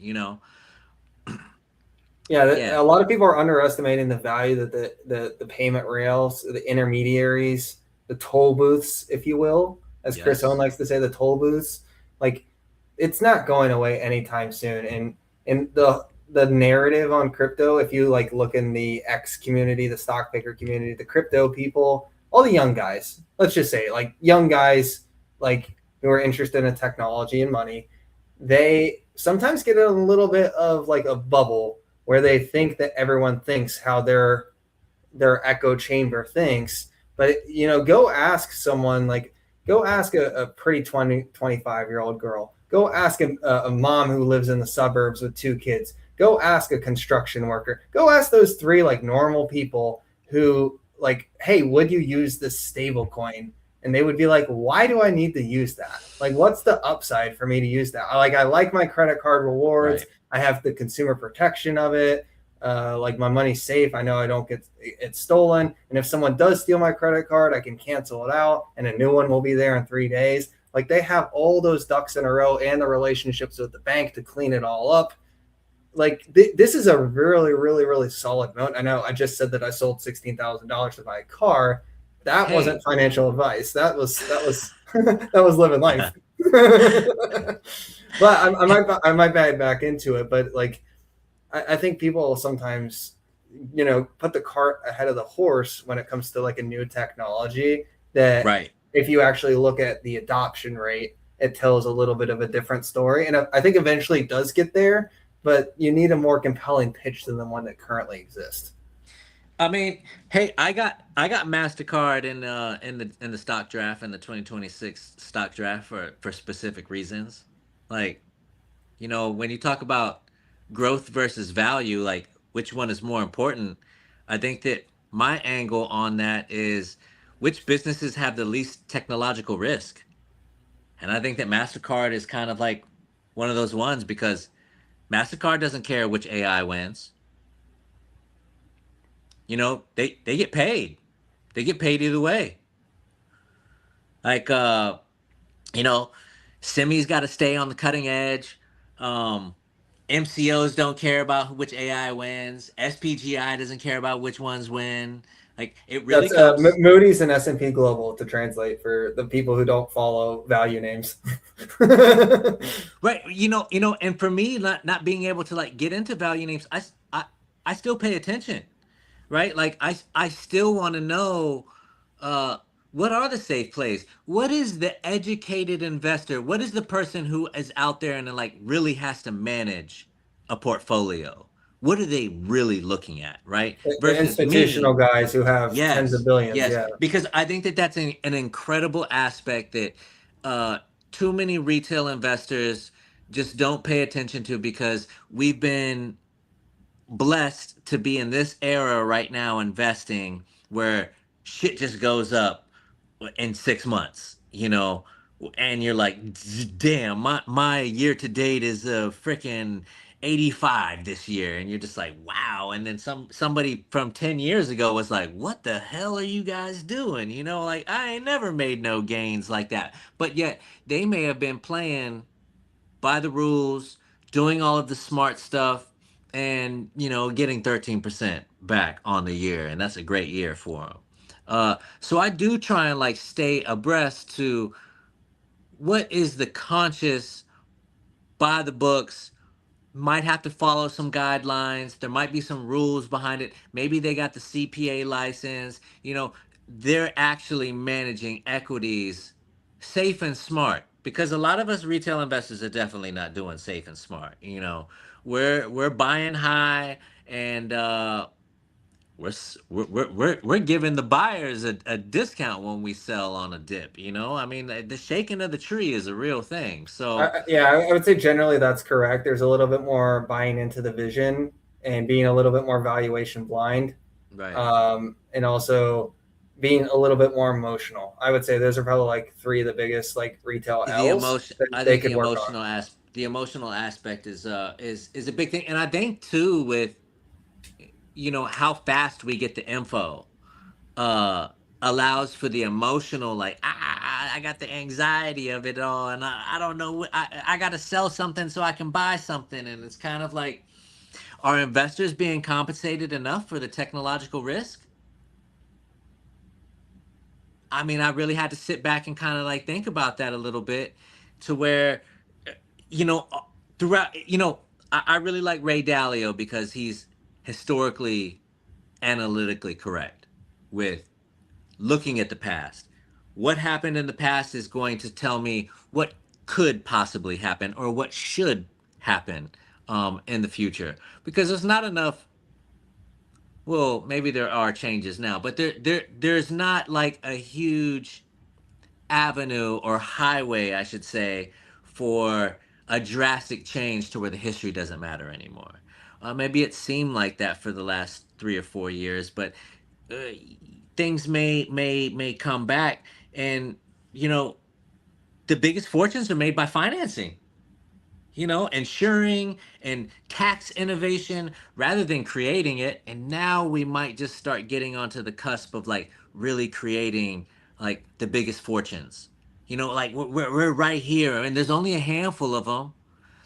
Yeah, a lot of people are underestimating the value that the payment rails, the intermediaries, the toll booths, if you will, as Chris Owen likes to say, the toll booths, like it's not going away anytime soon. And the narrative on crypto, if you like look in the X community, the stock picker community, the crypto people, all the young guys, let's just say like young guys, like who are interested in technology and money, they sometimes get in a little bit of like a bubble where they think that everyone thinks how their echo chamber thinks. But go ask someone, like go ask a pretty 25-year-old girl, go ask a mom who lives in the suburbs with 2 kids, go ask a construction worker, go ask those 3 like normal people who like, hey, would you use this stable coin? And they would be like, why do I need to use that? Like, what's the upside for me to use that? I like my credit card rewards. Right. I have the consumer protection of it. Like my money's safe. I know I don't get it stolen. And if someone does steal my credit card, I can cancel it out and a new one will be there in 3 days. Like they have all those ducks in a row and the relationships with the bank to clean it all up. Like this is a really, really, really solid moat. I know I just said that I sold $16,000 to buy a car. That wasn't financial advice. That was that was living life. But I might back into it. But like, I think people sometimes, put the cart ahead of the horse when it comes to like a new technology. That if you actually look at the adoption rate, it tells a little bit of a different story. And I think eventually it does get there, but you need a more compelling pitch than the one that currently exists. I mean, hey, I got MasterCard in the stock draft, in the 2026 stock draft for specific reasons. Like, when you talk about growth versus value, like which one is more important, I think that my angle on that is which businesses have the least technological risk. And I think that MasterCard is kind of like one of those ones, because MasterCard doesn't care which AI wins. They get paid. They get paid either way. Like, Simi's got to stay on the cutting edge. MCOs don't care about which AI wins. SPGI doesn't care about which ones win. Like, it really comes... Moody's and S&P Global, to translate for the people who don't follow value names. Right. And for me, not being able to like get into value names, I still pay attention. Right? Like I still want to know what are the safe plays? What is the educated investor? What is the person who is out there and like really has to manage a portfolio? What are they really looking at, right? The Versus institutional me. guys who have tens of Yes, billions. yes, Yeah. because I think that that's an incredible aspect that uh, too many retail investors just don't pay attention to because we've been blessed to be in this era right now investing where shit just goes up in 6 months, and you're like, damn, my year to date is a freaking 85 this year, and you're just like, wow. And then somebody from 10 years ago was like, what the hell are you guys doing? Like I ain't never made no gains like that. But yet they may have been playing by the rules, doing all of the smart stuff, and getting 13% back on the year, and that's a great year for them. So I do try and like stay abreast to what is the conscious by the books. Might have to follow some guidelines. There might be some rules behind it. Maybe they got the CPA license. They're actually managing equities safe and smart, because a lot of us retail investors are definitely not doing safe and smart. We're buying high, and we're giving the buyers a discount when we sell on a dip. I mean, the shaking of the tree is a real thing. So Yeah, I would say generally that's correct. There's a little bit more buying into the vision and being a little bit more valuation blind, right. and also being a little bit more emotional. I would say those are probably like three of the biggest like retail The L's emotion, that I they think could work on. the emotional aspect is a big thing, and I think too with how fast we get the info uh allows for the emotional, like I got the anxiety of it all, and I don't know I got to sell something so I can buy something, and it's kind of like, are investors being compensated enough for the technological risk? I mean, I really had to sit back and kind of like think about that a little bit, to where, uh, you know, uh, throughout, I really like Ray Dalio because he's historically, analytically correct with looking at the past. What happened in the past is going to tell me what could possibly happen or what should happen in the future, because there's not enough. Well, maybe there are changes now, but there's not like a huge avenue or highway, I should say, for a drastic change to where the history doesn't matter anymore. Maybe it seemed like that for the last 3 or 4 years, but uh, things may come back, and you know the biggest fortunes are made by financing, ensuring and tax innovation rather than creating it. And now we might just start getting onto the cusp of like really creating like the biggest fortunes. Like we're right here, and there's only a handful of them.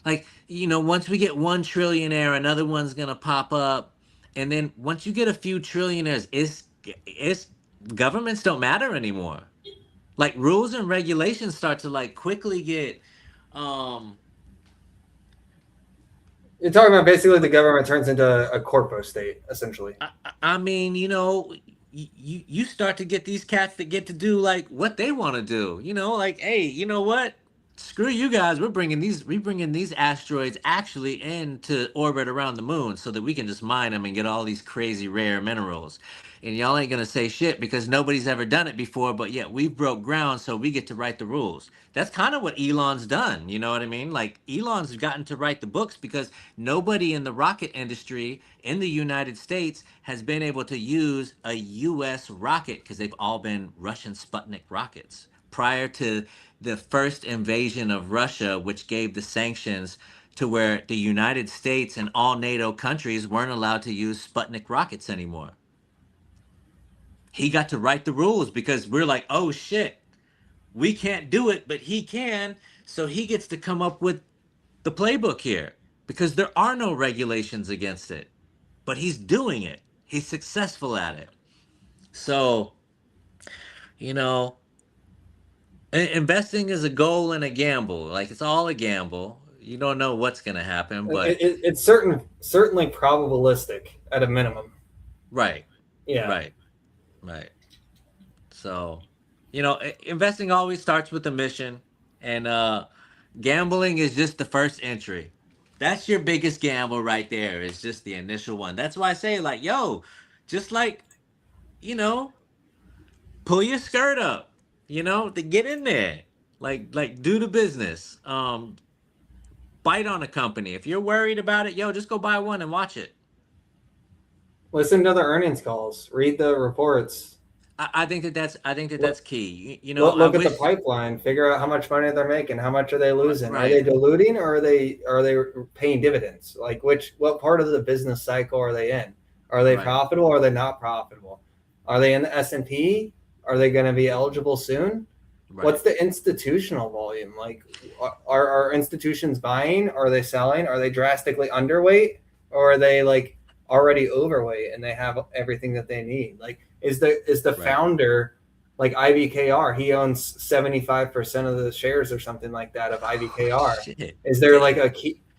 Like, once we get one trillionaire, another one's gonna pop up. And then once you get a few trillionaires, it's governments don't matter anymore. Like rules and regulations start to like quickly get um You're talking about basically the government turns into a corpo state, essentially. I mean, you start to get these cats that get to do like what they want to do. Like, hey, you know what? Screw you guys. We bringing these asteroids actually into orbit around the moon so that we can just mine them and get all these crazy rare minerals. And y'all ain't gonna say shit because nobody's ever done it before, but yet we broke ground, so we get to write the rules. That's kind of what Elon's done. You know what I mean? Like Elon's gotten to write the books because nobody in the rocket industry in the United States has been able to use a US rocket, because they've all been Russian Sputnik rockets. Prior to the first invasion of Russia, which gave the sanctions to where the United States and all NATO countries weren't allowed to use Sputnik rockets anymore. He got to write the rules because we're like, oh shit, we can't do it, but he can. So he gets to come up with the playbook here because there are no regulations against it, but he's doing it. He's successful at it. So, you know, investing is a goal and a gamble. Like it's all a gamble. You don't know what's going to happen, but It's certainly probabilistic at a minimum. right, Yeah. right, right. So, investing always starts with a mission, and gambling is just the first entry. That's your biggest gamble right there. It's just the initial one. That's why I say, like, yo, just like, you know, pull your skirt up, to get in there. Like do the business. Bite on a company. If you're worried about it, yo, just go buy one and watch it. Listen to the earnings calls. Read the reports. I think that's key. Look at the pipeline. Figure out how much money they're making. How much are they losing? Right. Are they diluting, or are they paying dividends? Like what part of the business cycle are they in? Are they profitable? Or are they not profitable? Are they in the S&P? Are they going to be eligible soon? Right. What's the institutional volume? Like, are institutions buying? Are they selling? Are they drastically underweight, or are they like already overweight and they have everything that they need? Like, is the founder like IBKR? He owns 75% of the shares or something like that of IBKR. Is there like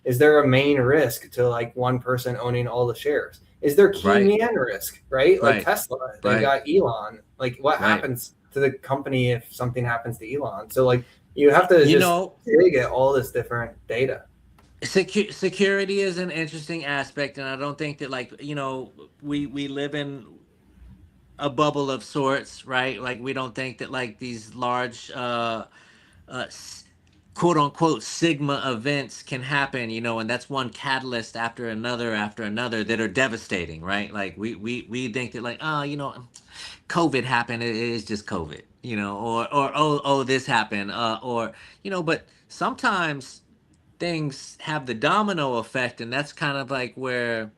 is there a main risk to like one person owning all the shares? Is there key man risk, right? Like Tesla, they got Elon. Like, what happens to the company if something happens to Elon? So like, you have to dig at all this different data. Security is an interesting aspect, and I don't think that, like, we live in a bubble of sorts, right? Like, we don't think that like these large quote unquote Sigma events can happen, and that's one catalyst after another that are devastating, right? Like we think that like, COVID happened, it is just COVID, or oh this happened, but sometimes things have the domino effect, and that's kind of like where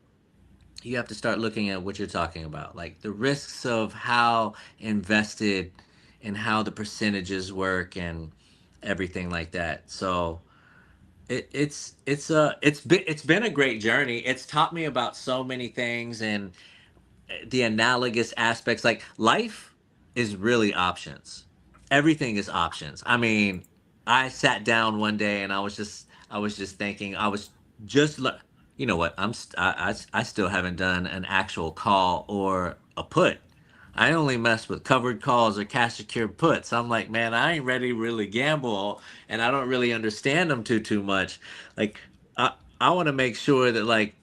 you have to start looking at what you're talking about, like the risks of how invested and how the percentages work and everything like that. So it's been a great journey. It's taught me about so many things, and the analogous aspects. Like, life is really options. Everything is options. I mean, I sat down one day and I was just thinking, you know what, I still haven't done an actual call or a put. I only mess with covered calls or cash secured puts. I'm like, man, I ain't ready to really gamble, and I don't really understand them too much. Like, I want to make sure that, like,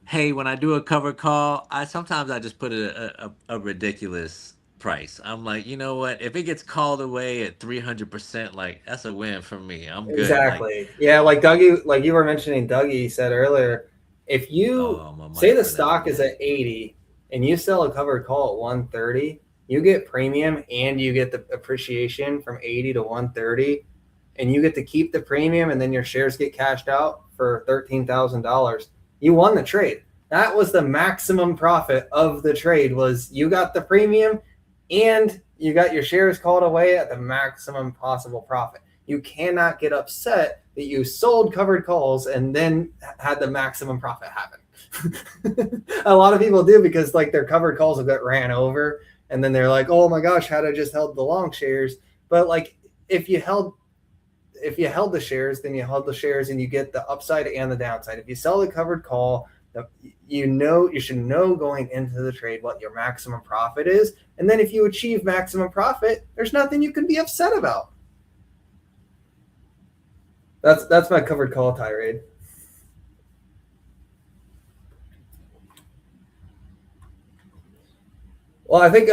hey, when I do a covered call, sometimes I just put a ridiculous price. I'm like, you know what? If it gets called away at 300%, like, that's a win for me. I'm good. Exactly. Like, yeah, like Dougie, like you were mentioning, Dougie said earlier, if you say the stock is at 80 and you sell a covered call at 130, you get premium and you get the appreciation from 80 to 130, and you get to keep the premium, and then your shares get cashed out for $13,000. You won the trade. That was the maximum profit of the trade. Was you got the premium and you got your shares called away at the maximum possible profit. You cannot get upset that you sold covered calls and then had the maximum profit happen. A lot of people do, because like their covered calls have got ran over, and then they're like, oh my gosh, had I just held the long shares. But like, if you held the shares, then you held the shares and you get the upside and the downside. If you sell the covered call, you should know going into the trade what your maximum profit is. And then if you achieve maximum profit, there's nothing you can be upset about. That's my covered call tirade. Well, I think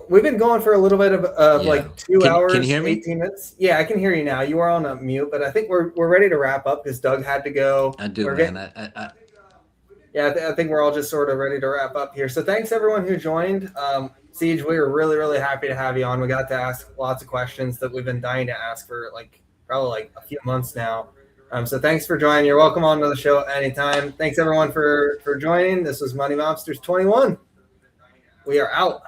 we've been going for a little bit of like 2 hours, can you hear me? 18 minutes. Yeah, I can hear you now. You were on a mute, but I think we're ready to wrap up because Doug had to go. I do, man. I think we're all just sort of ready to wrap up here. So thanks everyone who joined. CEEJ, we were really, really happy to have you on. We got to ask lots of questions that we've been dying to ask for probably like a few months now. So thanks for joining. You're welcome on to the show anytime. Thanks everyone for joining. This was Money Mobsters 21. We are out.